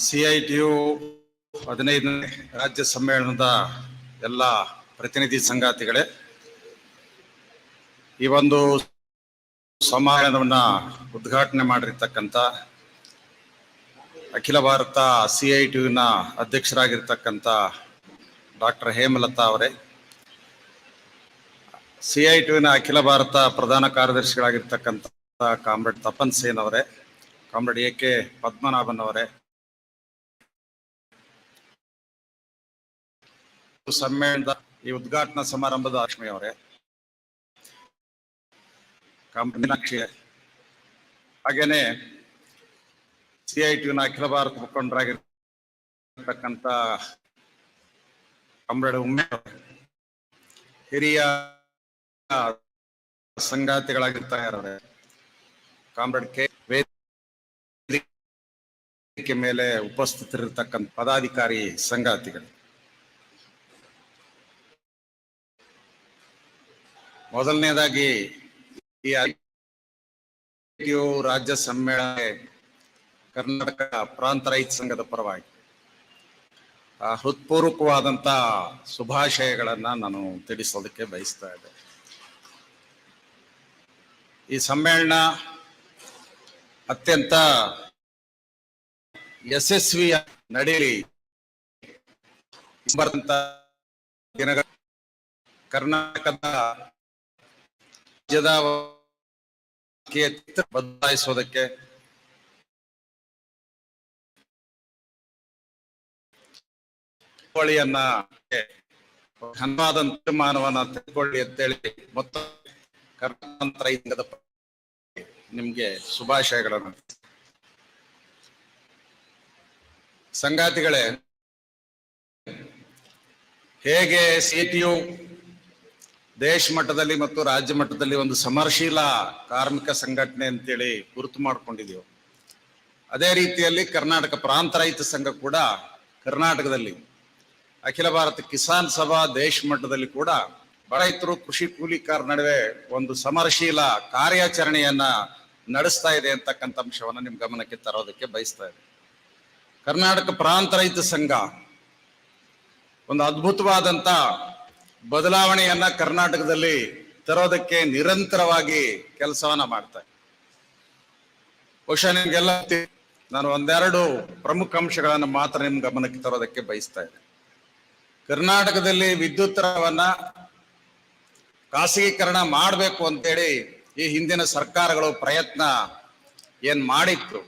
CITU 15ನೇ ರಾಜ್ಯ ಸಮ್ಮೇಳನದ ಎಲ್ಲ ಪ್ರತಿನಿಧಿ ಸಂಗಾತಿಗಳೇ, ಈ ಒಂದು ಸಮ್ಮೇಳನವನ್ನ ಉದ್ಘಾಟನೆ ಮಾಡಿರ್ತಕ್ಕಂಥ ಅಖಿಲ ಭಾರತ CITUವಿನ ಅಧ್ಯಕ್ಷರಾಗಿರ್ತಕ್ಕಂಥ ಡಾಕ್ಟರ್ ಹೇಮಲತಾ ಅವರೇ, CITUವಿನ ಅಖಿಲ ಭಾರತ ಪ್ರಧಾನ ಕಾರ್ಯದರ್ಶಿಗಳಾಗಿರ್ತಕ್ಕಂಥ ಕಾಮ್ರೇಡ್ ತಪನ್ ಸೇನ್ ಅವರೇ, ಕಾಮ್ರೇಡ್ AK ಪದ್ಮನಾಭನ್ ಅವರೇ, ಸಮ್ಮೇಳನದ ಈ ಉದ್ಘಾಟನಾ ಸಮಾರಂಭದ ಲಕ್ಷ್ಮಿ ಅವರೇ, ಮೀನಾಕ್ಷಿ, ಹಾಗೇನೆ CITUನ ಅಖಿಲ ಭಾರತ ಮುಖಂಡರಾಗಿರ್ತಕ್ಕಂಥ ಕಾಮ್ರೇಡ್ ಉಮ್ಮೆ, ಹಿರಿಯ ಸಂಗಾತಿಗಳಾಗಿರ್ತಾರೆ ಕಾಮ್ರೇಡ್ ಕೆ, ವೇದಿಕೆ ಮೇಲೆ ಉಪಸ್ಥಿತರಿರ್ತಕ್ಕಂಥ ಪದಾಧಿಕಾರಿ ಸಂಗಾತಿಗಳು, ಮೊದಲನೇದಾಗಿ ಈ CITU ರಾಜ್ಯ ಸಮ್ಮೇಳನ ಕರ್ನಾಟಕ ಪ್ರಾಂತ ರೈತ ಸಂಘದ ಪರವಾಗಿ ಹೃತ್ಪೂರ್ವಕವಾದಂತ ಶುಭಾಶಯಗಳನ್ನ ನಾನು ತಿಳಿಸೋದಕ್ಕೆ ಬಯಸ್ತಾ ಇದ್ದೆ. ಈ ಸಮ್ಮೇಳನ ಅತ್ಯಂತ ಯಶಸ್ವಿ ನಡೆಯಲಿ ಬರುವಂತ ದಿನಗಳ ಕರ್ನಾಟಕದ ರಾಜ್ಯದ ಬದಲಾಯಿಸೋದಕ್ಕೆ ಘನವಾದ ತೀರ್ಮಾನವನ್ನ ತೆಗೆದುಕೊಳ್ಳಿ ಅಂತೇಳಿ ಮತ್ತು ಕರ್ನಾಟಕ ರೈತದ ನಿಮ್ಗೆ ಶುಭಾಶಯಗಳನ್ನು. ಸಂಗಾತಿಗಳೇ, ಹೇಗೆ CITU ದೇಶ ಮಟ್ಟದಲ್ಲಿ ಮತ್ತು ರಾಜ್ಯ ಮಟ್ಟದಲ್ಲಿ ಒಂದು ಸಮರಶೀಲ ಕಾರ್ಮಿಕ ಸಂಘಟನೆ ಅಂತೇಳಿ ಗುರುತು ಮಾಡಿಕೊಂಡಿದೆವು, ಅದೇ ರೀತಿಯಲ್ಲಿ ಕರ್ನಾಟಕ ಪ್ರಾಂತ ರೈತ ಸಂಘ ಕೂಡ ಕರ್ನಾಟಕದಲ್ಲಿ ಅಖಿಲ ಭಾರತ ಕಿಸಾನ್ ಸಭಾ ದೇಶ ಮಟ್ಟದಲ್ಲಿ ಕೂಡ ರೈತರು ಕೃಷಿ ಕೂಲಿಕಾರ ನಡುವೆ ಒಂದು ಸಮರಶೀಲ ಕಾರ್ಯಾಚರಣೆಯನ್ನ ನಡೆಸ್ತಾ ಇದೆ ಅಂತಕ್ಕಂಥ ಅಂಶವನ್ನ ನಿಮ್ ಗಮನಕ್ಕೆ ತರೋದಕ್ಕೆ ಬಯಸ್ತಾ ಇದೆ. ಕರ್ನಾಟಕ ಪ್ರಾಂತ ರೈತ ಸಂಘ ಒಂದು ಅದ್ಭುತವಾದಂತ ಬದಲಾವಣೆಯನ್ನ ಕರ್ನಾಟಕದಲ್ಲಿ ತರೋದಕ್ಕೆ ನಿರಂತರವಾಗಿ ಕೆಲಸವನ್ನ ಮಾಡ್ತಾ ಇದೆ. ಬಹುಶಃ ನಿಮ್ಗೆಲ್ಲ ನಾನು ಒಂದೆರಡು ಪ್ರಮುಖ ಅಂಶಗಳನ್ನು ಮಾತ್ರ ನಿಮ್ ಗಮನಕ್ಕೆ ತರೋದಕ್ಕೆ ಬಯಸ್ತಾ ಇದೆ. ಕರ್ನಾಟಕದಲ್ಲಿ ವಿದ್ಯುತ್ ರಂಗವನ್ನ ಖಾಸಗೀಕರಣ ಮಾಡಬೇಕು ಅಂತೇಳಿ ಈ ಹಿಂದಿನ ಸರ್ಕಾರಗಳು ಪ್ರಯತ್ನ ಏನ್ ಮಾಡಿತ್ತು,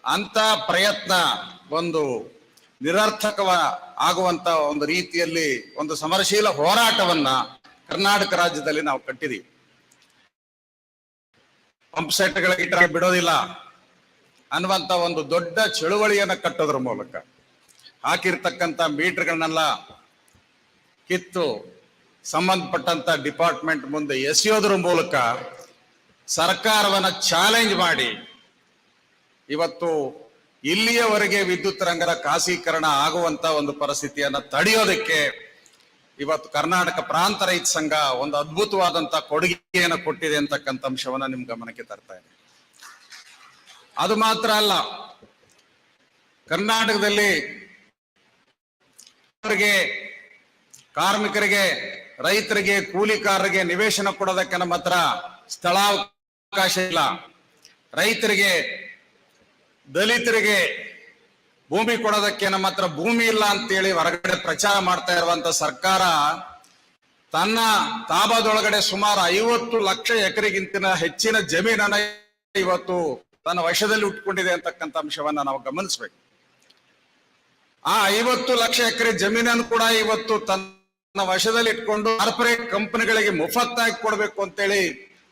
ಅಂತ ಪ್ರಯತ್ನ ಒಂದು ನಿರರ್ಥಕ ಆಗುವಂತ ಒಂದು ರೀತಿಯಲ್ಲಿ ಒಂದು ಸಮರಶೀಲ ಹೋರಾಟವನ್ನ ಕರ್ನಾಟಕ ರಾಜ್ಯದಲ್ಲಿ ನಾವು ಕಟ್ಟಿದೀವಿ. ಪಂಪ್ ಸೆಟ್ಗಳಿಗೆ ಬಿಡೋದಿಲ್ಲ ಅನ್ನುವಂತ ಒಂದು ದೊಡ್ಡ ಚಳುವಳಿಯನ್ನ ಕಟ್ಟೋದ್ರ ಮೂಲಕ ಹಾಕಿರ್ತಕ್ಕಂಥ ಮೀಟರ್ಗಳನ್ನೆಲ್ಲ ಕಿತ್ತು ಸಂಬಂಧಪಟ್ಟಂತ ಡಿಪಾರ್ಟ್ಮೆಂಟ್ ಮುಂದೆ ಎಸೆಯೋದ್ರ ಮೂಲಕ ಸರ್ಕಾರವನ್ನ ಚಾಲೆಂಜ್ ಮಾಡಿ ಇವತ್ತು ಇಲ್ಲಿಯವರೆಗೆ ವಿದ್ಯುತ್ ರಂಗದ ಖಾಸಗೀಕರಣ ಆಗುವಂತ ಒಂದು ಪರಿಸ್ಥಿತಿಯನ್ನ ತಡೆಯೋದಕ್ಕೆ ಇವತ್ತು ಕರ್ನಾಟಕ ಪ್ರಾಂತ ರೈತ ಸಂಘ ಒಂದು ಅದ್ಭುತವಾದಂತ ಕೊಡುಗೆಯನ್ನು ಕೊಟ್ಟಿದೆ ಅಂತಕ್ಕಂಥ ಅಂಶವನ್ನ ನಿಮ್ ಗಮನಕ್ಕೆ ತರ್ತಾ ಇದೆ. ಅದು ಮಾತ್ರ ಅಲ್ಲ, ಕರ್ನಾಟಕದಲ್ಲಿ ಕಾರ್ಮಿಕರಿಗೆ, ರೈತರಿಗೆ, ಕೂಲಿಕಾರರಿಗೆ ನಿವೇಶನ ಕೊಡೋದಕ್ಕೆ ನಮ್ಮ ಹತ್ರ ಸ್ಥಳಾವಕಾಶ ಇಲ್ಲ. ರೈತರಿಗೆ, ದಲಿತರಿಗೆ ಭೂಮಿ ಕೊಡೋದಕ್ಕೆ ನಮ್ಮ ಹತ್ರ ಭೂಮಿ ಇಲ್ಲ ಅಂತೇಳಿ ಹೊರಗಡೆ ಪ್ರಚಾರ ಮಾಡ್ತಾ ಇರುವಂತ ಸರ್ಕಾರ ತನ್ನ ತಾಬಾದೊಳಗಡೆ ಸುಮಾರು 50 ಲಕ್ಷ ಎಕರೆಗಿಂತ ಹೆಚ್ಚಿನ ಜಮೀನನ್ನ ಇವತ್ತು ತನ್ನ ವಶದಲ್ಲಿ ಉಟ್ಕೊಂಡಿದೆ ಅಂತಕ್ಕಂಥ ಅಂಶವನ್ನ ನಾವು ಗಮನಿಸ್ಬೇಕು. ಆ 50 ಲಕ್ಷ ಎಕರೆ ಜಮೀನನ್ನು ಕೂಡ ಇವತ್ತು ತನ್ನ ವಶದಲ್ಲಿ ಇಟ್ಕೊಂಡು ಕಾರ್ಪೊರೇಟ್ ಕಂಪನಿಗಳಿಗೆ ಮುಫತ್ತಾಗಿ ಕೊಡ್ಬೇಕು ಅಂತೇಳಿ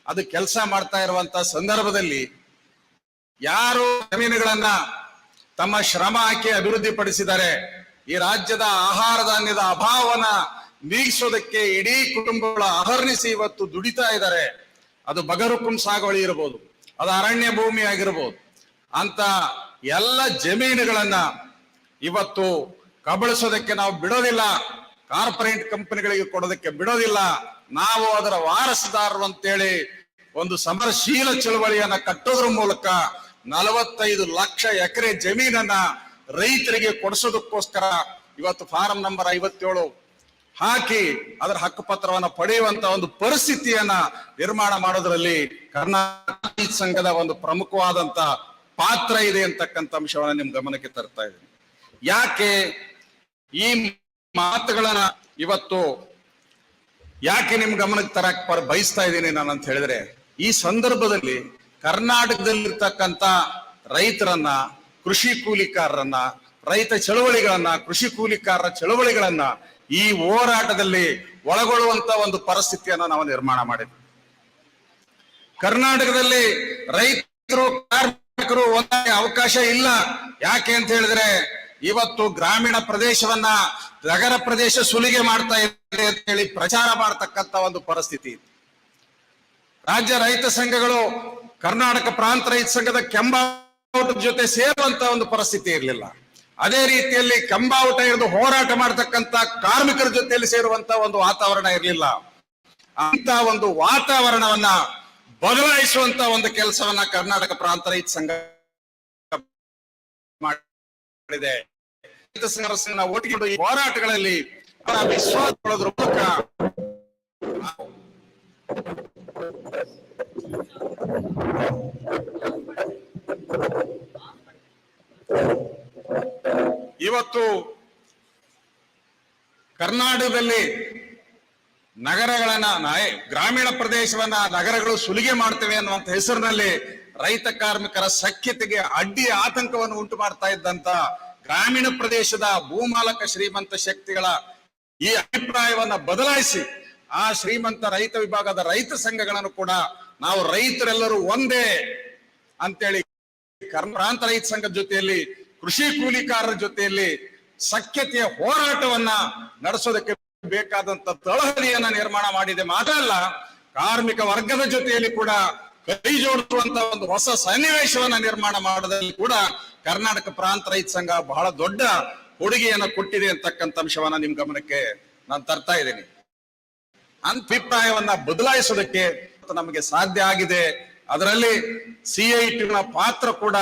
ಅದು ಕೆಲಸ ಮಾಡ್ತಾ ಇರುವಂತ ಸಂದರ್ಭದಲ್ಲಿ ಯಾರು ಜಮೀನುಗಳನ್ನ ತಮ್ಮ ಶ್ರಮ ಹಾಕಿ ಅಭಿವೃದ್ಧಿ ಪಡಿಸಿದ್ದಾರೆ, ಈ ರಾಜ್ಯದ ಆಹಾರ ಧಾನ್ಯದ ಅಭಾವನ ನೀಗಿಸೋದಕ್ಕೆ ಇಡೀ ಕುಟುಂಬಗಳ ಅಹರ್ನಿಸಿ ಇವತ್ತು ದುಡಿತಾ ಇದ್ದಾರೆ. ಅದು ಬಗರುಕುಂ ಸಾಗುವಳಿ ಇರಬಹುದು, ಅದು ಅರಣ್ಯ ಭೂಮಿ ಆಗಿರ್ಬೋದು, ಅಂತ ಎಲ್ಲ ಜಮೀನುಗಳನ್ನ ಇವತ್ತು ಕಬಳಿಸೋದಕ್ಕೆ ನಾವು ಬಿಡೋದಿಲ್ಲ, ಕಾರ್ಪೊರೇಟ್ ಕಂಪನಿಗಳಿಗೆ ಕೊಡೋದಕ್ಕೆ ಬಿಡೋದಿಲ್ಲ. ನಾವು ಅದರ ವಾರಸುದಾರರು ಅಂತೇಳಿ ಒಂದು ಸಮರಶೀಲ ಚಳವಳಿಯನ್ನ ಕಟ್ಟೋದ್ರ ಮೂಲಕ 45 ಲಕ್ಷ ಎಕರೆ ಜಮೀನನ್ನ ರೈತರಿಗೆ ಕೊಡಿಸೋದಕ್ಕೋಸ್ಕರ ಇವತ್ತು ಫಾರಂ ನಂಬರ್ 57 ಹಾಕಿ ಅದರ ಹಕ್ಕುಪತ್ರವನ್ನ ಪಡೆಯುವಂತ ಒಂದು ಪರಿಸ್ಥಿತಿಯನ್ನ ನಿರ್ಮಾಣ ಮಾಡೋದ್ರಲ್ಲಿ ಕರ್ನಾಟಕ ಸಂಘದ ಒಂದು ಪ್ರಮುಖವಾದಂತ ಪಾತ್ರ ಇದೆ ಅಂತಕ್ಕಂಥ ಅಂಶವನ್ನ ನಿಮ್ ಗಮನಕ್ಕೆ ತರ್ತಾ ಇದ್ದೀನಿ. ಯಾಕೆ ಈ ಮಾತುಗಳನ್ನ ಇವತ್ತು ಯಾಕೆ ನಿಮ್ ಗಮನಕ್ಕೆ ತರಕ್ ಬಯಸ್ತಾ ಇದ್ದೀನಿ ನಾನು ಅಂತ ಹೇಳಿದ್ರೆ, ಈ ಸಂದರ್ಭದಲ್ಲಿ ಕರ್ನಾಟಕದಲ್ಲಿರ್ತಕ್ಕಂಥ ರೈತರನ್ನ, ಕೃಷಿ ಕೂಲಿಕಾರರನ್ನ, ರೈತ ಚಳವಳಿಗಳನ್ನ, ಕೃಷಿ ಕೂಲಿಕಾರರ ಚಳವಳಿಗಳನ್ನ ಈ ಹೋರಾಟದಲ್ಲಿ ಒಳಗೊಳ್ಳುವಂತ ಒಂದು ಪರಿಸ್ಥಿತಿಯನ್ನ ನಾವು ನಿರ್ಮಾಣ ಮಾಡಿದ್ವಿ. ಕರ್ನಾಟಕದಲ್ಲಿ ರೈತರು, ಕಾರ್ಮಿಕರು ಒಂದೇ ಅವಕಾಶ ಇಲ್ಲ. ಯಾಕೆ ಅಂತ ಹೇಳಿದ್ರೆ ಇವತ್ತು ಗ್ರಾಮೀಣ ಪ್ರದೇಶವನ್ನ ನಗರ ಪ್ರದೇಶ ಸುಲಿಗೆ ಮಾಡ್ತಾ ಇದೆ ಅಂತ ಹೇಳಿ ಪ್ರಚಾರ ಮಾಡತಕ್ಕಂತ ಒಂದು ಪರಿಸ್ಥಿತಿ ಇತ್ತು. ರಾಜ್ಯ ರೈತ ಸಂಘಗಳು ಕರ್ನಾಟಕ ಪ್ರಾಂತ ರೈತ ಸಂಘದ ಕೆಂಬಾವುಟದ ಜೊತೆ ಸೇರುವಂತ ಒಂದು ಪರಿಸ್ಥಿತಿ ಇರಲಿಲ್ಲ. ಅದೇ ರೀತಿಯಲ್ಲಿ ಕೆಂಬಾವುಟ ಹಿಡಿದು ಹೋರಾಟ ಮಾಡತಕ್ಕಂತ ಕಾರ್ಮಿಕರ ಜೊತೆಯಲ್ಲಿ ಸೇರುವಂತ ಒಂದು ವಾತಾವರಣ ಇರಲಿಲ್ಲ. ಅಂತ ಒಂದು ವಾತಾವರಣವನ್ನ ಬದಲಾಯಿಸುವಂತ ಒಂದು ಕೆಲಸವನ್ನ ಕರ್ನಾಟಕ ಪ್ರಾಂತ ರೈತ ಸಂಘ ಮಾಡಿದೆ. ರೈತ ಸಂಘ ಒಟ್ಟಿಗೆ ಈ ಹೋರಾಟಗಳಲ್ಲಿ ವಿಶ್ವಾಸ ಪಡೆದ್ರ ಮೂಲಕ ಇವತ್ತು ಕರ್ನಾಟಕದಲ್ಲಿ ನಗರಗಳನ್ನ, ಗ್ರಾಮೀಣ ಪ್ರದೇಶವನ್ನ ನಗರಗಳು ಸುಲಿಗೆ ಮಾಡ್ತೇವೆ ಅನ್ನುವಂತ ಹೆಸರಿನಲ್ಲಿ ರೈತ ಕಾರ್ಮಿಕರ ಸಖ್ಯತೆಗೆ ಅಡ್ಡಿ ಆತಂಕವನ್ನು ಉಂಟು ಮಾಡ್ತಾ ಇದ್ದಂತ ಗ್ರಾಮೀಣ ಪ್ರದೇಶದ ಭೂಮಾಲಕ ಶ್ರೀಮಂತ ಶಕ್ತಿಗಳ ಈ ಅಭಿಪ್ರಾಯವನ್ನ ಬದಲಾಯಿಸಿ ಆ ಶ್ರೀಮಂತ ರೈತ ವಿಭಾಗದ ರೈತ ಸಂಘಗಳನ್ನು ಕೂಡ ನಾವು ರೈತರೆಲ್ಲರೂ ಒಂದೇ ಅಂತೇಳಿ ಪ್ರಾಂತ ರೈತ ಸಂಘದ ಜೊತೆಯಲ್ಲಿ, ಕೃಷಿ ಕೂಲಿಕಾರರ ಜೊತೆಯಲ್ಲಿ ಸಖ್ಯತೆಯ ಹೋರಾಟವನ್ನ ನಡೆಸೋದಕ್ಕೆ ಬೇಕಾದಂತ ತಳಹದಿಯನ್ನ ನಿರ್ಮಾಣ ಮಾಡಿದೆ. ಮಾತ್ರ ಅಲ್ಲ, ಕಾರ್ಮಿಕ ವರ್ಗದ ಜೊತೆಯಲ್ಲಿ ಕೂಡ ಕೈ ಜೋಡಿಸುವಂತ ಒಂದು ಹೊಸ ಸನ್ನಿವೇಶವನ್ನ ನಿರ್ಮಾಣ ಮಾಡೋದ್ರಲ್ಲಿ ಕೂಡ ಕರ್ನಾಟಕ ಪ್ರಾಂತ ರೈತ ಸಂಘ ಬಹಳ ದೊಡ್ಡ ಕೊಡುಗೆಯನ್ನ ಕೊಟ್ಟಿದೆ ಅಂತಕ್ಕಂಥ ಅಂಶವನ್ನ ನಿಮ್ ಗಮನಕ್ಕೆ ನಾನು ತರ್ತಾ ಇದ್ದೀನಿ. ಅಭಿಪ್ರಾಯವನ್ನ ಬದಲಾಯಿಸೋದಕ್ಕೆ ನಮಗೆ ಸಾಧ್ಯ ಆಗಿದೆ. ಅದರಲ್ಲಿ CITನ ಪಾತ್ರ ಕೂಡ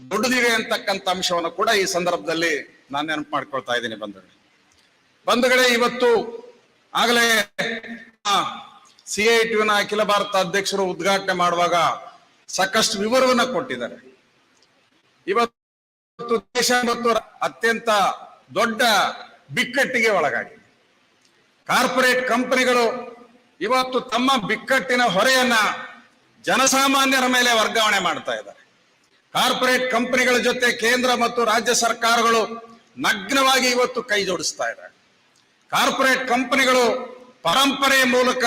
ದೊಡ್ಡದಿದೆ ಅಂತಕ್ಕಂಥ ಅಂಶವನ್ನು ಕೂಡ ಈ ಸಂದರ್ಭದಲ್ಲಿ ನಾನು ನೆನಪು ಮಾಡ್ಕೊಳ್ತಾ ಇದ್ದೀನಿ. ಬಂಧುಗಳೇ, ಇವತ್ತು ಆಗಲೇ CITನ ಅಖಿಲ ಭಾರತ ಅಧ್ಯಕ್ಷರು ಉದ್ಘಾಟನೆ ಮಾಡುವಾಗ ಸಾಕಷ್ಟು ವಿವರವನ್ನ ಕೊಟ್ಟಿದ್ದಾರೆ. ಇವತ್ತು ದೇಶ ಮತ್ತು ಅತ್ಯಂತ ದೊಡ್ಡ ಬಿಕ್ಕಟ್ಟಿಗೆ ಒಳಗಾಗಿದೆ. ಕಾರ್ಪೊರೇಟ್ ಕಂಪನಿಗಳು ಇವತ್ತು ತಮ್ಮ ಬಿಕ್ಕಟ್ಟಿನ ಹೊರೆಯನ್ನ ಜನಸಾಮಾನ್ಯರ ಮೇಲೆ ವರ್ಗಾವಣೆ ಮಾಡ್ತಾ ಇದ್ದಾರೆ. ಕಾರ್ಪೊರೇಟ್ ಕಂಪನಿಗಳ ಜೊತೆ ಕೇಂದ್ರ ಮತ್ತು ರಾಜ್ಯ ಸರ್ಕಾರಗಳು ನಗ್ನವಾಗಿ ಇವತ್ತು ಕೈ ಜೋಡಿಸ್ತಾ ಇದ್ದಾರೆ. ಕಾರ್ಪೊರೇಟ್ ಕಂಪನಿಗಳು ಪರಂಪರೆಯ ಮೂಲಕ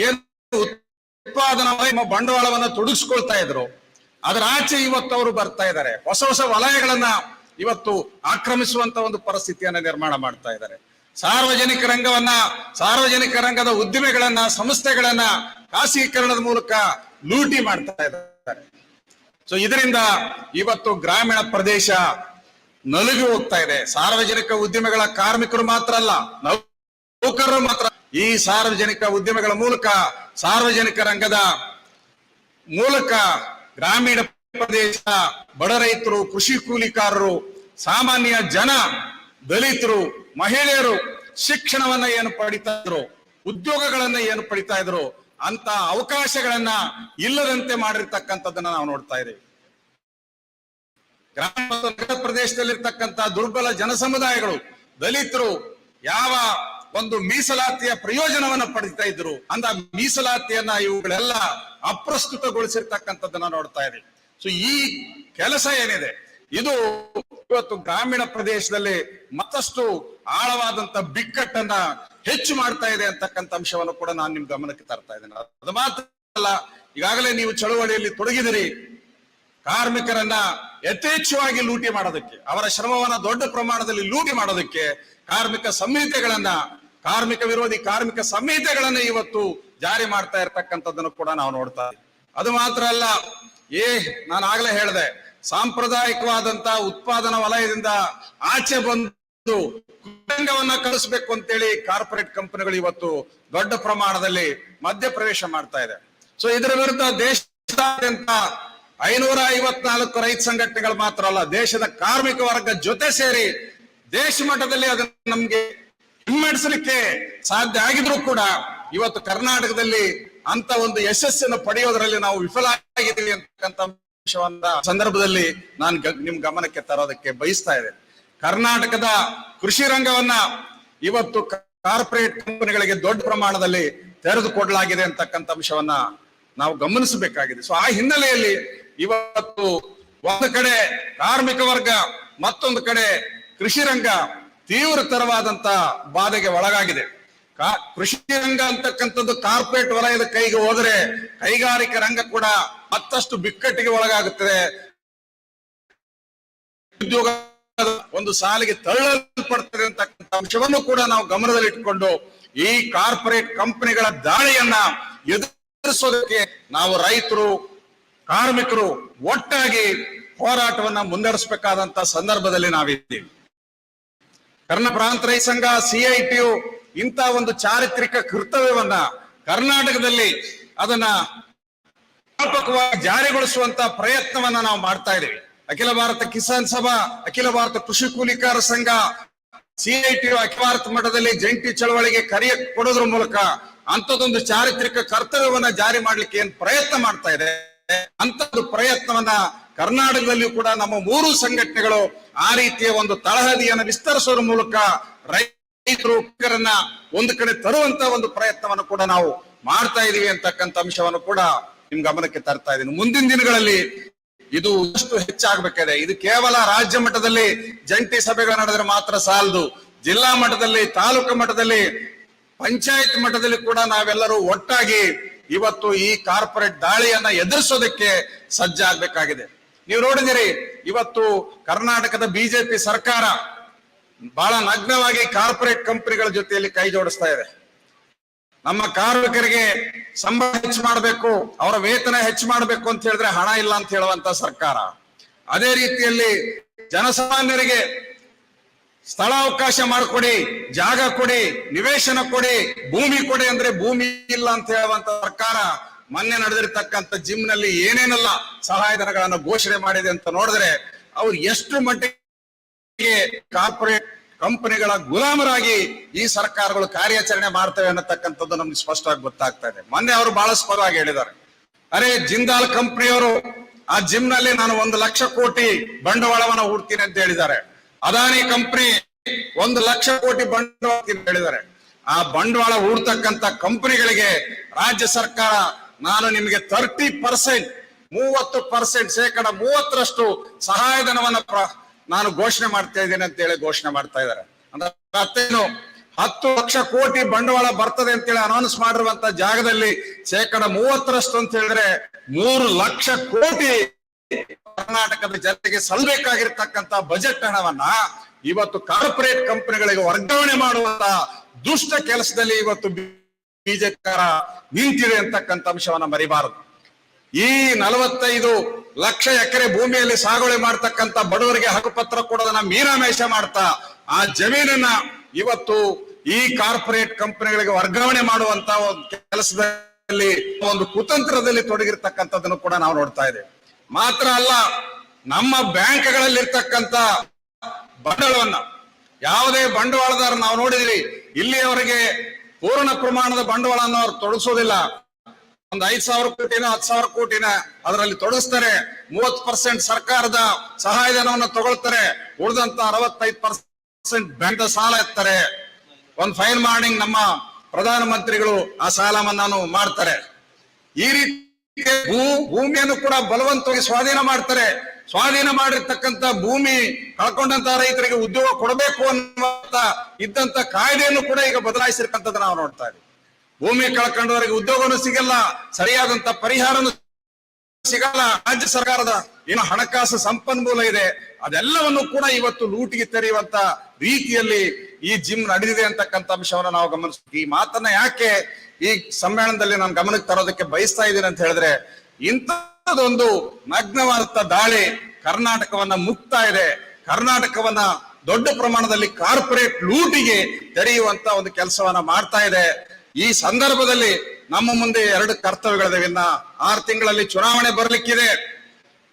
ಏನು ಉತ್ಪಾದನಾ ಬಂಡವಾಳವನ್ನ ತೊಡಗಿಸ್ಕೊಳ್ತಾ ಇದ್ರು, ಅದರ ಆಚೆ ಇವತ್ತು ಅವರು ಬರ್ತಾ ಇದ್ದಾರೆ. ಹೊಸ ಹೊಸ ವಲಯಗಳನ್ನ ಇವತ್ತು ಆಕ್ರಮಿಸುವಂತ ಒಂದು ಪರಿಸ್ಥಿತಿಯನ್ನ ನಿರ್ಮಾಣ ಮಾಡ್ತಾ ಇದ್ದಾರೆ. ಸಾರ್ವಜನಿಕ ರಂಗದ ಉದ್ದಿಮೆಗಳನ್ನ, ಸಂಸ್ಥೆಗಳನ್ನ ಖಾಸಗೀಕರಣದ ಮೂಲಕ ಲೂಟಿ ಮಾಡ್ತಾ ಇದ್ದಾರೆ. ಸೊ ಇದರಿಂದ ಇವತ್ತು ಗ್ರಾಮೀಣ ಪ್ರದೇಶ ನಲುಗಿ ಹೋಗ್ತಾ ಇದೆ. ಸಾರ್ವಜನಿಕ ಉದ್ದಿಮೆಗಳ ಕಾರ್ಮಿಕರು ಮಾತ್ರ ಅಲ್ಲ, ನೌಕರರು ಮಾತ್ರ ಈ ಸಾರ್ವಜನಿಕ ಉದ್ದಿಮೆಗಳ ಮೂಲಕ, ಸಾರ್ವಜನಿಕ ರಂಗದ ಮೂಲಕ ಗ್ರಾಮೀಣ ಪ್ರದೇಶ ಬಡ ರೈತರು, ಕೃಷಿ ಕೂಲಿಕಾರರು, ಸಾಮಾನ್ಯ ಜನ, ದಲಿತರು, ಮಹಿಳೆಯರು ಶಿಕ್ಷಣವನ್ನ ಏನು ಪಡಿತಾ ಇದ್ರು, ಉದ್ಯೋಗಗಳನ್ನ ಏನು ಪಡಿತಾ ಇದ್ರು, ಅಂತ ಅವಕಾಶಗಳನ್ನ ಇಲ್ಲದಂತೆ ಮಾಡಿರ್ತಕ್ಕಂಥದ್ದನ್ನ ನಾವು ನೋಡ್ತಾ ಇದ್ದೀವಿ. ಗ್ರಾಮ ಮತ್ತು ನಗರ ಪ್ರದೇಶದಲ್ಲಿರ್ತಕ್ಕಂಥ ದುರ್ಬಲ ಜನಸಮುದಾಯಗಳು, ದಲಿತರು ಯಾವ ಒಂದು ಮೀಸಲಾತಿಯ ಪ್ರಯೋಜನವನ್ನ ಪಡಿತಾ ಇದ್ರು, ಅಂತ ಮೀಸಲಾತಿಯನ್ನ ಇವುಗಳೆಲ್ಲ ಅಪ್ರಸ್ತುತಗೊಳಿಸಿರ್ತಕ್ಕಂಥದ್ದನ್ನ ನೋಡ್ತಾ ಇದ್ದೀವಿ. ಸೊ ಈ ಕೆಲಸ ಏನಿದೆ ಇದು ಇವತ್ತು ಗ್ರಾಮೀಣ ಪ್ರದೇಶದಲ್ಲಿ ಮತ್ತಷ್ಟು ಆಳವಾದಂತ ಬಿಕ್ಕಟ್ಟನ್ನ ಹೆಚ್ಚು ಮಾಡ್ತಾ ಇದೆ ಅಂತಕ್ಕಂಥ ಅಂಶವನ್ನು ಕೂಡ ನಾನು ನಿಮ್ ಗಮನಕ್ಕೆ ತರ್ತಾ ಇದ್ದೇನೆ. ಅದು ಮಾತ್ರ ಅಲ್ಲ, ಈಗಾಗಲೇ ನೀವು ಚಳುವಳಿಯಲ್ಲಿ ತೊಡಗಿದಿರಿ. ಕಾರ್ಮಿಕರನ್ನ ಯಥೇಚ್ಛವಾಗಿ ಲೂಟಿ ಮಾಡೋದಕ್ಕೆ, ಅವರ ಶ್ರಮವನ್ನ ದೊಡ್ಡ ಪ್ರಮಾಣದಲ್ಲಿ ಲೂಟಿ ಮಾಡೋದಕ್ಕೆ ಕಾರ್ಮಿಕ ವಿರೋಧಿ ಕಾರ್ಮಿಕ ಸಂಹಿತೆಗಳನ್ನ ಇವತ್ತು ಜಾರಿ ಮಾಡ್ತಾ ಇರ್ತಕ್ಕಂಥದ್ದನ್ನು ಕೂಡ ನಾವು ನೋಡ್ತಾ ಇದ್ದೀವಿ. ಅದು ಮಾತ್ರ ಅಲ್ಲ, ನಾನು ಆಗ್ಲೇ ಹೇಳಿದೆ, ಸಾಂಪ್ರದಾಯಿಕವಾದಂತ ಉತ್ಪಾದನಾ ವಲಯದಿಂದ ಆಚೆ ಬಂದು ಕುಟುಂಬವನ್ನ ಕಳಿಸ್ಬೇಕು ಅಂತೇಳಿ ಕಾರ್ಪೊರೇಟ್ ಕಂಪನಿಗಳು ಇವತ್ತು ದೊಡ್ಡ ಪ್ರಮಾಣದಲ್ಲಿ ಮಧ್ಯ ಪ್ರವೇಶ ಮಾಡ್ತಾ ಇದೆ. ಸೊ ಇದರ ವಿರುದ್ಧ ದೇಶದಾದ್ಯಂತ 554 ರೈತ ಸಂಘಟನೆಗಳು ಮಾತ್ರ ಅಲ್ಲ, ದೇಶದ ಕಾರ್ಮಿಕ ವರ್ಗ ಜೊತೆ ಸೇರಿ ದೇಶ ಮಟ್ಟದಲ್ಲಿ ಅದನ್ನ ನಮ್ಗೆ ಹಿಮ್ಮೆಡಿಸಲಿಕ್ಕೆ ಸಾಧ್ಯ ಆಗಿದ್ರು ಕೂಡ ಇವತ್ತು ಕರ್ನಾಟಕದಲ್ಲಿ ಅಂತ ಒಂದು ಯಶಸ್ಸನ್ನು ಪಡೆಯೋದ್ರಲ್ಲಿ ನಾವು ವಿಫಲ ಆಗಿದ್ದೀವಿ ಅಂತಕ್ಕಂಥ ಅಂಶವನ್ನ ಸಂದರ್ಭದಲ್ಲಿ ನಾನು ನಿಮ್ ಗಮನಕ್ಕೆ ತರೋದಕ್ಕೆ ಬಯಸ್ತಾ ಇದ್ದೇನೆ. ಕರ್ನಾಟಕದ ಕೃಷಿ ರಂಗವನ್ನ ಇವತ್ತು ಕಾರ್ಪೊರೇಟ್ ಕಂಪನಿಗಳಿಗೆ ದೊಡ್ಡ ಪ್ರಮಾಣದಲ್ಲಿ ತೆರೆದುಕೊಡಲಾಗಿದೆ ಅಂತಕ್ಕಂಥ ಅಂಶವನ್ನ ನಾವು ಗಮನಿಸಬೇಕಾಗಿದೆ. ಸೊ ಆ ಹಿನ್ನೆಲೆಯಲ್ಲಿ ಇವತ್ತು ಒಂದು ಕಡೆ ಕಾರ್ಮಿಕ ವರ್ಗ, ಮತ್ತೊಂದು ಕಡೆ ಕೃಷಿ ರಂಗ ತೀವ್ರತರವಾದಂತ ಬಾಧೆಗೆ ಒಳಗಾಗಿದೆ. ಕೃಷಿ ರಂಗ ಅಂತಕ್ಕಂಥದ್ದು ಕಾರ್ಪೊರೇಟ್ ವಲಯದ ಕೈಗೆ ಹೋದರೆ ಕೈಗಾರಿಕಾ ರಂಗ ಕೂಡ ಮತ್ತಷ್ಟು ಬಿಕ್ಕಟ್ಟಿಗೆ ಒಳಗಾಗುತ್ತದೆ. ಉದ್ಯೋಗ ಒಂದು ಸಾಲಿಗೆ ತಳ್ಳಲ್ಪಡ್ತದೆ ಅಂತಕ್ಕಂಥ ಅಂಶವನ್ನು ಕೂಡ ನಾವು ಗಮನದಲ್ಲಿಟ್ಟುಕೊಂಡು ಈ ಕಾರ್ಪೊರೇಟ್ ಕಂಪನಿಗಳ ದಾಳಿಯನ್ನ ಎದುರಿಸೋದಕ್ಕೆ ನಾವು ರೈತರು, ಕಾರ್ಮಿಕರು ಒಟ್ಟಾಗಿ ಹೋರಾಟವನ್ನ ಮುನ್ನಡೆಸಬೇಕಾದಂತ ಸಂದರ್ಭದಲ್ಲಿ ನಾವಿದ್ದೀವಿ. ಕರ್ನಾಟಕ ಪ್ರಾಂತ ರೈತ ಸಂಘ, CITU ಇಂಥ ಒಂದು ಚಾರಿತ್ರಿಕ ಕರ್ತವ್ಯವನ್ನ ಕರ್ನಾಟಕದಲ್ಲಿ ಅದನ್ನ ವ್ಯಾಪಕವಾಗಿ ಜಾರಿಗೊಳಿಸುವಂತ ಪ್ರಯತ್ನವನ್ನ ನಾವು ಮಾಡ್ತಾ ಇದ್ದೀವಿ. ಅಖಿಲ ಭಾರತ ಕಿಸಾನ್ ಸಭಾ, ಅಖಿಲ ಭಾರತ ಕೃಷಿ ಕೂಲಿಕಾರ ಸಂಘ, CITU ಅಖಿಲ ಭಾರತ ಮಟ್ಟದಲ್ಲಿ ಜಂಟಿ ಚಳವಳಿಗೆ ಕರೆಯ ಕೊಡೋದ್ರ ಮೂಲಕ ಅಂತದೊಂದು ಚಾರಿತ್ರಿಕ ಕರ್ತವ್ಯವನ್ನ ಜಾರಿ ಮಾಡ್ಲಿಕ್ಕೆ ಏನ್ ಪ್ರಯತ್ನ ಮಾಡ್ತಾ ಇದೆ, ಅಂತದ್ದು ಪ್ರಯತ್ನವನ್ನ ಕರ್ನಾಟಕದಲ್ಲಿಯೂ ಕೂಡ ನಮ್ಮ 3 ಸಂಘಟನೆಗಳು ಆ ರೀತಿಯ ಒಂದು ತಳಹದಿಯನ್ನು ವಿಸ್ತರಿಸೋದ್ರ ಮೂಲಕ ರೈತರು ಒಂದು ಕಡೆ ತರುವಂತ ಒಂದು ಪ್ರಯತ್ನವನ್ನು ಕೂಡ ನಾವು ಮಾಡ್ತಾ ಇದೀವಿ ಅಂತಕ್ಕಂಥ ಅಂಶವನ್ನು ಕೂಡ ನಿಮ್ ಗಮನಕ್ಕೆ ತರ್ತಾ ಇದ್ದೀನಿ. ಮುಂದಿನ ದಿನಗಳಲ್ಲಿ ಇದು ಎಷ್ಟು ಹೆಚ್ಚಾಗಬೇಕಾಗಿದೆ. ಇದು ಕೇವಲ ರಾಜ್ಯ ಮಟ್ಟದಲ್ಲಿ ಜಂಟಿ ಸಭೆಗಳು ನಡೆದ್ರೆ ಮಾತ್ರ ಸಾಲದು. ಜಿಲ್ಲಾ ಮಟ್ಟದಲ್ಲಿ, ತಾಲೂಕು ಮಟ್ಟದಲ್ಲಿ, ಪಂಚಾಯತ್ ಮಟ್ಟದಲ್ಲಿ ಕೂಡ ನಾವೆಲ್ಲರೂ ಒಟ್ಟಾಗಿ ಇವತ್ತು ಈ ಕಾರ್ಪೊರೇಟ್ ದಾಳಿಯನ್ನ ಎದುರಿಸೋದಕ್ಕೆ ಸಜ್ಜಾಗಬೇಕಾಗಿದೆ. ನೀವು ನೋಡಿದಿರಿ, ಇವತ್ತು ಕರ್ನಾಟಕದ ಬಿಜೆಪಿ ಸರ್ಕಾರ ಬಹಳ ನಗ್ನವಾಗಿ ಕಾರ್ಪೊರೇಟ್ ಕಂಪನಿಗಳ ಜೊತೆಯಲ್ಲಿ ಕೈ ಜೋಡಿಸ್ತಾ ಇದೆ. ನಮ್ಮ ಕಾರ್ಮಿಕರಿಗೆ ಸಂಬಳ ಹೆಚ್ಚು ಮಾಡಬೇಕು, ಅವರ ವೇತನ ಹೆಚ್ಚು ಮಾಡಬೇಕು ಅಂತ ಹೇಳಿದ್ರೆ ಹಣ ಇಲ್ಲ ಅಂತ ಹೇಳುವಂತ ಸರ್ಕಾರ. ಅದೇ ರೀತಿಯಲ್ಲಿ ಜನಸಾಮಾನ್ಯರಿಗೆ ಸ್ಥಳಾವಕಾಶ ಮಾಡಿಕೊಡಿ, ಜಾಗ ಕೊಡಿ, ನಿವೇಶನ ಕೊಡಿ, ಭೂಮಿ ಕೊಡಿ ಅಂದ್ರೆ ಭೂಮಿ ಇಲ್ಲ ಅಂತ ಹೇಳುವಂತ ಸರ್ಕಾರ ಮೊನ್ನೆ ನಡೆದಿರ್ತಕ್ಕಂಥ ಜಿಮ್ ನಲ್ಲಿ ಏನೇನೆಲ್ಲ ಸಹಾಯಧನಗಳನ್ನು ಘೋಷಣೆ ಮಾಡಿದೆ ಅಂತ ನೋಡಿದ್ರೆ ಅವ್ರು ಎಷ್ಟು ಮಟ್ಟಿಗೆ ಕಾರ್ಪೊರೇಟ್ ಕಂಪನಿಗಳ ಗುಲಾಮರಾಗಿ ಈ ಸರ್ಕಾರಗಳು ಕಾರ್ಯಾಚರಣೆ ಮಾಡ್ತವೆ ಅನ್ನತಕ್ಕಂಥದ್ದು ನಮ್ಗೆ ಸ್ಪಷ್ಟವಾಗಿ ಗೊತ್ತಾಗ್ತಾ ಇದೆ. ಮೊನ್ನೆ ಅವರು ಬಹಳ ಸ್ಪಷ್ಟವಾಗಿ ಹೇಳಿದ್ದಾರೆ, ಅರೆ ಜಿಂದಾಲ್ ಕಂಪನಿಯವರು ಆ ಜಿಮ್ ನಲ್ಲಿ ನಾನು 1 ಲಕ್ಷ ಕೋಟಿ ಬಂಡವಾಳವನ್ನ ಹೂಡ್ತೀನಿ ಅಂತ ಹೇಳಿದ್ದಾರೆ. ಅದಾನಿ ಕಂಪನಿ 1 ಲಕ್ಷ ಕೋಟಿ ಬಂಡವಾಳ ಅಂತ ಹೇಳಿದ್ದಾರೆ. ಆ ಬಂಡವಾಳ ಹೂಡ್ತಕ್ಕಂಥ ಕಂಪನಿಗಳಿಗೆ ರಾಜ್ಯ ಸರ್ಕಾರ ನಾನು ನಿಮಗೆ 30%, 30% ಶೇಕಡ 30ರಷ್ಟು ಸಹಾಯಧನವನ್ನ ನಾನು ಘೋಷಣೆ ಮಾಡ್ತಾ ಇದ್ದೇನೆ ಅಂತ ಹೇಳಿ ಘೋಷಣೆ ಮಾಡ್ತಾ ಇದ್ದಾರೆ. ಅಂದ್ರೆ ಅರ್ಥೇನು, 10 ಲಕ್ಷ ಕೋಟಿ ಬಂಡವಾಳ ಬರ್ತದೆ ಅಂತೇಳಿ ಅನೌನ್ಸ್ ಮಾಡಿರುವಂತ ಜಾಗದಲ್ಲಿ ಶೇಕಡ 30ರಷ್ಟು ಅಂತ ಹೇಳಿದ್ರೆ 3 ಲಕ್ಷ ಕೋಟಿ ಕರ್ನಾಟಕದ ಜನತೆಗೆ ಸಲ್ಲಬೇಕಾಗಿರ್ತಕ್ಕಂಥ ಬಜೆಟ್ ಹಣವನ್ನ ಇವತ್ತು ಕಾರ್ಪೊರೇಟ್ ಕಂಪನಿಗಳಿಗೆ ವರ್ಗಾವಣೆ ಮಾಡುವಂತ ದುಷ್ಟ ಕೆಲಸದಲ್ಲಿ ಇವತ್ತು ಬಿಜೆಪಿ ನಿಂತಿದೆ ಅಂತಕ್ಕಂಥ ಅಂಶವನ್ನ ಮರಿಬಾರದು. ಈ 45 ಲಕ್ಷ ಎಕರೆ ಭೂಮಿಯಲ್ಲಿ ಸಾಗುವಳಿ ಮಾಡ್ತಕ್ಕಂಥ ಬಡವರಿಗೆ ಹಕ್ಕುಪತ್ರ ಕೊಡೋದನ್ನ ಮೀನಾಮೇಷ ಮಾಡ್ತಾ ಆ ಜಮೀನನ್ನ ಇವತ್ತು ಈ ಕಾರ್ಪೊರೇಟ್ ಕಂಪನಿಗಳಿಗೆ ವರ್ಗಾವಣೆ ಮಾಡುವಂತ ಒಂದು ಕೆಲಸದಲ್ಲಿ ಒಂದು ಕುತಂತ್ರದಲ್ಲಿ ತೊಡಗಿರ್ತಕ್ಕಂಥದ್ದನ್ನು ಕೂಡ ನಾವು ನೋಡ್ತಾ ಇದ್ದೇವೆ. ಮಾತ್ರ ಅಲ್ಲ, ನಮ್ಮ ಬ್ಯಾಂಕ್ಗಳಲ್ಲಿರ್ತಕ್ಕಂಥ ಬಂಡವಾಳವನ್ನ ಯಾವುದೇ ಬಂಡವಾಳದಾರ ನಾವು ನೋಡಿದ್ರಿ, ಇಲ್ಲಿಯವರೆಗೆ ಪೂರ್ಣ ಪ್ರಮಾಣದ ಬಂಡವಾಳವನ್ನು ಅವ್ರು ತೊಡಗಿಸೋದಿಲ್ಲ. ಒಂದು 5,000 ಕೋಟಿನ 10,000 ಕೋಟಿನ ಅದರಲ್ಲಿ ತೊಡಗಿಸ್ತಾರೆ. 30% ಸರ್ಕಾರದ ಸಹಾಯಧನವನ್ನು ತಗೊಳ್ತಾರೆ. ಉಳಿದಂತ 65% ಬ್ಯಾಂಕ್ ಸಾಲ ಎತ್ತಾರೆ. ಒಂದು ಫೈಲ್ ಮಾಡಿ ನಮ್ಮ ಪ್ರಧಾನಮಂತ್ರಿಗಳು ಆ ಸಾಲ ಮನ್ನಾನು ಮಾಡ್ತಾರೆ. ಈ ರೀತಿ ಭೂಮಿಯನ್ನು ಕೂಡ ಬಲವಂತವಾಗಿ ಸ್ವಾಧೀನ ಮಾಡ್ತಾರೆ. ಸ್ವಾಧೀನ ಮಾಡಿರ್ತಕ್ಕಂಥ ಭೂಮಿ ಕಳ್ಕೊಂಡಂತ ರೈತರಿಗೆ ಉದ್ಯೋಗ ಕೊಡಬೇಕು ಅನ್ನುವಂತ ಇದ್ದಂತ ಕಾಯ್ದೆಯನ್ನು ಕೂಡ ಈಗ ಬದಲಾಯಿಸಿರ್ತಕ್ಕಂಥದ್ದು ನಾವು ನೋಡ್ತಾ ಇದ್ದೀವಿ. ಭೂಮಿ ಕಳ್ಕೊಂಡವರಿಗೆ ಉದ್ಯೋಗನೂ ಸಿಗಲ್ಲ, ಸರಿಯಾದಂತ ಪರಿಹಾರನೂ ಸಿಗಲ್ಲ. ರಾಜ್ಯ ಸರ್ಕಾರದ ಏನು ಹಣಕಾಸು ಸಂಪನ್ಮೂಲ ಇದೆ ಅದೆಲ್ಲವನ್ನು ಕೂಡ ಇವತ್ತು ಲೂಟಿಗೆ ತೆರೆಯುವಂತ ರೀತಿಯಲ್ಲಿ ಈ ಜಿಮ್ ನಡೆದಿದೆ ಅಂತಕ್ಕಂಥ ಅಂಶವನ್ನು ನಾವು ಗಮನಿಸ್ತೀವಿ. ಈ ಮಾತನ್ನ ಯಾಕೆ ಈ ಸಮ್ಮೇಳನದಲ್ಲಿ ನಾನು ಗಮನಕ್ಕೆ ತರೋದಕ್ಕೆ ಬಯಸ್ತಾ ಇದ್ದೀನಿ ಅಂತ ಹೇಳಿದ್ರೆ, ಇಂಥದೊಂದು ನಗ್ನವಾದಂತ ದಾಳಿ ಕರ್ನಾಟಕವನ್ನ ಮುಕ್ತಾ ಇದೆ. ಕರ್ನಾಟಕವನ್ನ ದೊಡ್ಡ ಪ್ರಮಾಣದಲ್ಲಿ ಕಾರ್ಪೊರೇಟ್ ಲೂಟಿಗೆ ತೆರೆಯುವಂತ ಒಂದು ಕೆಲಸವನ್ನ ಮಾಡ್ತಾ ಇದೆ. ಈ ಸಂದರ್ಭದಲ್ಲಿ ನಮ್ಮ ಮುಂದೆ 2 ಕರ್ತವ್ಯಗಳಿವೆ. ಇನ್ನ 6 ತಿಂಗಳಲ್ಲಿ ಚುನಾವಣೆ ಬರ್ಲಿಕ್ಕಿದೆ.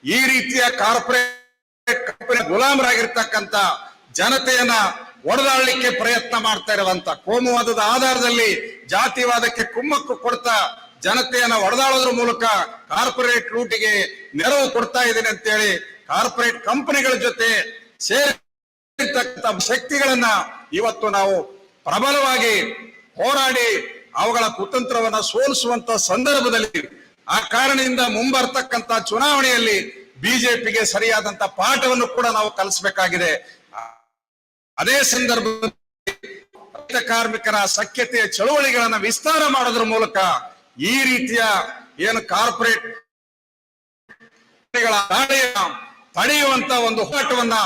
ಈ ರೀತಿಯ ಕಾರ್ಪೊರೇಟ್ ಕಂಪನಿ ಗುಲಾಮರಾಗಿರ್ತಕ್ಕಂಥ ಜನತೆಯನ್ನ ಒಡೆದಾಡಲಿಕ್ಕೆ ಪ್ರಯತ್ನ ಮಾಡ್ತಾ ಇರುವಂತ, ಕೋಮುವಾದದ ಆಧಾರದಲ್ಲಿ ಜಾತಿವಾದಕ್ಕೆ ಕುಮ್ಮಕ್ಕು ಕೊಡ್ತಾ ಜನತೆಯನ್ನ ಒಡೆದಾಡೋದ್ರ ಮೂಲಕ ಕಾರ್ಪೊರೇಟ್ ಲೂಟಿಗೆ ನೆರವು ಕೊಡ್ತಾ ಇದ್ದೀನಿ ಅಂತೇಳಿ ಕಾರ್ಪೊರೇಟ್ ಕಂಪನಿಗಳ ಜೊತೆ ಸೇರಿರ್ತಕ್ಕಂಥ ಶಕ್ತಿಗಳನ್ನ ಇವತ್ತು ನಾವು ಪ್ರಬಲವಾಗಿ ಹೋರಾಡಿ ಅವುಗಳ ಕುತಂತ್ರವನ್ನ ಸೋಲಿಸುವಂತ ಸಂದರ್ಭದಲ್ಲಿ ಆ ಕಾರಣದಿಂದ ಮುಂಬರ್ತಕ್ಕಂಥ ಚುನಾವಣೆಯಲ್ಲಿ ಬಿಜೆಪಿಗೆ ಸರಿಯಾದಂತ ಪಾಠವನ್ನು ಕೂಡ ನಾವು ಕಲಿಸಬೇಕಾಗಿದೆ. ಅದೇ ಸಂದರ್ಭದಲ್ಲಿ ರೈತ ಕಾರ್ಮಿಕರ ಸಖ್ಯತೆಯ ಚಳುವಳಿಗಳನ್ನ ವಿಸ್ತಾರ ಮಾಡೋದ್ರ ಮೂಲಕ ಈ ರೀತಿಯ ಏನು ಕಾರ್ಪೊರೇಟ್ ತಡೆಯುವಂತ ಒಂದು ಹೋರಾಟವನ್ನ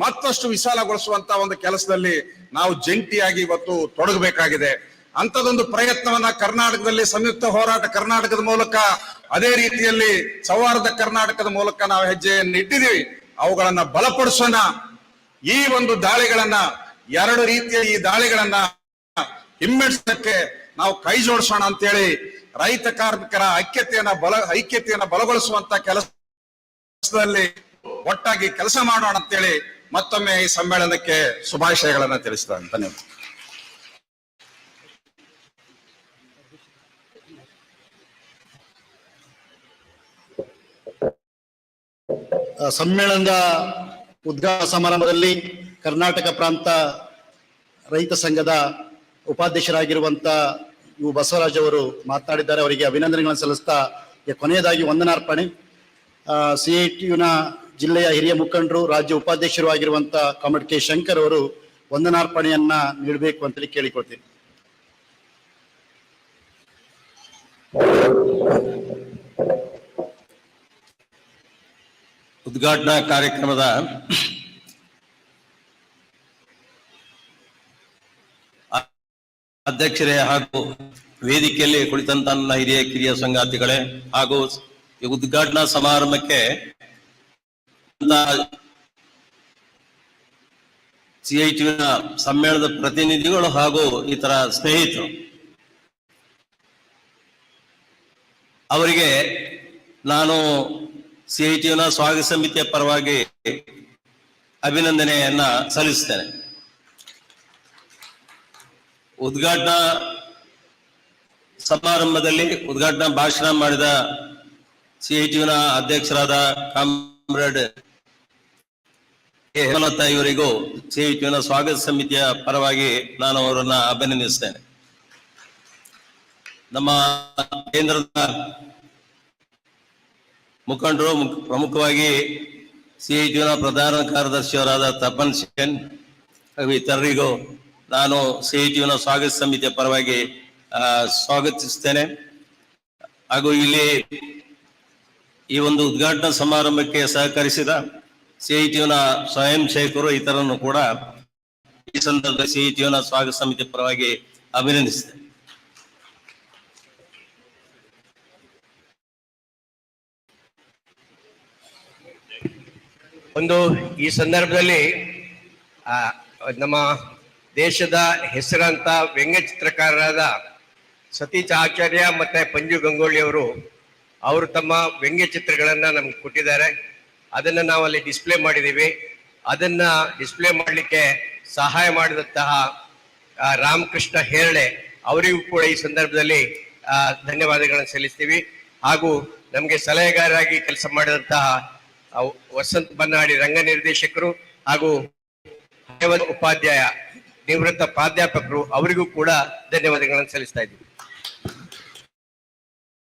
ಮತ್ತಷ್ಟು ವಿಶಾಲಗೊಳಿಸುವಂತ ಒಂದು ಕೆಲಸದಲ್ಲಿ ನಾವು ಜಂಟಿಯಾಗಿ ಇವತ್ತು ತೊಡಗಬೇಕಾಗಿದೆ. ಅಂತದೊಂದು ಪ್ರಯತ್ನವನ್ನ ಕರ್ನಾಟಕದಲ್ಲಿ ಸಂಯುಕ್ತ ಹೋರಾಟ ಕರ್ನಾಟಕದ ಮೂಲಕ, ಅದೇ ರೀತಿಯಲ್ಲಿ ಸೌಹಾರ್ದ ಕರ್ನಾಟಕದ ಮೂಲಕ ನಾವು ಹೆಜ್ಜೆಯನ್ನು ಇಟ್ಟಿದ್ದೀವಿ. ಅವುಗಳನ್ನ ಬಲಪಡಿಸೋಣ. ಈ ಒಂದು ದಾಳಿಗಳನ್ನ, ಎರಡು ರೀತಿಯ ಈ ದಾಳಿಗಳನ್ನ ಹಿಮ್ಮೆಟ್ಟಿಸಕ್ಕೆ ನಾವು ಕೈ ಜೋಡಿಸೋಣ ಅಂತೇಳಿ ರೈತ ಕಾರ್ಮಿಕರ ಐಕ್ಯತೆಯನ್ನ ಬಲಗೊಳಿಸುವಂತ ಕೆಲಸದಲ್ಲಿ ಒಟ್ಟಾಗಿ ಕೆಲಸ ಮಾಡೋಣ ಅಂತೇಳಿ ಮತ್ತೊಮ್ಮೆ ಈ ಸಮ್ಮೇಳನಕ್ಕೆ ಶುಭಾಶಯಗಳನ್ನ ತಿಳಿಸ್ತಾರೆ. ಧನ್ಯವಾದ. ಸಮ್ಮೇಳನದ ಉದ್ಘಾಟನಾ ಸಮಾರಂಭದಲ್ಲಿ ಕರ್ನಾಟಕ ಪ್ರಾಂತ ರೈತ ಸಂಘದ ಉಪಾಧ್ಯಕ್ಷರಾಗಿರುವಂತ ಯು ಬಸವರಾಜ್ ಅವರು ಮಾತನಾಡಿದ್ದಾರೆ. ಅವರಿಗೆ ಅಭಿನಂದನೆಗಳನ್ನು ಸಲ್ಲಿಸ್ತಾ ಕೊನೆಯದಾಗಿ ವಂದನಾರ್ಪಣೆ. CITUನ ಜಿಲ್ಲೆಯ ಹಿರಿಯ ಮುಖಂಡರು, ರಾಜ್ಯ ಉಪಾಧ್ಯಕ್ಷರು ಆಗಿರುವಂತ ಕಾಮ್ರೇಡ್ ಕೆ ಶಂಕರ್ ಅವರು ವಂದನಾರ್ಪಣೆಯನ್ನ ನೀಡಬೇಕು ಅಂತೇಳಿ ಕೇಳಿಕೊಳ್ತೀನಿ. ಉದ್ಘಾಟನಾ ಕಾರ್ಯಕ್ರಮದ ಅಧ್ಯಕ್ಷರೇ ಹಾಗೂ ವೇದಿಕೆಯಲ್ಲಿ ಕುಳಿತಂತ ನನ್ನ ಹಿರಿಯ ಕಿರಿಯ ಸಂಗಾತಿಗಳೇ ಹಾಗೂ ಈ ಉದ್ಘಾಟನಾ ಸಮಾರಂಭಕ್ಕೆ CITUವಿನ ಸಮ್ಮೇಳನದ ಪ್ರತಿನಿಧಿಗಳು ಹಾಗೂ ಇತರ ಸ್ನೇಹಿತರು, ಅವರಿಗೆ ನಾನು CITUವಿನ ಸ್ವಾಗತ ಸಮಿತಿಯ ಪರವಾಗಿ ಅಭಿನಂದನೆಯನ್ನ ಸಲ್ಲಿಸ್ತೇನೆ. ಉದ್ಘಾಟನಾ ಸಮಾರಂಭದಲ್ಲಿ ಉದ್ಘಾಟನಾ ಭಾಷಣ ಮಾಡಿದ CITUವಿನ ಅಧ್ಯಕ್ಷರಾದ ಕಾಮ್ರೇಡ್ ಹೇಮಲತಾ ಇವರಿಗೂ CITUವಿನ ಸ್ವಾಗತ ಸಮಿತಿಯ ಪರವಾಗಿ ನಾನು ಅವರನ್ನ ಅಭಿನಂದಿಸ್ತೇನೆ. ನಮ್ಮ ಕೇಂದ್ರದ ಮುಖಂಡರು, ಪ್ರಮುಖವಾಗಿ CITUವಿನ ಪ್ರಧಾನ ಕಾರ್ಯದರ್ಶಿಯವರಾದ ತಪನ್ ಸೇನ್ ಹಾಗೂ ಇತರರಿಗೂ ನಾನು CITUವಿನ ಸ್ವಾಗತ ಸಮಿತಿಯ ಪರವಾಗಿ ಸ್ವಾಗತಿಸ್ತೇನೆ. ಹಾಗೂ ಇಲ್ಲಿ ಈ ಒಂದು ಉದ್ಘಾಟನಾ ಸಮಾರಂಭಕ್ಕೆ ಸಹಕರಿಸಿದ CITUವಿನ ಸ್ವಯಂ ಸೇವಕರು ಇತರನ್ನು ಕೂಡ ಈ ಸಂದರ್ಭದಲ್ಲಿ CITUವಿನ ಸ್ವಾಗತ ಸಮಿತಿ ಪರವಾಗಿ ಅಭಿನಂದಿಸಿದೆ. ಈ ಸಂದರ್ಭದಲ್ಲಿ ನಮ್ಮ ದೇಶದ ಹೆಸರಾಂತ ವ್ಯಂಗ್ಯ ಚಿತ್ರಕಾರರಾದ ಸತೀಶ್ ಆಚಾರ್ಯ ಮತ್ತೆ ಪಂಜು ಗಂಗೋಳಿ ಅವರು ತಮ್ಮ ವ್ಯಂಗ್ಯ ಚಿತ್ರಗಳನ್ನ ನಮ್ಗೆ ಕೊಟ್ಟಿದ್ದಾರೆ. ಅದನ್ನ ನಾವು ಅಲ್ಲಿ ಡಿಸ್ಪ್ಲೇ ಮಾಡಿದ್ದೀವಿ. ಅದನ್ನ ಡಿಸ್ಪ್ಲೇ ಮಾಡಲಿಕ್ಕೆ ಸಹಾಯ ಮಾಡಿದಂತಹ ರಾಮಕೃಷ್ಣ ಹೇರಳೆ ಅವರಿಗೂ ಕೂಡ ಈ ಸಂದರ್ಭದಲ್ಲಿ ಧನ್ಯವಾದಗಳನ್ನು ಸಲ್ಲಿಸ್ತೀವಿ. ಹಾಗೂ ನಮಗೆ ಸಲಹೆಗಾರರಾಗಿ ಕೆಲಸ ಮಾಡಿದಂತಹ ವಸಂತ ಬನ್ನಾಡಿ ರಂಗ ನಿರ್ದೇಶಕರು ಹಾಗೂ ಉಪಾಧ್ಯಾಯ ನಿವೃತ್ತ ಪ್ರಾಧ್ಯಾಪಕರು ಅವರಿಗೂ ಕೂಡ ಧನ್ಯವಾದಗಳನ್ನು ಸಲ್ಲಿಸ್ತಾ ಇದ್ದೀವಿ.